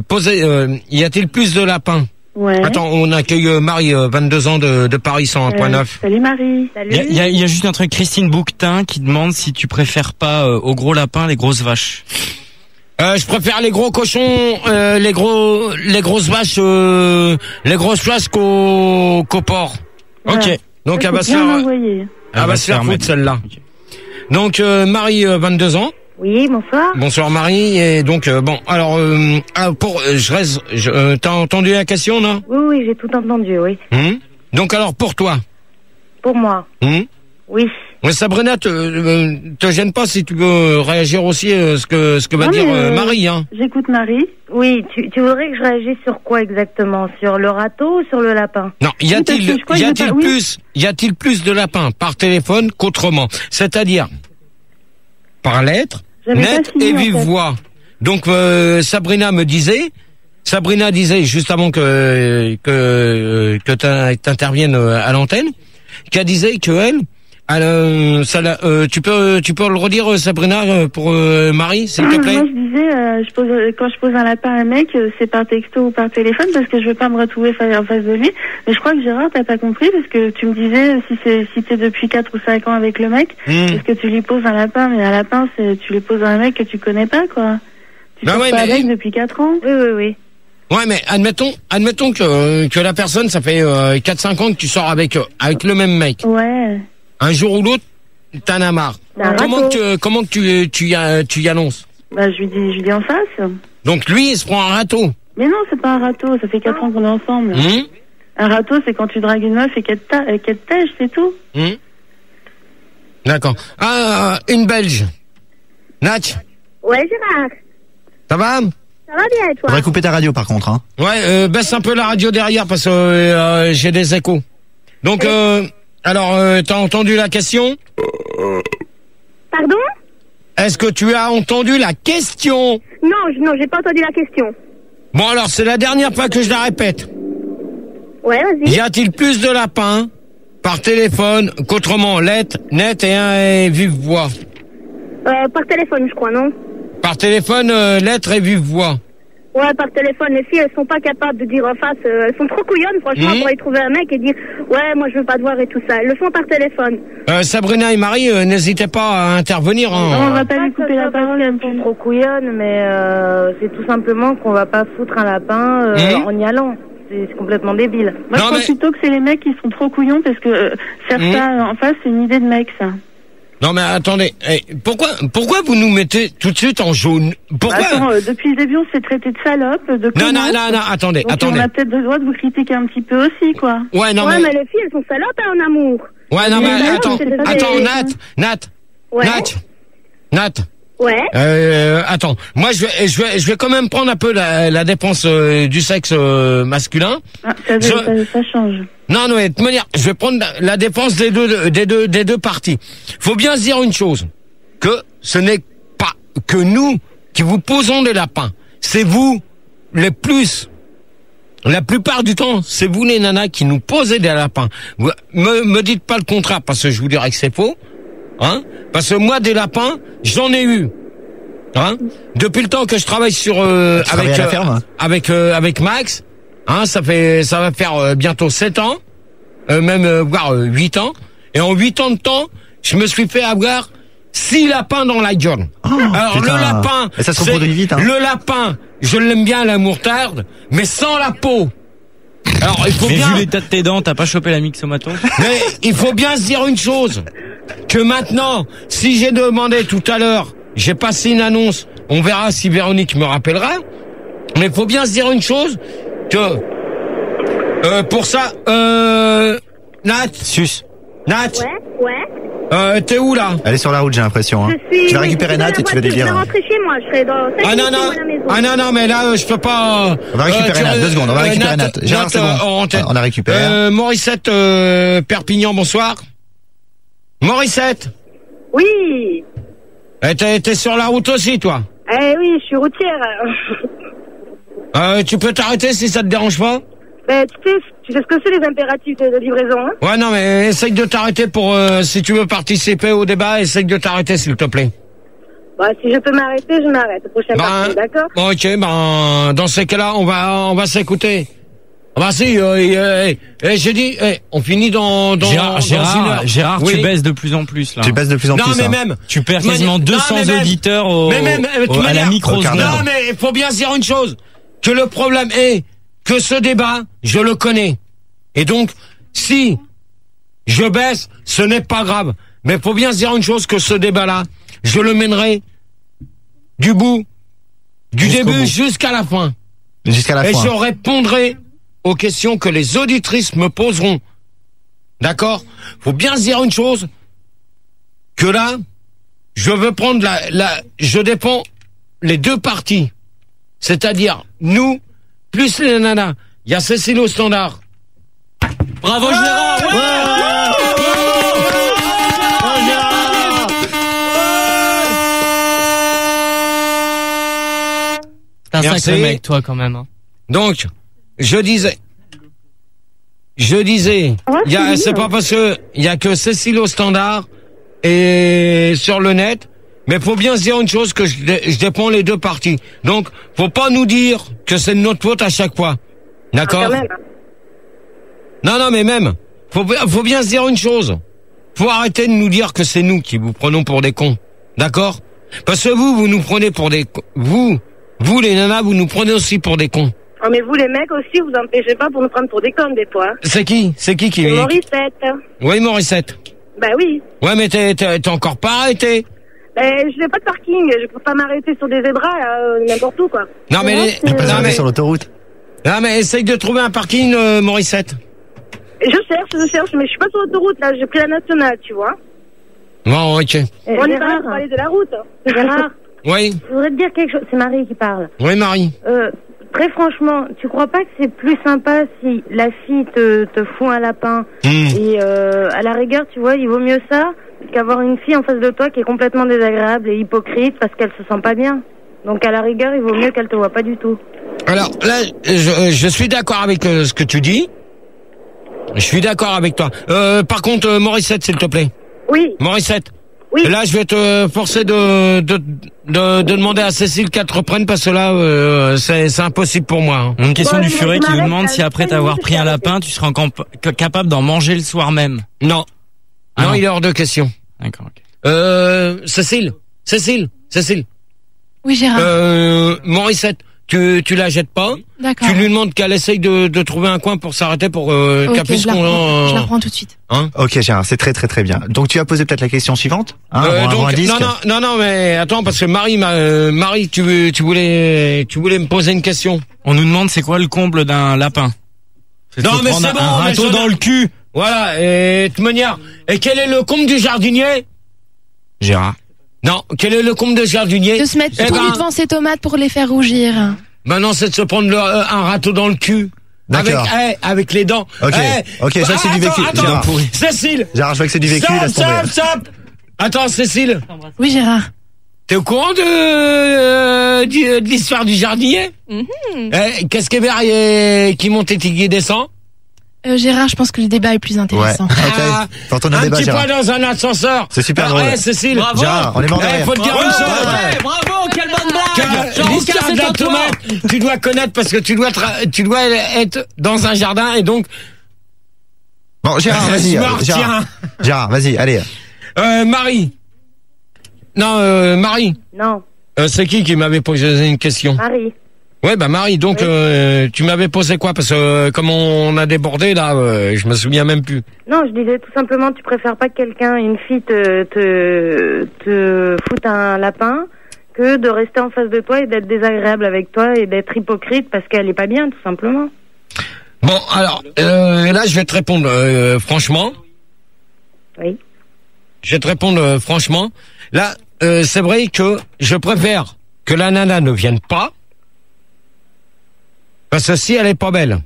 y a-t-il plus de lapins? Ouais. Attends, on accueille Marie, 22 ans de Paris 101.9. Salut Marie. Salut. Il y a juste un truc, Christine Bouquetin qui demande si tu préfères pas aux gros lapins les grosses vaches. Je préfère les gros cochons, les grosses vaches qu'aux porcs. Voilà. Ok. Donc elle va se faire foutre celle-là. Okay. Donc Marie, 22 ans. Oui, bonsoir. Bonsoir Marie. Et donc t'as entendu la question, non? Oui, j'ai tout entendu, oui. Donc alors pour toi? Pour moi. Oui. Mais Sabrina, te gêne pas si tu peux réagir aussi ce que va dire Marie, hein. J'écoute Marie. Oui, tu voudrais que je réagisse sur quoi exactement? Sur le râteau ou sur le lapin? Non, y a-t-il plus de lapins par téléphone qu'autrement? C'est-à-dire par lettre, net et vive voix. Donc Sabrina disait juste avant que t'interviennes à l'antenne, qu'elle disait que elle, tu peux le redire, Sabrina, pour Marie, s'il te plaît? Moi, je disais, quand je pose un lapin à un mec, c'est par texto ou par téléphone, parce que je veux pas me retrouver en face de lui. Mais je crois que Gérard, t'as pas compris, parce que tu me disais, si t'es depuis 4 ou 5 ans avec le mec, est-ce que tu lui poses un lapin? Mais un lapin, tu lui poses à un mec que tu connais pas, quoi. Tu sors pas avec depuis 4 ans. Oui. Ouais, mais admettons que la personne, ça fait 4-5 ans que tu sors avec le même mec. Ouais. Un jour ou l'autre, t'en as marre. Comment que tu y annonces? Bah, je lui dis en face. Donc lui, il se prend un râteau. Mais non, c'est pas un râteau, ça fait 4 ans qu'on est ensemble. Un râteau, c'est quand tu dragues une meuf et qu'elle te tège, c'est tout. D'accord. Une Belge. Natch. Ouais, Gérard. Ça va? Ça va bien, et toi? Faudrait couper ta radio, par contre, hein. Ouais, baisse un peu la radio derrière parce que j'ai des échos. Donc, alors, t'as entendu la question? Pardon? Est-ce que tu as entendu la question? Non, j'ai pas entendu la question. Bon, alors, c'est la dernière fois que je la répète. Ouais, vas-y. Y a-t-il plus de lapins par téléphone qu'autrement, lettre, net et vive voix? Par téléphone, je crois, non? Par téléphone, lettre et vive voix. Ouais, par téléphone, les filles, elles sont pas capables de dire en face, elles sont trop couillonnes, franchement, pour aller trouver un mec et dire, ouais, moi je veux pas te voir et tout ça. Elles le font par téléphone. Sabrina et Marie, n'hésitez pas à intervenir, hein. On va pas lui couper la parole. Elles sont trop couillonnes, mais c'est tout simplement qu'on va pas foutre un lapin en y allant. C'est complètement débile. Moi, je pense plutôt que c'est les mecs qui sont trop couillons, parce que faire ça en face, c'est une idée de mec, ça. Non mais attendez, pourquoi vous nous mettez tout de suite en jaune? Pourquoi? Attends, depuis le début on s'est traité de salope, de Non, attendez. On a peut-être le droit de vous critiquer un petit peu aussi, quoi. Ouais, mais les filles elles sont salopes en amour. Ouais, non mais attends, Nat. Ouais. Attends, moi je vais quand même prendre un peu la défense du sexe masculin. Ça change. Non, mais de toute manière, je vais prendre la défense des deux parties. Faut bien se dire une chose, que ce n'est pas que nous qui vous posons des lapins. C'est vous les plus. La plupart du temps, c'est vous les nanas qui nous posez des lapins. Me dites pas le contraire parce que je vous dirais que c'est faux, hein. Parce que moi des lapins, j'en ai eu. Hein? Depuis le temps que je travaille sur avec Max, hein, ça va faire bientôt 7 ans, voire 8 ans. Et en 8 ans de temps, je me suis fait avoir 6 lapins dans la gueule. Alors putain. Le lapin, et ça se reproduit vite. Hein. Le lapin, je l'aime bien la moutarde, mais sans la peau. Alors il faut mais bien. Vu l'état de tes dents, t'as pas chopé la myxomatose? Mais il faut bien se dire une chose, que maintenant, si j'ai demandé tout à l'heure, j'ai passé une annonce, on verra si Véronique me rappellera, mais il faut bien se dire une chose, que pour ça, Nat, Ouais. T'es où là? Elle est sur la route, j'ai l'impression. Hein. Tu vas récupérer Nat et tu vas lui dire. Je vais rentrer chez moi, je serai dans 5 minutes à la maison. Non, mais là, je peux pas. On va récupérer Nat, 2 secondes, on va récupérer Nat. Gérard, c'est bon. On a récupéré. Morissette, Perpignan, bonsoir. Morissette. Oui. T'es sur la route aussi, toi? Oui, je suis routière. Tu peux t'arrêter si ça te dérange pas? Tu sais ce que c'est les impératifs de livraison, hein? Ouais, non, mais essaye de t'arrêter pour, si tu veux participer au débat, essaye de t'arrêter, s'il te plaît. Bah, si je peux m'arrêter, je m'arrête. Prochaine partie, d'accord? Ok, dans ces cas-là, on va s'écouter. Bah si, j'ai dit, on finit dans Gérard, oui. Tu baisses de plus en plus, là. Tu baisses de plus en plus. Non, mais hein. même. Tu perds quasiment 200 auditeurs à la micro-seconde. Non, mais il faut bien se dire une chose. Que le problème est que ce débat, je le connais. Et donc, si je baisse, ce n'est pas grave. Mais il faut bien se dire une chose, que ce débat-là, je le mènerai du début jusqu'à la fin. Jusqu'à la fin. Et je répondrai aux questions que les auditrices me poseront. D'accord? Faut bien se dire une chose, que là, je veux prendre je défends les deux parties. C'est-à-dire, nous, plus les nanas. Il y a Cécile au standard. Bravo Gérard! C'est un sacré mec, toi, quand même. Hein. Donc, je disais, c'est pas parce que il y a que Cécile au standard et sur le net, mais faut bien se dire une chose, que je défends les deux parties. Donc, faut pas nous dire que c'est de notre faute à chaque fois. D'accord? Non, mais même, faut bien se dire une chose. Faut arrêter de nous dire que c'est nous qui vous prenons pour des cons. D'accord? Parce que vous nous prenez pour des cons. Vous les nanas, vous nous prenez aussi pour des cons. Oh, mais vous les mecs aussi, vous empêchez pas pour nous prendre pour des cons des fois. C'est qui? C'est Morissette. Oui, Morissette. Bah oui. Ouais, mais t'es encore pas arrêté. Je n'ai pas de parking, je peux pas m'arrêter sur des zébras, n'importe où, quoi. Non, mais sur l'autoroute. Non, mais essaye de trouver un parking, Morissette. Je cherche, mais je suis pas sur l'autoroute, là, j'ai pris la nationale, tu vois. Bon, ok. On est pas pour aller de la route. Gérard. Oui. Je voudrais te dire quelque chose, c'est Marie qui parle. Oui, Marie. Très franchement, tu crois pas que c'est plus sympa si la fille te fout un lapin et à la rigueur, tu vois, il vaut mieux ça qu'avoir une fille en face de toi qui est complètement désagréable et hypocrite parce qu'elle se sent pas bien. Donc à la rigueur, il vaut mieux qu'elle te voit pas du tout. Alors là, je suis d'accord avec ce que tu dis. Je suis d'accord avec toi. Par contre, Morissette, s'il te plaît. Oui. Morissette. Oui. Là, je vais te forcer de demander à Cécile qu'elle te reprenne parce que là, c'est impossible pour moi. Une question du Furet qui nous demande si après t'avoir pris un lapin, tu seras encore capable d'en manger le soir même. Non. Non, il est hors de question. D'accord. Okay. Cécile. Oui, Gérard. Morissette, tu la jettes pas. D'accord. Tu lui demandes qu'elle essaye de trouver un coin pour s'arrêter pour qu'elle puisse qu'on... Je la prends tout de suite. Hein? Ok, Gérard, c'est très très très bien. Donc tu as posé peut-être la question suivante, hein, non, mais attends, parce que Marie, tu voulais me poser une question. On nous demande c'est quoi le comble d'un lapin. Non, mais c'est bon, un râteau dans le cul. Voilà, et de manière. Et quel est le comble du jardinier? Gérard. Non, quel est le comble du jardinier? De se mettre tout nu devant ses tomates pour les faire rougir. Maintenant, c'est de se prendre un râteau dans le cul. D'accord. Avec les dents. Ok, je vois que c'est du vécu. Cécile. Gérard, je vois que c'est du vécu, laisse tomber. Stop. Attends, Cécile. Oui, Gérard. T'es au courant de l'histoire du jardinier? Qu'est-ce qui est vert qui monte et qui descend? Gérard, je pense que le débat est plus intéressant. Ouais. Tentons un débat, petit Gérard. point dans un ascenseur. C'est super drôle. Ouais, Cécile. Bravo. Gérard, on est mort de rire. Faut te dire une chose. Bravo, quelle bonne blague. L'histoire de la tomate, tu dois connaître parce que tu dois être dans un jardin et donc. Bon, Gérard, vas-y. Gérard, vas-y, allez. Marie. Non, Marie. Non. C'est qui m'avait posé une question? Marie. Ouais, bah Marie, donc tu m'avais posé quoi? Parce que comme on a débordé là, je me souviens même plus. Non, je disais tout simplement, tu préfères pas que quelqu'un, une fille te foute un lapin que de rester en face de toi et d'être désagréable avec toi et d'être hypocrite parce qu'elle est pas bien, tout simplement. Bon, alors là, je vais te répondre franchement. Oui. Je vais te répondre franchement. Là, c'est vrai que je préfère que la nana ne vienne pas. Parce que si elle est pas belle,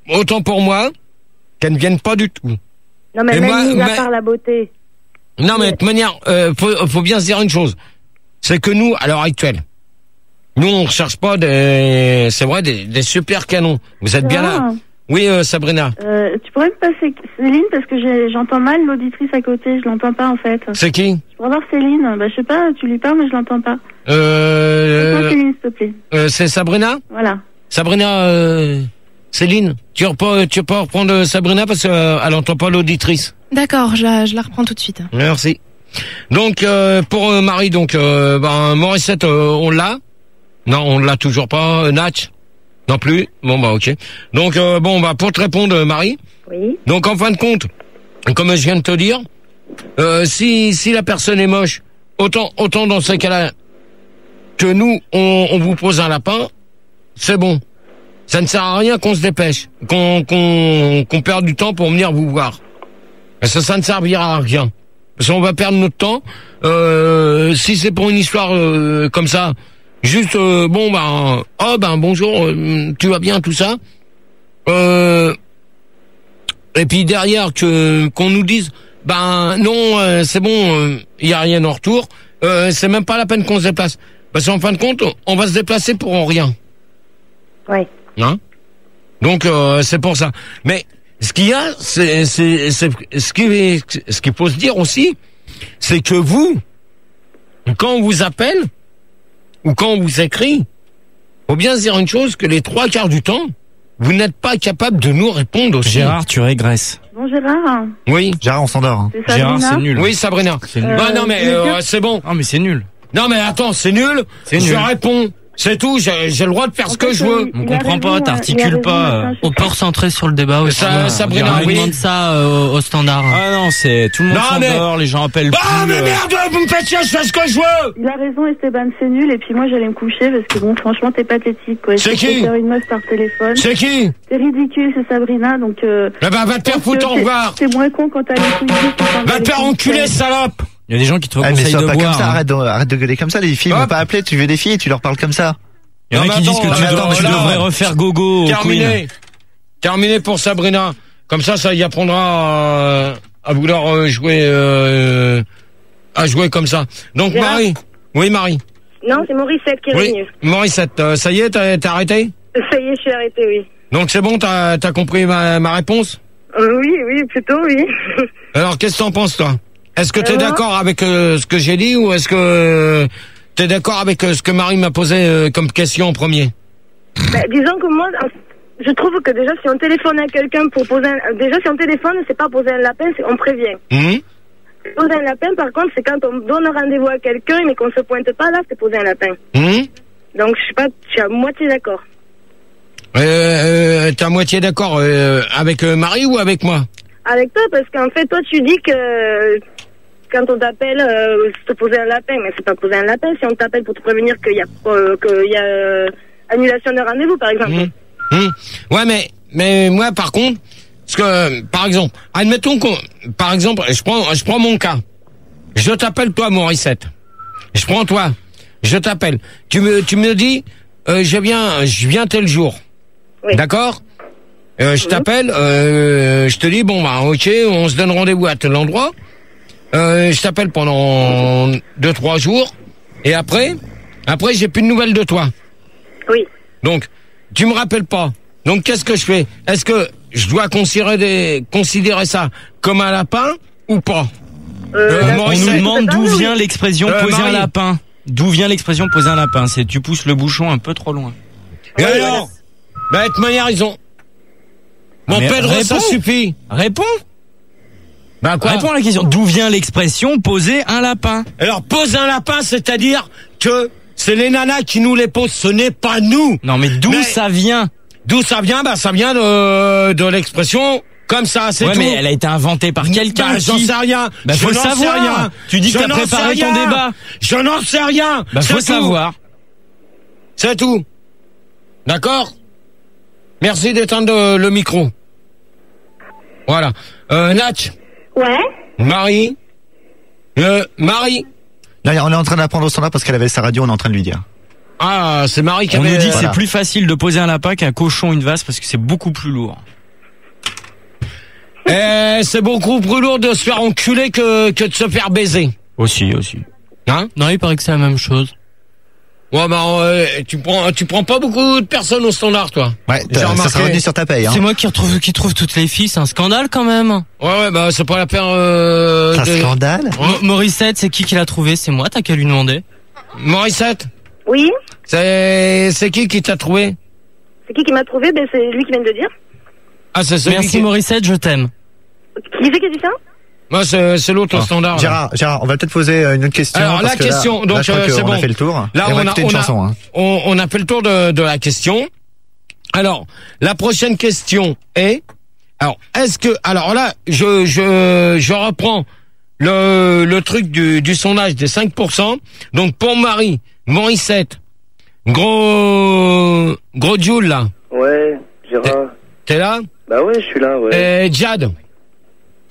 autant pour moi qu'elle ne vienne pas du tout. Non mais même mis à part la beauté. Non mais de toute manière, faut bien se dire une chose, c'est que nous, à l'heure actuelle, nous on recherche pas des super canons. Vous êtes bien là? Oui, Sabrina. Tu pourrais me passer Céline parce que j'entends mal l'auditrice à côté, je l'entends pas en fait. C'est qui? Je pourrais avoir Céline. Bah je sais pas, tu lui parles mais je l'entends pas. Céline, s'il te plaît. C'est Sabrina? Voilà. Sabrina, Céline, tu peux reprendre Sabrina parce qu'elle entend pas l'auditrice. D'accord, je la reprends tout de suite. Merci. Donc pour Marie, donc Morissette, on l'a? Non, on l'a toujours pas. Natch? Non plus. Bon bah ok. Donc pour te répondre, Marie. Oui. Donc en fin de compte, comme je viens de te dire, si la personne est moche, autant dans ces cas-là que nous on vous pose un lapin. C'est bon. Ça ne sert à rien qu'on se dépêche, qu'on perde du temps pour venir vous voir. Parce que ça ne servira à rien. Parce qu'on va perdre notre temps. Si c'est pour une histoire comme ça, juste bonjour, tu vas bien, tout ça. Et puis derrière qu'on nous dise non, c'est bon, il y a rien en retour. C'est même pas la peine qu'on se déplace. Parce qu'en fin de compte, on va se déplacer pour rien. Ouais. Hein? Donc c'est pour ça. Mais ce qu'il y a, c'est ce qu'il faut se dire aussi, c'est que vous, quand on vous appelle ou quand on vous écrit, faut bien se dire une chose, que les 3/4 du temps, vous n'êtes pas capable de nous répondre aussi. Gérard, tu régresses. Bon Gérard. Oui. Gérard, on s'endort. C'est Gérard, c'est nul. Oui, Sabrina. C'est nul. Non mais c'est bon. Non mais c'est nul. Non mais attends, c'est nul. Je réponds. C'est tout, j'ai le droit de faire ce que je veux. On comprend pas, t'articules pas. On peut recentrer sur le débat aussi. Sabrina, on demande ça au standard. Ah non, c'est tout le monde s'endort, les gens appellent plus. Ah mais merde, vous me faites chier, je fais ce que je veux. Il a raison Esteban, c'est nul et puis moi j'allais me coucher parce que bon franchement t'es pathétique quoi. C'est qui? Faire une meuf par téléphone. C'est qui? C'est ridicule, c'est Sabrina donc va te faire foutre en revoir. C'est moins con quand t'as les couilles. Va te faire enculer, salope. Il y a des gens qui te conseillent mais sois de pas boire. comme ça, arrête de gueuler comme ça, les filles vont pas appeler, tu veux des filles et tu leur parles comme ça. Il y en a qui disent que tu devrais refaire gogo. Terminé pour Sabrina. Comme ça y apprendra à vouloir jouer comme ça. Donc Marie. Oui Marie. Non, c'est Morissette qui est revenue. Morissette, ça y est, t'as arrêté? Ça y est, je suis arrêtée, oui. Donc c'est bon, t'as compris ma réponse? Oui, plutôt, oui. Alors qu'est-ce que t'en penses toi? Est-ce que t'es d'accord avec ce que j'ai dit ou est-ce que t'es d'accord avec ce que Marie m'a posé comme question en premier? Disons que moi, je trouve que déjà si on téléphone à quelqu'un pour poser déjà si on téléphone, c'est pas poser un lapin, c'est on prévient. Poser un lapin, par contre, c'est quand on donne rendez-vous à quelqu'un mais qu'on se pointe pas, là, c'est poser un lapin. Donc je suis à moitié d'accord. T'es à moitié d'accord avec Marie ou avec moi? Avec toi, parce qu'en fait, toi, tu dis que quand on t'appelle, c'est te poser un lapin, mais c'est pas poser un lapin. Si on t'appelle pour te prévenir qu'il y a annulation de rendez-vous, par exemple. Ouais, mais moi, par contre, parce que, par exemple, admettons par exemple, je prends mon cas. Je t'appelle toi, Morissette. Je prends toi. Je t'appelle. Tu me dis, je viens tel jour. Oui. D'accord? Je t'appelle, je te dis, ok, on se donne rendez-vous à tel endroit. Je t'appelle pendant 2-3 jours. Et après, j'ai plus de nouvelles de toi. Oui. Donc, tu me rappelles pas. Donc, qu'est-ce que je fais? Est-ce que je dois considérer ça comme un lapin ou pas? On nous demande d'où vient l'expression poser un lapin. D'où vient l'expression poser un lapin? C'est tu pousses le bouchon un peu trop loin. Et alors? Bah, de toute manière, ils ont... Mon Pedro, ça suffit. Réponds. Bah quoi? Réponds à la question. D'où vient l'expression poser un lapin? Alors, poser un lapin, c'est-à-dire que c'est les nanas qui nous les posent, ce n'est pas nous. Non, mais d'où ça vient? D'où ça vient? Bah, ça vient de l'expression comme ça, c'est tout. Mais elle a été inventée par quelqu'un. Bah, j'en sais rien. Bah, faut savoir. Rien. Tu dis que t'as préparé ton débat. Je n'en sais rien. Bah, faut savoir. C'est tout. D'accord? Merci d'éteindre le micro. Voilà. Natch. Ouais. Marie. Marie. Là, on est en train d'apprendre au standard parce qu'elle avait sa radio, on est en train de lui dire. Ah, c'est Marie qui avait... On nous dit que c'est plus facile de poser un lapin qu'un cochon, une vache, parce que c'est beaucoup plus lourd. C'est beaucoup plus lourd de se faire enculer que de se faire baiser. Aussi. Hein? Non, il paraît que c'est la même chose. Ouais, bah, tu prends pas beaucoup de personnes au standard, toi. Ouais, ça sera revenu sur ta paye, hein. C'est moi qui trouve toutes les filles, c'est un scandale quand même. Ouais, bah, c'est pas la peine, C'est un scandale? Morissette, c'est qui l'a trouvé? C'est moi, t'as qu'à lui demander. Morissette? Oui? C'est qui t'a trouvé? C'est qui m'a trouvé? Ben, c'est lui qui vient de le dire. Ah, c'est celui Merci Morissette, je t'aime. Qui c'est qui a dit ça? Moi, c'est l'autre au standard. Gérard, on va peut-être poser une autre question. Alors, la question, là, donc, c'est bon. On a fait le tour. Là, on a fait le tour de la question. Alors, la prochaine question est, alors, alors là, je reprends le truc du sondage des 5%. Donc, pour Marie, Morissette, gros Jules, là. Ouais, Gérard. T'es là? Bah ouais, je suis là, ouais. Jad.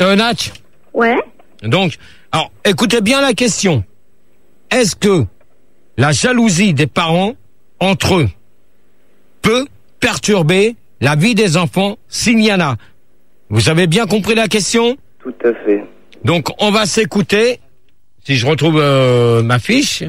Natch. Ouais. Donc, alors, écoutez bien la question. Est-ce que la jalousie des parents entre eux peut perturber la vie des enfants s'il y en a? Vous avez bien compris la question? Tout à fait. Donc, on va s'écouter. Si je retrouve ma fiche.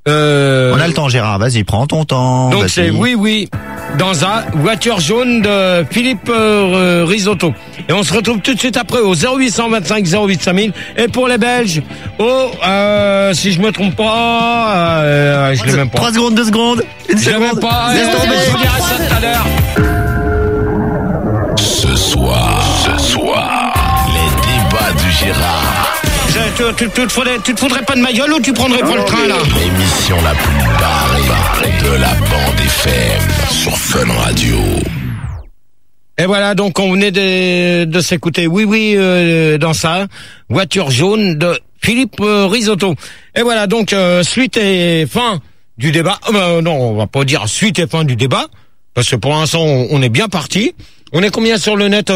On a le temps, Gérard. Vas-y, prends ton temps. Donc, c'est oui. Dans un voiture jaune de Philippe Risotto. Et on se retrouve tout de suite après au 0825 08 5000. Et pour les Belges, si je me trompe pas, je l'ai même pas. 3 secondes, 2 secondes. Une seconde. Je l'ai même pas. Je vous dirai ça tout à l'heure. Ce soir, les débats du Gérard. Tu te foudrais pas de ma gueule ou tu prendrais pas le train, là? L'émission la plus barrée de la bande FM sur Fun Radio. Et voilà, donc on venait de s'écouter dans ça, voiture jaune de Philippe Risotto. Et voilà, donc suite et fin du débat. Non, on va pas dire suite et fin du débat, parce que pour l'instant on est bien parti. On est combien sur le net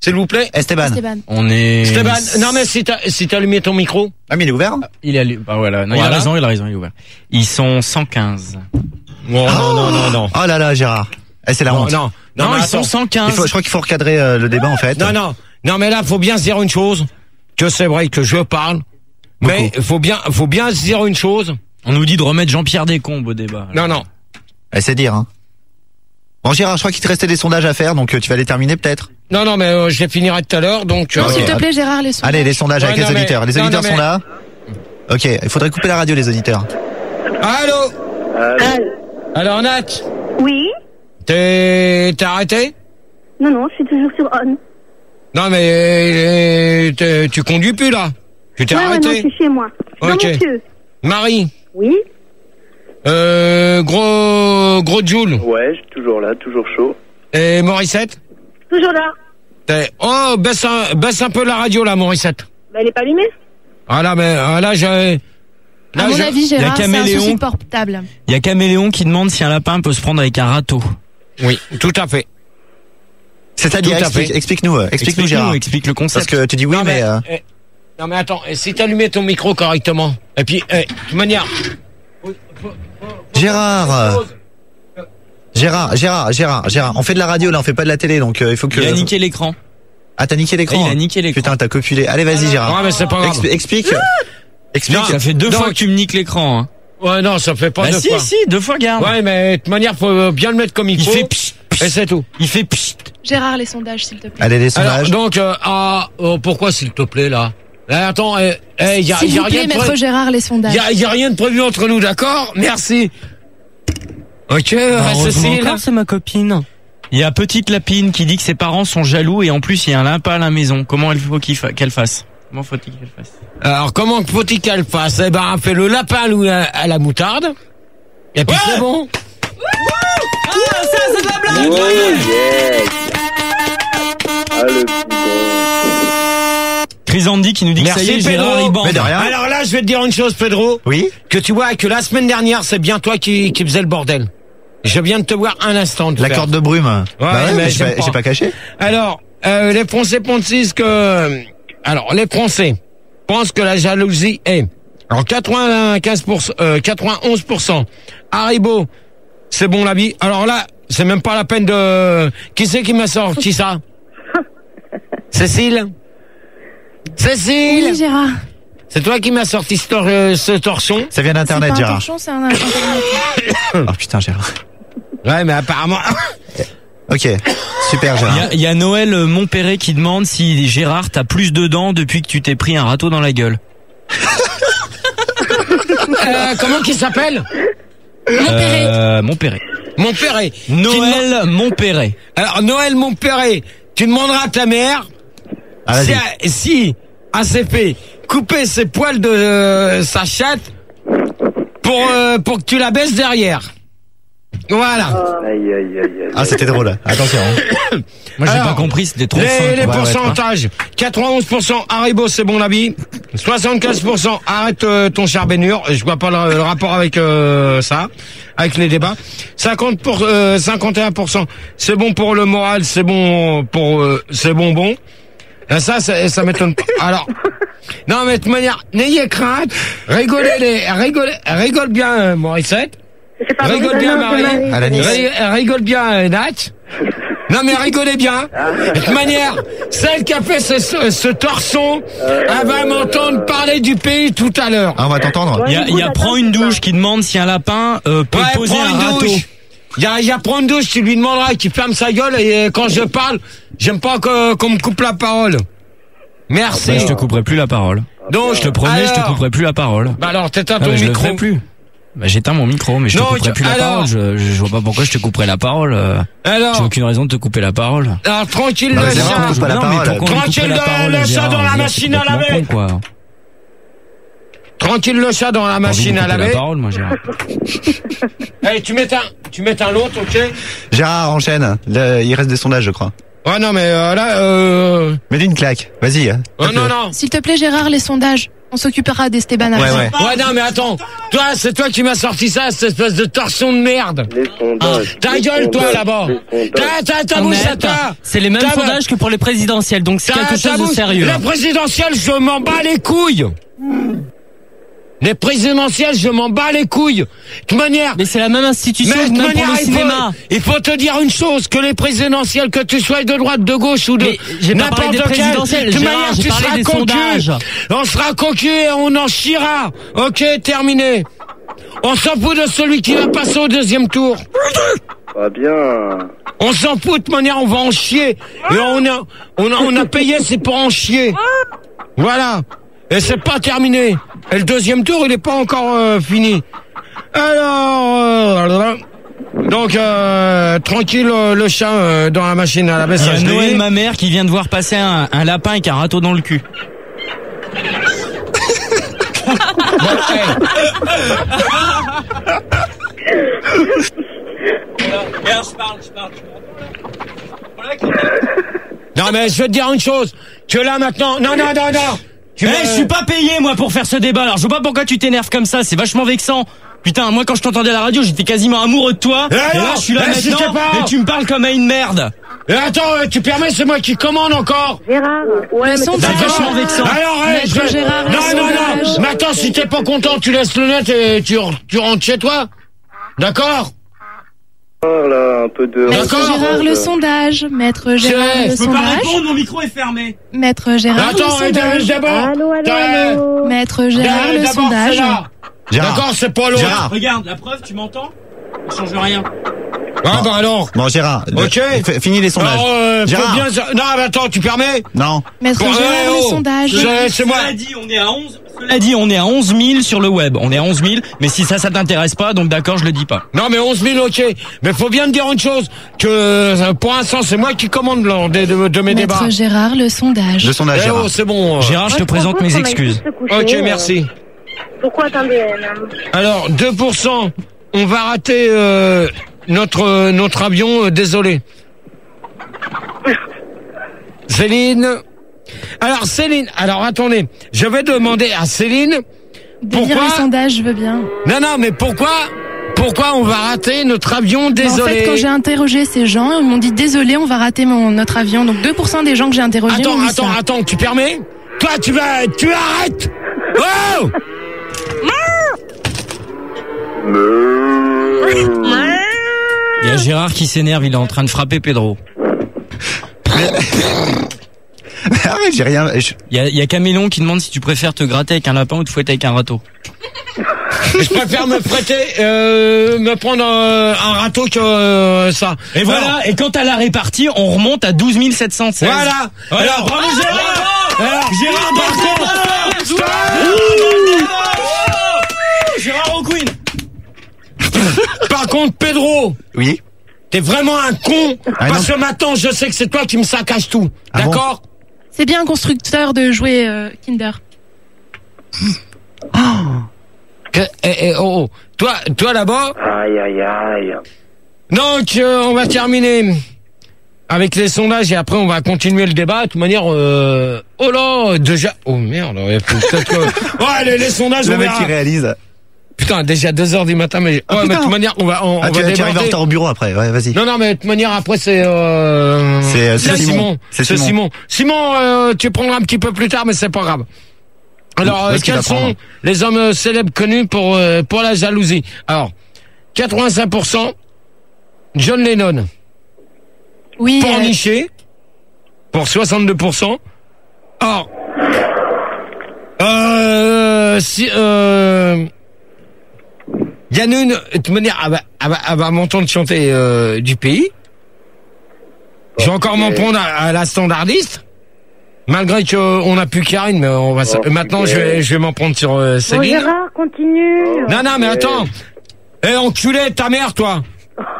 s'il vous plaît? Esteban. On est... Esteban, non mais si t'as allumé ton micro. Ah mais il est ouvert? Il est allumé, bah voilà. Non, voilà. Il a raison, il est ouvert. Ils sont 115. Oh, non. Oh là là, Gérard. C'est la honte. Non, ils sont 115. Je crois qu'il faut recadrer le débat en fait. Non mais là, faut bien se dire une chose, que c'est vrai que je parle, mais faut bien se dire une chose. On nous dit de remettre Jean-Pierre Descombes au débat. Non. C'est dire, hein. Bon Gérard, je crois qu'il te restait des sondages à faire, donc tu vas les terminer peut-être. Non, mais je les finirai tout à l'heure, donc... Non, s'il te plaît, Gérard, les sondages. Allez, les sondages avec les auditeurs. Les auditeurs sont là. Ok, il faudrait couper la radio, les auditeurs. Allô? Alors, Nat? Oui? T'es arrêté? Non, je suis toujours sur on. Non, mais tu conduis plus, là? Tu t'es arrêté? Ouais, non, je suis chez moi. Ok. Non, monsieur. Marie? Oui? Gros Jules? Ouais, je suis toujours là, toujours chaud. Et Morissette? Toujours là. Oh, baisse un peu la radio, là, Morissette. Bah, elle est pas allumée. Ah là, mais là, j'ai... À mon avis, Gérard, c'est insupportable. Il y a Caméléon qui demande si un lapin peut se prendre avec un râteau. Oui, tout à fait. C'est-à-dire, explique-nous, Gérard. Explique le concept. Parce que tu dis oui, mais... Non, mais attends, si t'allumais ton micro correctement, et puis, de toute manière... Gérard, on fait de la radio là, on fait pas de la télé, donc il faut que... Il a niqué l'écran. Ah, t'as niqué l'écran? Il a niqué l'écran. Putain, t'as copulé. Allez, vas-y, Gérard. Ouais, mais c'est pas grave. Explique. Non, ça fait 2 fois que tu me niques l'écran, hein. Ouais, non, ça fait pas 2 fois. Si, 2 fois, garde. Ouais, mais de toute manière, faut bien le mettre comme il faut. Il fait psh, Et c'est tout. Il fait pchit. Gérard, les sondages, s'il te plaît. Allez, les sondages. Alors, donc, pourquoi s'il te plaît, là? Attends, y a s'il vous rien plaît, maître Gérard, les sondages. Y a rien de prévu entre nous, d'accord? Merci. Ok, Cécile. C'est ma copine. Il y a petite Lapine qui dit que ses parents sont jaloux et en plus il y a un lapin à la maison. Comment il faut qu'elle fasse? Comment faut-il qu'elle fasse? Alors, comment faut-il qu'elle fasse? Eh ben, elle fait le lapin à la moutarde. Et puis c'est bon. Ah, ça, c'est de la blague! Oh, yes. Ah, le petit Chrysandy qui nous dit Merci, que ça y est, Pedro. Gérard, il bande. Mais de rien. Alors là, je vais te dire une chose, Pedro. Oui. Que tu vois que la semaine dernière, c'est bien toi qui faisais le bordel. Je viens de te voir un instant. La corde de brume. Ouais, mais j'ai pas caché. Alors, les Français pensent que... Alors, les Français pensent que la jalousie est... Alors, 91%. Haribo, c'est bon la vie. Alors là, c'est même pas la peine de... Qui c'est qui m'a sorti ça? Cécile? Cécile? Oui, Gérard. C'est toi qui m'as sorti ce torchon? Ça vient d'internet, C'est pas un Gérard. torchon, c'est un internet. Oh putain, Gérard. Ouais, mais apparemment... Ok, super, Gérard. Il y a Noël Montpéré qui demande si Gérard t'as plus de dents depuis que tu t'es pris un râteau dans la gueule. Comment qu'il s'appelle? Montpéré. Montpéré. Noël Montpéré. Alors, Noël Montpéré, tu demanderas à ta mère si elle s'est fait couper ses poils de sa chatte pour que tu la baisses derrière. Voilà. Ah, c'était drôle. Attention. Moi, j'ai pas compris, c'était trop fin. Les pourcentages. 91% Haribo, c'est bon la vie. 75% arrête ton charbénure. Je vois pas le rapport avec ça, avec les débats. 51%, c'est bon pour le moral, c'est bon pour c'est bonbon. Ça m'étonne pas. Alors, non mais de toute manière, n'ayez crainte, rigole bien Morissette. Rigole bien Marie. Rigole bien Nat. Non mais rigolez bien. De toute manière, celle qui a fait ce torson, elle va m'entendre parler du pays tout à l'heure. Ah, on va t'entendre. Il y a Prends une douche qui demande si un lapin peut poser un râteau. Il y a Prends une douche, tu lui demanderas qu'il ferme sa gueule et quand je parle, j'aime pas qu'on me coupe la parole. Merci. Bah, je te couperai plus la parole. Donc, je te promets, je te couperai plus la parole. Bah alors, t'éteins ton je micro. le ferai plus. Bah, j'éteins mon micro, mais je te couperai plus la parole. Je vois pas pourquoi je te couperai la parole. Alors, j'ai aucune raison de te couper la parole. Alors, tranquille le chat. Tranquille le chat dans la machine à laver. Tranquille le chat dans la machine à laver. La parole, moi, Gérard. Allez, tu m'éteins l'autre, ok? Gérard, enchaîne. Il reste des sondages, je crois. Ouais, non, mais mets-lui une claque. Vas-y. Non. S'il te plaît, Gérard, les sondages. On s'occupera d'Esteban. Ouais, non, mais attends. Toi, c'est toi qui m'as sorti ça, cette espèce de torsion de merde. Les sondages. Ta gueule, toi, là-bas. Ta bouche à toi. C'est les mêmes sondages que pour les présidentielles, donc c'est quelque chose de sérieux. Les présidentielles, je m'en bats les couilles. Les présidentielles, je m'en bats les couilles. De toute manière. Mais c'est la même institution que même pour le cinéma. Il faut te dire une chose, que les présidentielles, que tu sois de droite, de gauche ou de n'importe quelle, de toute manière, tu seras cocu. On sera cocu et on en chiera. Ok, terminé. On s'en fout de celui qui va passer au deuxième tour. Pas bien. On s'en fout, de toute manière, on va en chier. Et on a payé, c'est pour en chier. Voilà. Et c'est pas terminé. Et le deuxième tour, il est pas encore fini. Alors, donc tranquille le chat dans la machine à la vaisselle. Il y a Noël, ma mère, qui vient de voir passer un lapin avec un râteau dans le cul. Non mais je veux te dire une chose. Que là maintenant, non. Je suis pas payé moi pour faire ce débat. Alors je vois pas pourquoi tu t'énerves comme ça. C'est vachement vexant. Putain, moi quand je t'entendais à la radio, j'étais quasiment amoureux de toi. Et là, je suis là maintenant et tu me parles comme à une merde. Et attends, tu permets, c'est moi qui commande encore. Gérard, ouais, c'est vachement vexant. Alors, Gérard, non. Mais attends, si t'es pas content, tu laisses le net et tu rentres chez toi. D'accord? Oh là, un peu de... Maître Gérard, le sondage. Maître Gérard, le sondage. Je peux pas répondre, mon micro est fermé. Maître Gérard, le sondage. Allô. Maître Gérard, le sondage. D'accord, c'est pas l'autre. Regarde, la preuve, tu m'entends? Ça change rien. Ah bah alors. Bon, Gérard. Ok. Finis les sondages. Alors, Gérard. Non, mais attends, tu permets? Non. Maître Gérard, le sondage. C'est moi. Cela dit, on est à 11 000 sur le web. On est à 11 000, mais si ça t'intéresse pas, donc d'accord, je le dis pas. Non, mais 11 000, ok. Mais faut bien te dire une chose, que pour l'instant, c'est moi qui commande lors de mes débats. Maître Gérard, le sondage. Le sondage, Gérard. Oh, c'est bon. Gérard, je te présente mes excuses. Ok, merci. Pourquoi, attendez, Alors, 2%, on va rater notre avion, désolé. Céline. Alors, Céline, attendez, je vais demander à Céline Pourquoi dire le sondage, je veux bien. Non, mais pourquoi on va rater notre avion, désolé? En fait, quand j'ai interrogé ces gens, ils m'ont dit désolé, on va rater notre avion. Donc 2% des gens que j'ai interrogés m'ont dit ça. Attends, tu permets? Toi, tu arrêtes! Oh! Il y a Gérard qui s'énerve, il est en train de frapper Pedro. Arrête, j'ai rien. Il y a Camélon qui demande si tu préfères te gratter avec un lapin ou te fouetter avec un râteau. Je préfère me prendre un râteau que ça. Et voilà, et quand à la répartie, on remonte à 12 716. Voilà. Alors, bravo Gérard. Gérard Gérard O'Queen. Par contre, Pedro. Oui. T'es vraiment un con. Parce que maintenant, je sais que c'est toi qui me saccages tout. D'accord? Bon, c'est bien un constructeur de jouets Kinder. Toi là-bas. Aïe. Donc, on va terminer avec les sondages et après on va continuer le débat. De toute manière, oh là, déjà. Oh merde, il faut peut-être que. Ouais, les sondages. Le mec qui réalise. Putain, déjà 2h du matin, mais mais de toute manière, on va déborder. Tu arrives en retard au bureau après, ouais, vas-y. Non, mais de toute manière, après, c'est Simon. C'est Simon. Simon, tu prendras un petit peu plus tard, mais c'est pas grave. Alors, quels sont les hommes célèbres connus pour la jalousie? Alors, 85%, John Lennon. Oui. Pornichet, pour 62%. Alors, il y en a une, de toute manière, elle va m'entendre chanter du pays. Je vais encore m'en prendre à la standardiste. Malgré qu'on n'a plus Karine, mais on va maintenant je vais m'en prendre sur Céline. Bon, Gérard, continue. Non, mais attends. Enculé, ta mère, toi.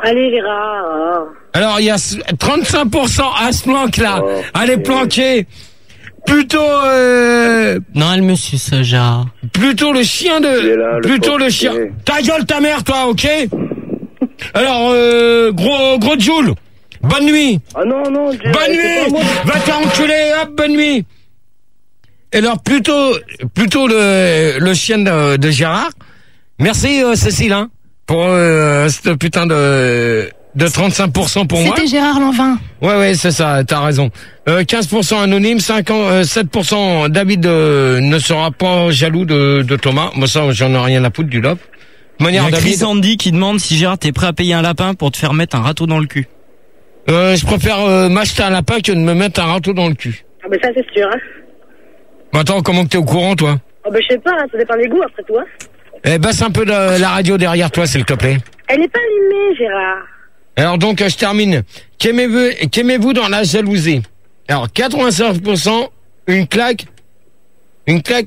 Allez, Gérard. Alors, il y a 35% à ce planque-là. Elle est planquée. Plutôt Non, elle me suce, Gérard. Plutôt le chien le chien. Ta gueule, ta mère, toi, ok? Alors, gros Joule. Bonne nuit. Ah non. Bonne nuit. Va t'enculer, hop, bonne nuit. Et alors, plutôt le chien de Gérard. Merci, Cécile, hein, pour cette putain de 35% pour moi. C'était Gérard Lanvin. Ouais, c'est ça, t'as raison. 15% anonyme, 7% David ne sera pas jaloux de Thomas. Moi, ça, j'en ai rien à foutre du lobe. Il y a Chris Andy qui demande si Gérard t'es prêt à payer un lapin pour te faire mettre un râteau dans le cul. Je préfère m'acheter un lapin que de me mettre un râteau dans le cul. Ah ça c'est sûr, hein. Attends, comment que t'es au courant, toi? Je sais pas, ça dépend des goûts après toi. Baisse un peu la radio derrière toi, s'il te plaît. Elle est pas allumée, Gérard. Alors donc, je termine. Qu'aimez-vous dans la jalousie? Alors, 85%, une claque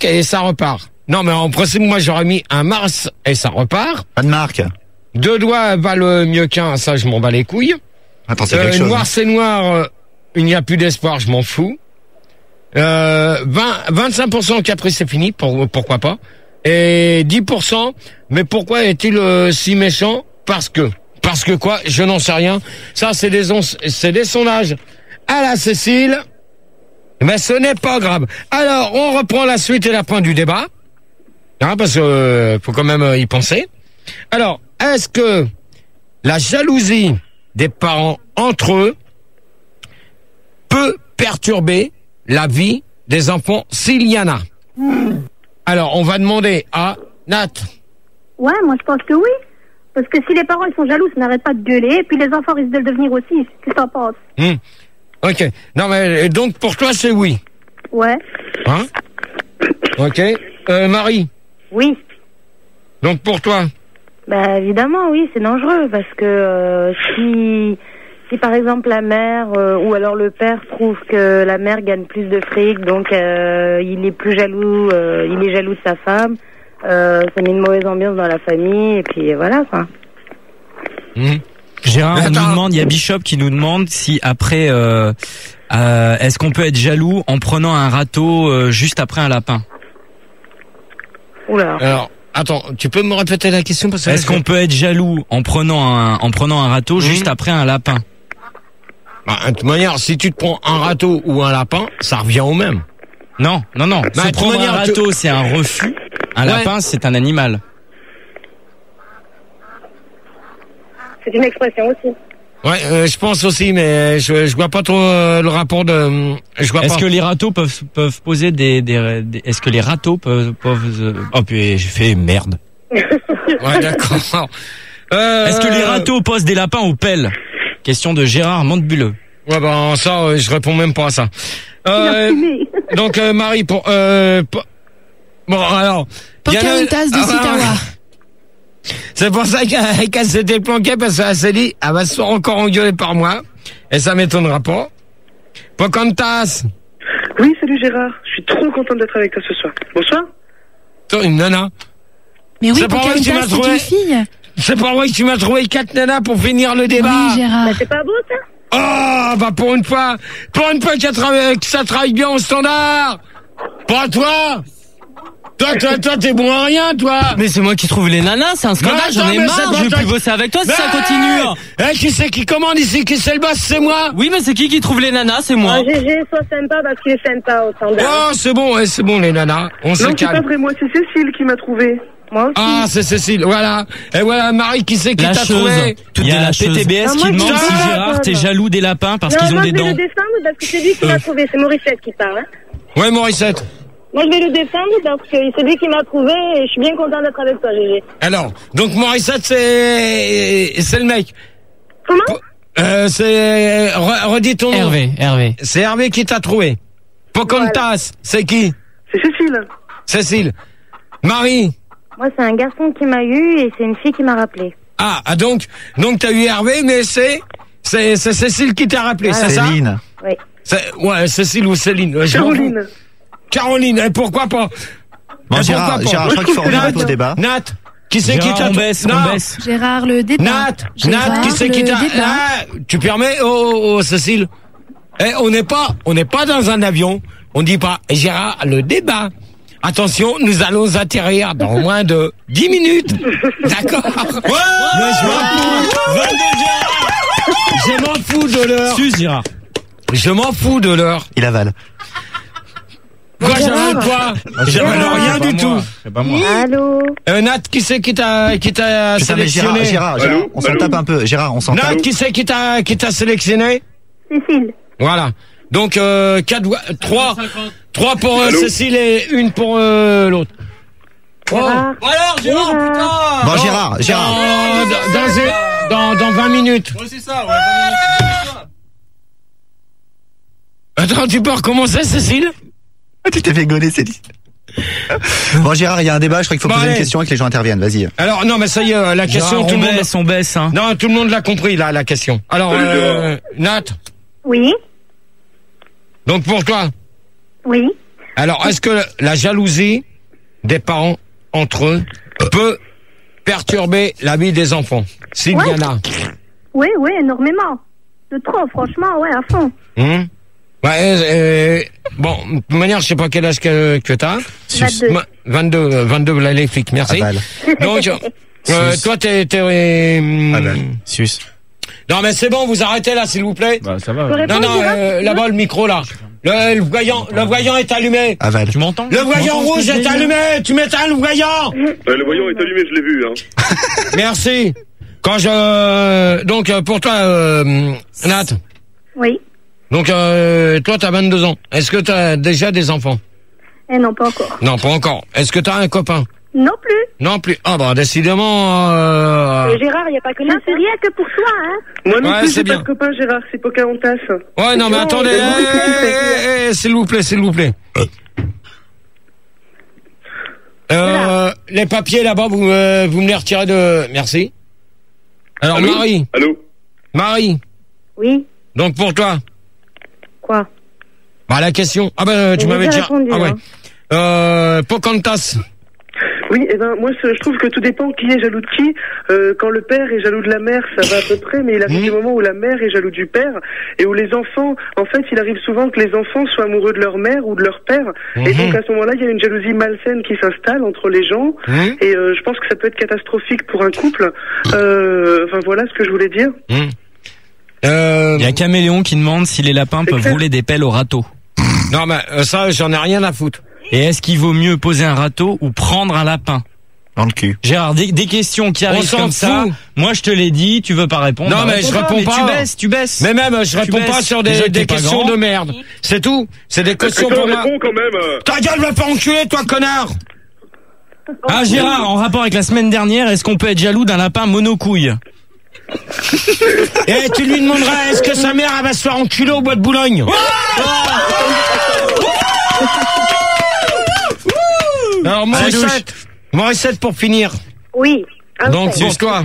et ça repart. Non, mais en principe, moi, j'aurais mis un Mars et ça repart. Pas de marque. 2 doigts valent mieux qu'un, ça, je m'en bats les couilles. Attends, c'est quelque chose. Noir, c'est noir, il n'y a plus d'espoir, je m'en fous. 25% caprice, c'est fini, pourquoi pas. Et 10%, mais pourquoi est-il si méchant? Parce que quoi? Je n'en sais rien. Ça, c'est des sondages à la Cécile. Mais ce n'est pas grave. Alors, on reprend la suite et la fin du débat. Hein, parce que faut quand même y penser. Alors, est-ce que la jalousie des parents entre eux peut perturber la vie des enfants s'il y en a? Alors, on va demander à Nat. Ouais, moi je pense que oui. Parce que si les parents ils sont jaloux, ça n'arrête pas de gueuler, et puis les enfants risquent de le devenir aussi. Qu'est-ce que t'en penses? Ok. Non mais donc pour toi c'est oui. Ouais. Hein? Ok. Marie. Oui. Donc pour toi? Bah évidemment, oui, c'est dangereux parce que si par exemple la mère ou alors le père trouve que la mère gagne plus de fric, donc il est plus jaloux, il est jaloux de sa femme, ça met une mauvaise ambiance dans la famille et puis voilà quoi. Gérard, on nous demande, il y a Bishop qui nous demande si après, est-ce qu'on peut être jaloux en prenant un râteau juste après un lapin? Oula. Alors, attends, tu peux me répéter la question parce que est-ce qu'on peut être jaloux en prenant un râteau juste après un lapin? Bah, de toute manière, si tu te prends un râteau ou un lapin, ça revient au même. Non. Bah, se prendre un râteau, c'est un refus. Un lapin, c'est un animal. C'est une expression aussi. Ouais, je pense aussi, mais je vois pas trop le rapport de. Est-ce que les râteaux peuvent poser des est-ce que les râteaux peuvent oh puis j'ai fait merde. Ouais, d'accord. Est-ce que les râteaux posent des lapins aux pelles? Question de Gérard Montebuleux. Ouais, ben ça, je réponds même pas à ça. Donc Marie, bon alors. Pocahontas de Sitawa. C'est pour ça qu'elle s'était planquée parce qu'elle s'est dit, elle va se faire encore engueuler par moi. Et ça m'étonnera pas. Pocahontas. Oui, salut Gérard. Je suis trop content d'être avec toi ce soir. Bonsoir. Toi, une nana. Mais oui, Pocahontas, c'est une fille. C'est pas vrai que tu m'as trouvé 4 nanas pour finir le débat. Oui, Gérard. Bah, c'est pas beau ça? Oh, bah pour une fois que ça travaille bien au standard. Pas toi. Toi, t'es bon à rien, toi. Mais c'est moi qui trouve les nanas, c'est un scandale, j'en ai marre, je veux plus bosser avec toi si ça continue. Qui c'est qui commande ici, qui c'est le boss, c'est moi. Oui, mais c'est qui trouve les nanas, c'est moi. GG, sois sympa parce qu'il est sympa au standard. Oh, c'est bon les nanas, on se calme. Non, c'est pas vrai, moi, c'est Cécile qui m'a trouvé. Moi aussi. Ah, c'est Cécile, voilà. Et voilà, Marie, qui c'est qui t'a trouvé? Il y a la TTBS qui demande si Gérard, t'es jaloux des lapins parce qu'ils ont des dents. Non, moi, je vais le défendre parce que c'est lui qui m'a trouvé, c'est Morissette qui parle, hein. Ouais, Morissette. Moi, je vais le défendre parce que c'est lui qui m'a trouvé et je suis bien content d'être avec toi, GG. Alors, donc Morissette, c'est le mec. Comment? Redis ton nom. Hervé. C'est Hervé qui t'a trouvé. Pocahontas, c'est qui? C'est Cécile. Cécile. Marie. Moi, c'est un garçon qui m'a eu et c'est une fille qui m'a rappelé. Ah, donc t'as eu Hervé, mais c'est Cécile qui t'a rappelé, c'est ça? Céline. Oui. Ouais, Cécile ou Céline. Caroline, et pourquoi pas? Bon, Gérard, je crois qu'il faut revenir au débat. Nat, qui c'est qui t'a... On baisse. Gérard, le débat. Nat, qui c'est qui t'a... Tu permets, Cécile? On n'est pas dans un avion. On dit pas, Gérard, le débat. Attention, nous allons atterrir dans moins de 10 minutes. D'accord? Ouais! Mais je m'en fous de l'heure. Gérard. Je m'en fous de l'heure. Il avale. Quoi, j'avale quoi? J'avale rien du tout. C'est pas moi. Allô? Nat, qui c'est qui t'a sélectionné? Gérard, on s'en tape un peu. Gérard, on s'en tape. Nat, qui c'est qui t'a sélectionné? Cécile. Voilà. Donc, 3 pour Cécile et 1 pour l'autre. Oh. Alors, Gérard, putain! Bon, Gérard. Dans 20 minutes. Ouais, c'est ça, 20 minutes. Attends, tu peux recommencer, Cécile? Tu t'es fait gauler, Céline. Bon, Gérard, il y a un débat, je crois qu'il faut poser une question et que les gens interviennent, vas-y. Alors, non, mais ça y est, la question, Gérard, on baisse, hein. Non, tout le monde l'a compris, là, la question. Alors, Nat? Oui. Donc, pour toi? Oui. Alors, est-ce que la jalousie des parents entre eux peut perturber la vie des enfants? S'il y en a. Oui, énormément. De trop, franchement, ouais, à fond. Ouais, bon, de toute manière, je sais pas quel âge que t'as. 22, là, les flics, merci. Donc, toi, t'es Sus. Non, mais c'est bon, vous arrêtez là, s'il vous plaît. Bah, ça va. Non, là-bas, le micro, là. Le voyant est allumé. Aval. Tu m'entends? Le voyant rouge est allumé. Tu m'éteins le voyant. Le voyant est allumé, je l'ai vu, hein. Merci. Donc, pour toi, Nat. Oui. Donc, toi, t'as 22 ans. Est-ce que t'as déjà des enfants? Non, pas encore. Non, pas encore. Est-ce que t'as un copain? Non plus. Non plus. Ah bah, décidément... Gérard, il n'y a pas que ça. C'est rien que pour toi, hein. Moi non plus, j'ai pas de copain, Gérard, c'est Pocahontas. Ouais, non, mais attendez, s'il vous plaît. Les papiers là-bas, vous me les retirez de... Merci. Alors, allô? Marie. Allô? Oui. Donc, pour toi. Quoi? Bah, la question. Ah ben, tu m'avais déjà... répondu, ah ouais. Pocahontas. Oui, moi je trouve que tout dépend qui est jaloux de qui. Quand le père est jaloux de la mère, ça va à peu près, mais il arrive des moments où la mère est jaloux du père et où les enfants, en fait, il arrive souvent que les enfants soient amoureux de leur mère ou de leur père. Et donc à ce moment-là, il y a une jalousie malsaine qui s'installe entre les gens. Et je pense que ça peut être catastrophique pour un couple. Enfin voilà ce que je voulais dire. Il y a Caméléon qui demande si les lapins peuvent rouler des pelles au râteau. Non, mais ça, j'en ai rien à foutre. Et est-ce qu'il vaut mieux poser un râteau ou prendre un lapin? Dans le cul. Gérard, des questions qui arrivent comme ça. Moi, je te l'ai dit, tu veux pas répondre. Non, mais je réponds pas. Tu baisses. Mais même, je réponds pas sur des questions de merde. C'est tout. C'est des questions pour moi. Quand même. Ta gueule, va pas enculer, toi, connard! Ah, Gérard, en rapport avec la semaine dernière, est-ce qu'on peut être jaloux d'un lapin monocouille? Et tu lui demanderas, est-ce que sa mère, elle va se faire enculer au bois de Boulogne? Alors, Morissette pour finir. Oui. Donc, c'est toi.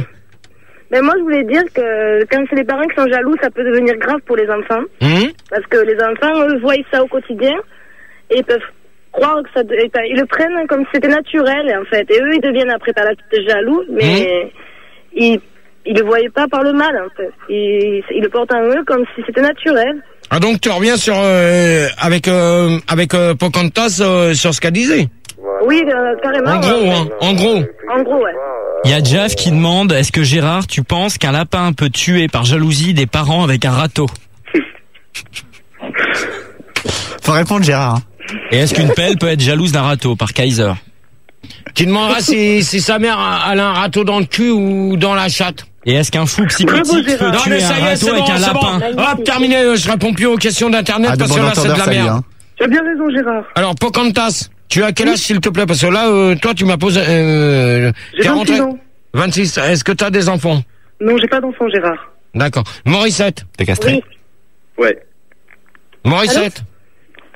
Mais moi, je voulais dire que quand c'est les parents qui sont jaloux, ça peut devenir grave pour les enfants. Parce que les enfants, eux, voient ça au quotidien et ils peuvent croire que ça... Ils le prennent comme si c'était naturel, en fait. Et eux, ils deviennent après par la suite jaloux, mais ils le voyaient pas par le mal, en fait. Ils le portent en eux comme si c'était naturel. Ah, donc tu reviens sur avec Pocahontas sur ce qu'elle disait. Oui, carrément. En gros, ouais. Il y a Jeff qui demande, est-ce que Gérard, tu penses qu'un lapin peut tuer par jalousie des parents avec un râteau? Faut répondre, Gérard. Et est-ce qu'une pelle peut être jalouse d'un râteau par Kaiser? Tu demanderas si sa mère elle a un râteau dans le cul ou dans la chatte. Et est-ce qu'un fou psychotique peut tuer un râteau avec un lapin? Hop, terminé, je réponne plus aux questions d'internet parce que là c'est de la merde. Tu as bien raison, Gérard. Alors, Pocahontas, tu as quel âge, s'il te plaît? Parce que là, toi, tu m'as posé... J'ai 26 ans. 26. Est-ce que tu as des enfants? Non, j'ai pas d'enfants, Gérard. D'accord. Morissette? T'es castré? Oui. Ouais. Morissette?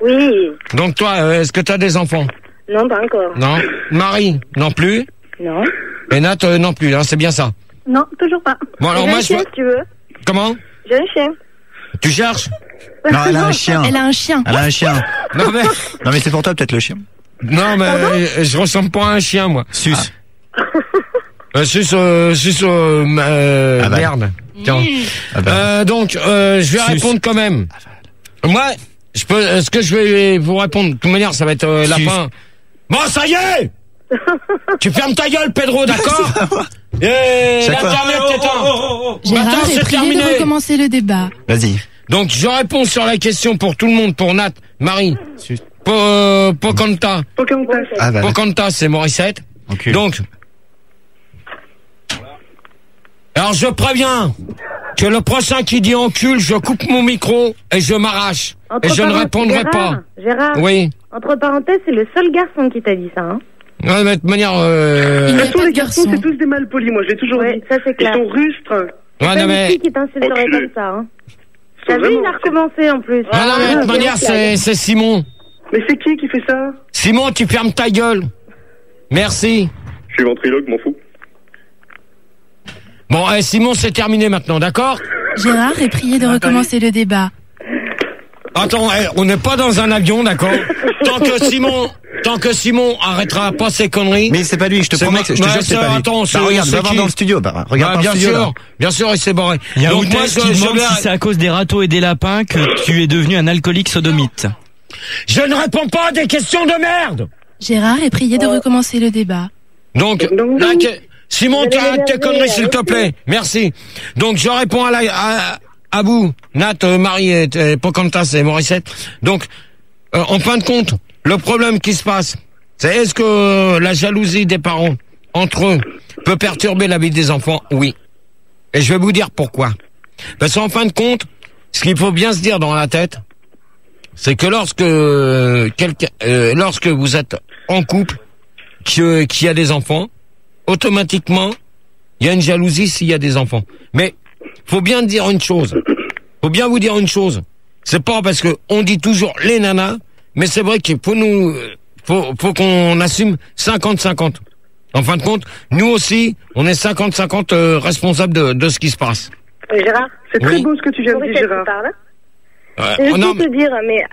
Oui. Donc toi, est-ce que tu as des enfants? Non, pas encore. Non. Marie? Non plus? Non. Et Nat, non plus, hein, c'est bien ça? Non, toujours pas. Bon, alors moi, si tu veux. Comment? J'ai un chien. Tu cherches? Non, elle a un chien. Elle a un chien. Elle a un chien. Non, mais... Non, mais c'est pour toi, peut-être, le chien. Non, mais je ressemble pas à un chien, moi. Sus. Merde. Tiens. Donc, je vais répondre quand même. Moi, ce que je vais vous répondre, de toute manière, ça va être lapin. Bon, ça y est! Tu fermes ta gueule, Pedro, d'accord? L'internet éteint. Gérard est prié de recommencer le débat. Vas-y. Donc, je réponds sur la question pour tout le monde, pour Nat, Marie, Pocahontas. Pocahontas, c'est Morissette. Okay. Donc, alors je préviens que le prochain qui dit encule, je coupe mon micro et je m'arrache. Et je ne répondrai pas. Gérard, oui. Entre parenthèses, c'est le seul garçon qui t'a dit ça, hein. Ouais, mais de toute manière... les garçons, c'est tous des malpolis, moi, je l'ai toujours dit. Ça, c'est clair. Ils sont rustres. Ouais, non, mais... C'est qui t'insulterait comme ça, hein. T'as vu, il a recommencé, en plus. Ah, non, mais de toute manière, c'est Simon. Mais c'est qui fait ça? Simon, tu fermes ta gueule. Merci. Je suis ventriloque, m'en fous. Bon, Simon, c'est terminé maintenant, d'accord? Gérard est prié de recommencer le débat. Attends, on n'est pas dans un avion, d'accord? Tant que Simon arrêtera pas ses conneries. Mais c'est pas lui, je te promets que je te jure que c'est pas lui. Attends, regarde, va voir dans le studio, regarde dans le studio. Bien sûr, il s'est barré. Il y a Outel qui demande si c'est à cause des râteaux et des lapins que tu es devenu un alcoolique sodomite. Je ne réponds pas à des questions de merde! Gérard est prié de recommencer le débat. Donc, là, Simon, tu arrêtes tes conneries, s'il te plaît. Merci. Donc, je réponds à vous, Nat, Marie, et Pocahontas et Morissette. Donc, en fin de compte, le problème qui se passe, c'est est-ce que la jalousie des parents entre eux peut perturber la vie des enfants? Oui. Et je vais vous dire pourquoi. Parce qu'en fin de compte, ce qu'il faut bien se dire dans la tête, c'est que lorsque vous êtes en couple, qui a des enfants, automatiquement, il y a une jalousie s'il y a des enfants. Mais faut bien dire une chose. Faut bien vous dire une chose. C'est pas parce que on dit toujours les nanas, mais c'est vrai qu'il faut qu'on assume 50-50. En fin de compte, nous aussi, on est 50-50 responsables de ce qui se passe. Gérard, c'est très beau ce que tu viens de dire, Gérard. Je veux te dire, mais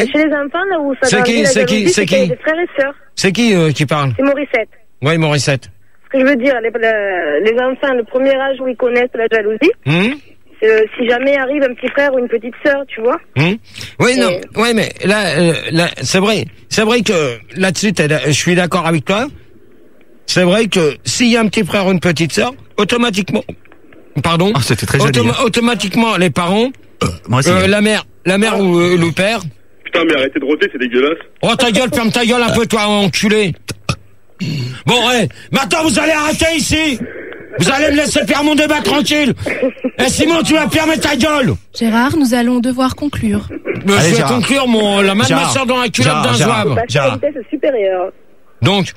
chez les enfants, là où ça doit arriver la jalousie, c'est qu'il y a des frères et sœurs. C'est qui parle? C'est Morissette. Oui, Morissette. Ce que je veux dire, les enfants, le premier âge où ils connaissent la jalousie, c'est si jamais arrive un petit frère ou une petite sœur, tu vois. Oui, non, ouais, mais là, c'est vrai que là-dessus, je suis d'accord avec toi. C'est vrai que s'il y a un petit frère ou une petite sœur, automatiquement, c'était très joli. Automatiquement, les parents, moi aussi, la mère ou le père. Putain, mais arrêtez de rôter, c'est dégueulasse. Oh, ta gueule, ferme ta gueule un peu, toi, enculé. Bon, maintenant, vous allez arrêter ici. Vous allez me laisser faire mon débat tranquille. Et Simon, tu vas fermer ta gueule. Gérard, nous allons devoir conclure. Je vais conclure la main de ma soeur dans la culotte d'un zouave. C'est supérieur. Donc,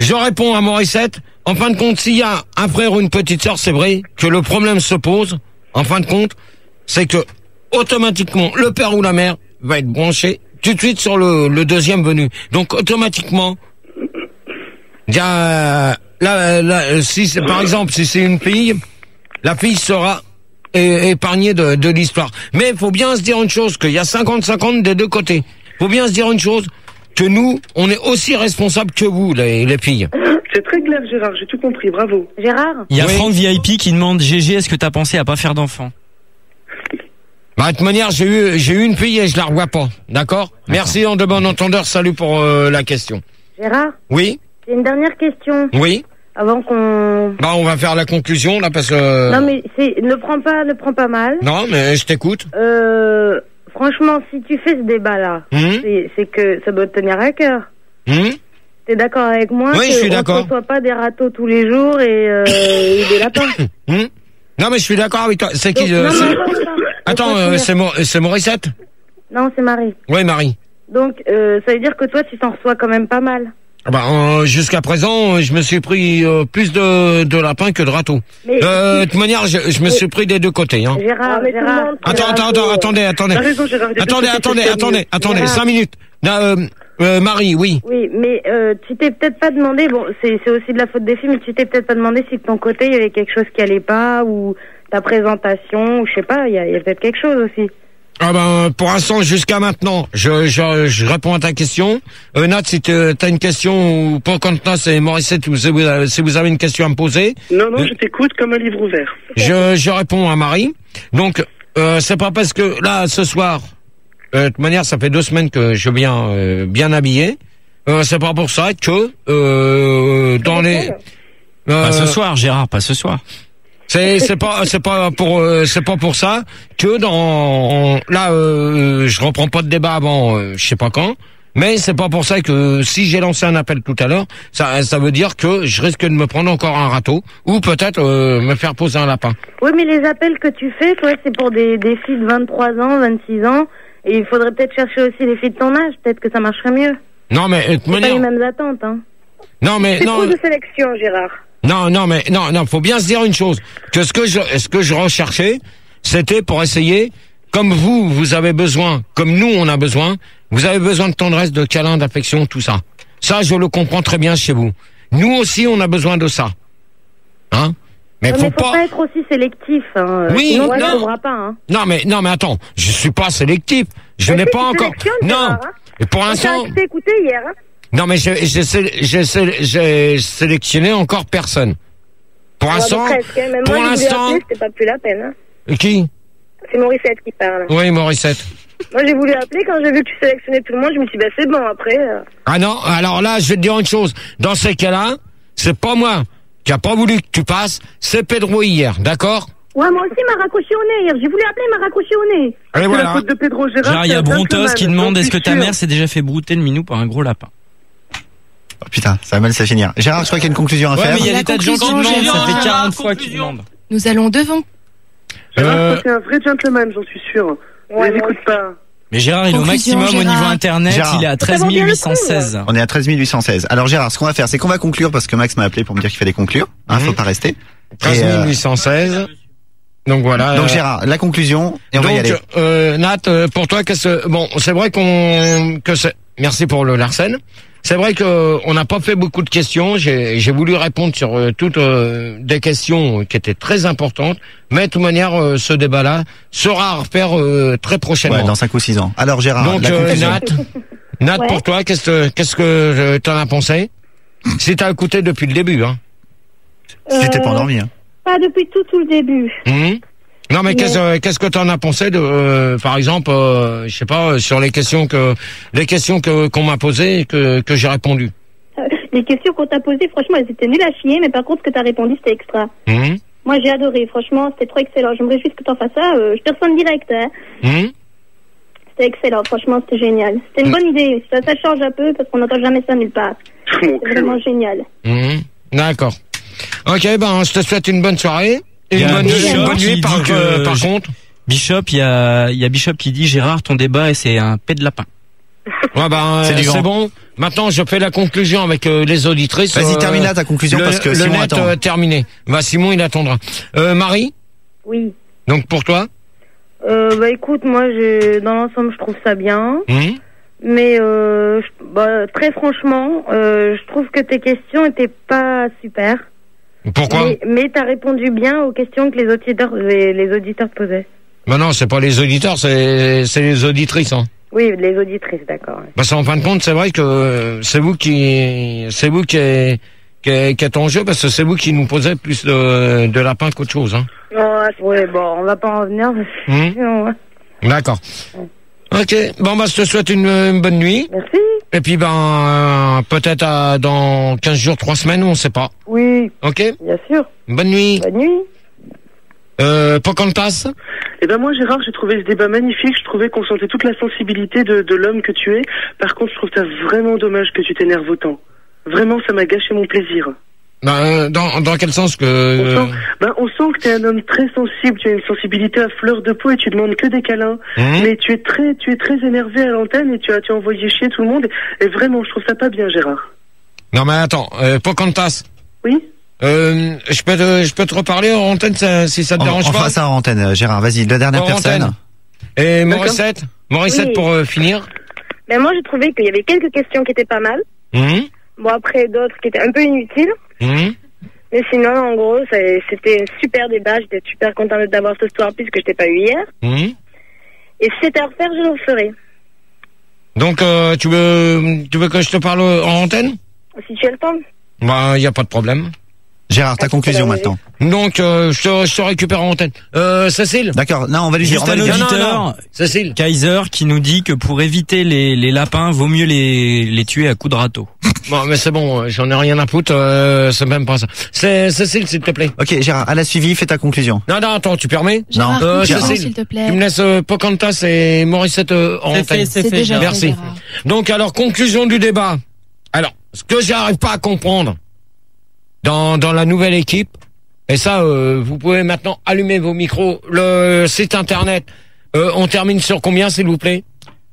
je réponds à Morissette. En fin de compte, s'il y a un frère ou une petite sœur, c'est vrai que le problème se pose. En fin de compte, c'est que automatiquement, le père ou la mère va être branché tout de suite sur le deuxième venu. Donc, automatiquement, il y a si par exemple, si c'est une fille, la fille sera épargnée de l'histoire. Mais il faut bien se dire une chose, qu'il y a 50-50 des deux côtés. Il faut bien se dire une chose, que nous, on est aussi responsables que vous, les filles. C'est très clair, Gérard, j'ai tout compris, bravo. Gérard? Il y a Franck VIP qui demande, GG, est-ce que t'as pensé à pas faire d'enfant? De toute manière, j'ai eu une fille et je la revois pas, d'accord? Merci, en de bon entendeur, salut pour la question. Gérard? Oui? J'ai une dernière question. Oui? Avant qu'on... on va faire la conclusion, là, parce que... Non, mais ne prends pas mal. Non, mais je t'écoute. Franchement, si tu fais ce débat-là, c'est que ça doit te tenir à cœur. T'es d'accord avec moi? Oui, je suis d'accord. On ne reçoit pas des râteaux tous les jours et des lapins. Non, mais je suis d'accord avec toi. C'est qui? Attends, c'est Morissette? Non, c'est Marie. Oui, Marie. Donc, ça veut dire que toi, tu t'en reçois quand même pas mal. Jusqu'à présent, je me suis pris plus de lapins que de râteaux. De toute manière, je me suis pris des deux côtés. Hein. Gérard. Attendez. Attendez, 5 minutes. Marie, oui. Oui, mais tu t'es peut-être pas demandé, c'est aussi de la faute des filles, mais tu t'es peut-être pas demandé si de ton côté, il y avait quelque chose qui allait pas, ou ta présentation, ou je sais pas, il y a peut-être quelque chose aussi. Pour l'instant, jusqu'à maintenant, je réponds à ta question. Nat, si t'as une question, ou pas quand c'est Morissette, si vous avez une question à me poser. Non, je t'écoute comme un livre ouvert. Je réponds à Marie. Donc, c'est pas parce que, là, ce soir, de toute manière, ça fait 2 semaines que je viens bien habillé. C'est pas pour ça que, dans les... Pas ce soir, Gérard, pas ce soir. C'est pas pour ça que je reprends pas de débat avant je sais pas quand, mais c'est pas pour ça que si j'ai lancé un appel tout à l'heure, ça veut dire que je risque de me prendre encore un râteau ou peut-être me faire poser un lapin. Oui, mais les appels que tu fais, toi, c'est pour des filles de 23 ans, 26 ans, et il faudrait peut-être chercher aussi les filles de ton âge, peut-être que ça marcherait mieux. Non, mais c'est pas les mêmes attentes, hein. Non, mais c'est trop de sélection, Gérard. Non, faut bien se dire une chose, que ce que je recherchais, c'était pour essayer, comme vous avez besoin, comme nous on a besoin, vous avez besoin de tendresse, de câlin, d'affection, tout ça. Ça, je le comprends très bien chez vous. Nous aussi, on a besoin de ça. Hein? Mais faut pas être aussi sélectif, hein. Oui, sinon, ça trouvera pas, hein. Non, mais attends, je suis pas sélectif. Je n'ai pas encore. Non. Et pour l'instant. Je t'ai écouté hier, hein. Non, mais j'ai sélectionné encore personne. Pour l'instant, c'était pas plus la peine, hein. Qui? C'est Morissette qui parle. Oui, Morissette. Moi, j'ai voulu appeler quand j'ai vu que tu sélectionnais tout le monde, je me suis dit, c'est bon, après. Ah non, alors là, je vais te dire une chose. Dans ces cas-là, c'est pas moi qui a pas voulu que tu passes, c'est Pedro hier, d'accord? Ouais, moi aussi, il m'a raccroché au nez hier. J'ai voulu appeler, il m'a raccroché au nez. Allez, voilà. La faute de Pedro Gérard. Genre, il y a Brontos qui demande, est-ce que ta mère s'est déjà fait brouter le minou par un gros lapin? Oh, putain, ça va mal se finir. Gérard, je crois qu'il y a une conclusion à faire. Mais il y a des tas de gens qui demandent, ça fait 40 fois qu'ils demandent. Nous allons devant. Gérard, c'est un vrai gentleman, j'en suis sûr. On les écoute pas. Mais Gérard, il est au maximum au niveau internet, il est à 13 816. On est à 13 816. Alors Gérard, ce qu'on va faire, c'est qu'on va conclure parce que Max m'a appelé pour me dire qu'il fallait conclure. Faut pas rester. 13 816. Donc voilà. Donc Gérard, la conclusion, et on va y aller. Nat, pour toi, c'est vrai merci pour le Larsen. c'est vrai que on n'a pas fait beaucoup de questions. J'ai voulu répondre sur toutes des questions qui étaient très importantes. Mais de toute manière, ce débat-là sera à refaire très prochainement. Ouais, dans 5 ou 6 ans. Alors Gérard, donc Nat, Ouais. pour toi, qu'est-ce que t'en as pensé? Si t'as écouté depuis le début, hein. Si t'étais pas endormi, hein. Pas depuis tout le début. Non, mais qu'est-ce que t'en as pensé de, par exemple, je sais pas, sur les questions qu'on m'a posées et que j'ai répondu. Les questions qu'on t'a posées, franchement, elles étaient nulles à chier, mais par contre, ce que t'as répondu, c'était extra. Moi, j'ai adoré, franchement, c'était trop excellent. Je me réjouis que t'en fasses ça. Je te ressens direct, hein. C'était excellent, franchement, c'était génial. C'était une bonne idée. Ça change un peu parce qu'on n'entend jamais ça nulle part. C'est vraiment génial. D'accord. Ok, ben, je te souhaite une bonne soirée. Une bonne nuit, par contre. Bishop, il y a Bishop qui dit Gérard, ton débat, c'est un pet de lapin. Ouais, ben, c'est bon. Maintenant, je fais la conclusion avec les auditrices. Vas-y, termine là ta conclusion parce que Simon attend. Terminé. Bah, Simon, il attendra. Marie? Oui. Donc, pour toi? Bah écoute, moi, dans l'ensemble, je trouve ça bien. Mais très franchement, je trouve que tes questions étaient pas super. Pourquoi? Mais t'as répondu bien aux questions que les auditeurs te posaient. Bah non, c'est pas les auditeurs, c'est les auditrices, hein. Oui, les auditrices, d'accord. Ouais. Parce qu'en fin de compte, c'est vrai que c'est vous qui êtes en jeu, parce que c'est vous qui nous posez plus de lapins qu'autre chose, hein. Ouais, bon, on va pas en venir. Sinon, ouais. D'accord. Ok, bon bah je te souhaite une bonne nuit. Merci. Et puis peut-être dans 15 jours, 3 semaines, on sait pas. Oui. Ok. Bien sûr. Bonne nuit. Bonne nuit. Pocahontas? Eh ben moi Gérard, j'ai trouvé ce débat magnifique. Je trouvais qu'on sentait toute la sensibilité de l'homme que tu es. Par contre, je trouve ça vraiment dommage que tu t'énerves autant. Vraiment, ça m'a gâché mon plaisir. Dans quel sens que... On sent que t'es un homme très sensible, tu as une sensibilité à fleur de peau et tu demandes que des câlins. Mais tu es très énervé à l'antenne et tu as envoyé chier tout le monde. Et vraiment, je trouve ça pas bien, Gérard. Non mais attends, Pocahontas. Oui. Je peux te reparler en antenne si ça te dérange pas. On fera ça en antenne, Gérard. Vas-y, la dernière personne. Antenne. Et Morissette, Oui. pour finir. Ben moi, j'ai trouvé qu'il y avait quelques questions qui étaient pas mal. Bon, après, d'autres qui étaient un peu inutiles. Mais sinon, en gros, c'était un super débat. J'étais super contente d'avoir ce soir puisque je t'ai pas eu hier. Et si c'était à refaire, je le ferai. Donc, tu veux que je te parle en antenne? Si tu as le temps. Bah, y a pas de problème. Gérard, ta conclusion maintenant. Donc, je te récupère en antenne. Cécile? D'accord. Non, on va lui dire. Juste un auditeur, Cécile. Kaiser, qui nous dit que pour éviter les lapins, vaut mieux les tuer à coups de râteau. Bon, mais c'est bon, j'en ai rien à foutre, c'est même pas ça. C'est Cécile, s'il te plaît. Ok, Gérard, à la suivi, fais ta conclusion. Non, attends, tu permets? Gérard, Cécile, s'il te plaît. tu me laisses Pocahontas et Morissette en antenne. C'est déjà fait, merci. Gérard. Donc, alors, conclusion du débat. Alors, ce que j'arrive pas à comprendre dans la nouvelle équipe, et ça, vous pouvez maintenant allumer vos micros, le site internet, on termine sur combien, s'il vous plaît?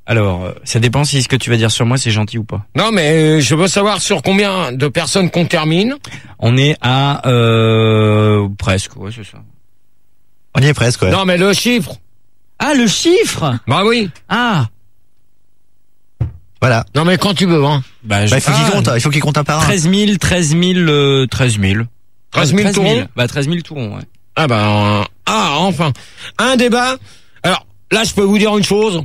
Alors, ça dépend si ce que tu vas dire sur moi, c'est gentil ou pas. Non, mais je veux savoir sur combien de personnes qu'on termine. On est à presque, ouais, c'est ça. On y est presque, ouais. Non, mais le chiffre. Ah, le chiffre? Bah oui. Ah. Voilà. Non, mais quand tu veux, hein. Il faut qu'il compte un par un. 13 000. 13 000 tourons? Bah, 13 000 tourons, ouais. Ah bah, enfin. Un débat. Alors, là, je peux vous dire une chose.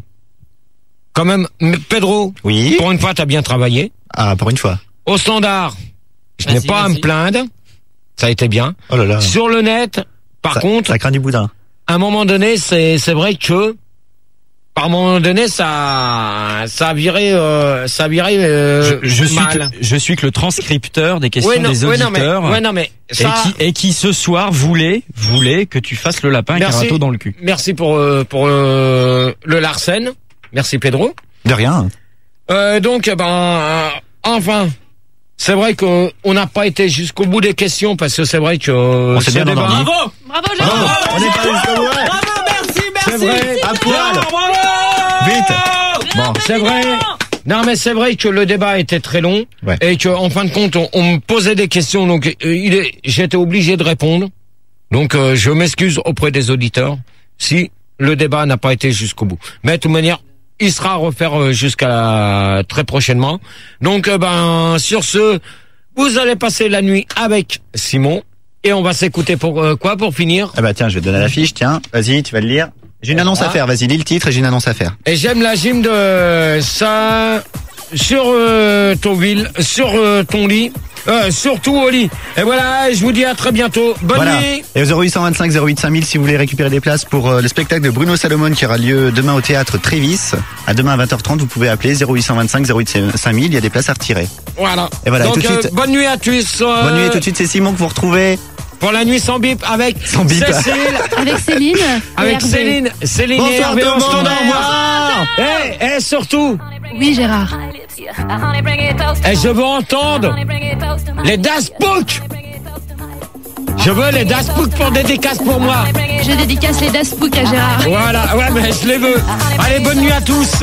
Quand même, Pedro. Oui. Pour une fois, t'as bien travaillé. Ah, pour une fois. Au standard, je n'ai pas à me plaindre. Ça a été bien. Oh là là. Sur le net, par contre. Ça craint du boudin. À un moment donné, c'est vrai que, par un moment donné, ça a viré mal. Je suis que le transcripteur des questions des auditeurs. Et qui ce soir voulait que tu fasses le lapin avec un râteau dans le cul. Merci pour le Larsen. Merci Pedro. De rien. Donc, enfin, c'est vrai qu'on n'a pas été jusqu'au bout des questions parce que c'est vrai que on s'est bien endormi. Bravo, Gérard. On n'est pas jusqu'au bout. Bravo, merci. C'est vrai. À poil. Vite. Bon, c'est vrai. Non, mais c'est vrai que le débat était très long et que, en fin de compte, on me posait des questions, donc j'étais obligé de répondre. Donc, je m'excuse auprès des auditeurs si le débat n'a pas été jusqu'au bout. Mais de toute manière, il sera à refaire jusqu'à très prochainement. Donc, sur ce, vous allez passer la nuit avec Simon. Et on va s'écouter pour quoi, pour finir? Tiens, je vais te donner la fiche, tiens. Vas-y, tu vas le lire. J'ai une annonce à faire, vas-y, lis le titre et j'ai une annonce à faire. Et j'aime la gym de ça sur ton ton lit. Surtout au lit. Et voilà, je vous dis à très bientôt. Bonne nuit. Et au 0825 08 5000 si vous voulez récupérer des places pour le spectacle de Bruno Salomon qui aura lieu demain au théâtre Trévis. À demain à 20h30, vous pouvez appeler 0825 08 5000, il y a des places à retirer. Voilà. Et voilà, donc, et tout de suite, bonne nuit à tous. Bonne nuit, tout de suite c'est Simon que vous retrouvez. Pour la nuit sans bip avec bip. Cécile. Avec Céline. Avec Céline. Céline et Hervé, on se donne au revoir. Et surtout. Oui, Gérard. Et je veux entendre les Daft Punk. Je veux les Daft Punk pour dédicace pour moi. Je dédicace les Daft Punk à Gérard. Voilà, ouais, mais je les veux. Allez, bonne nuit à tous.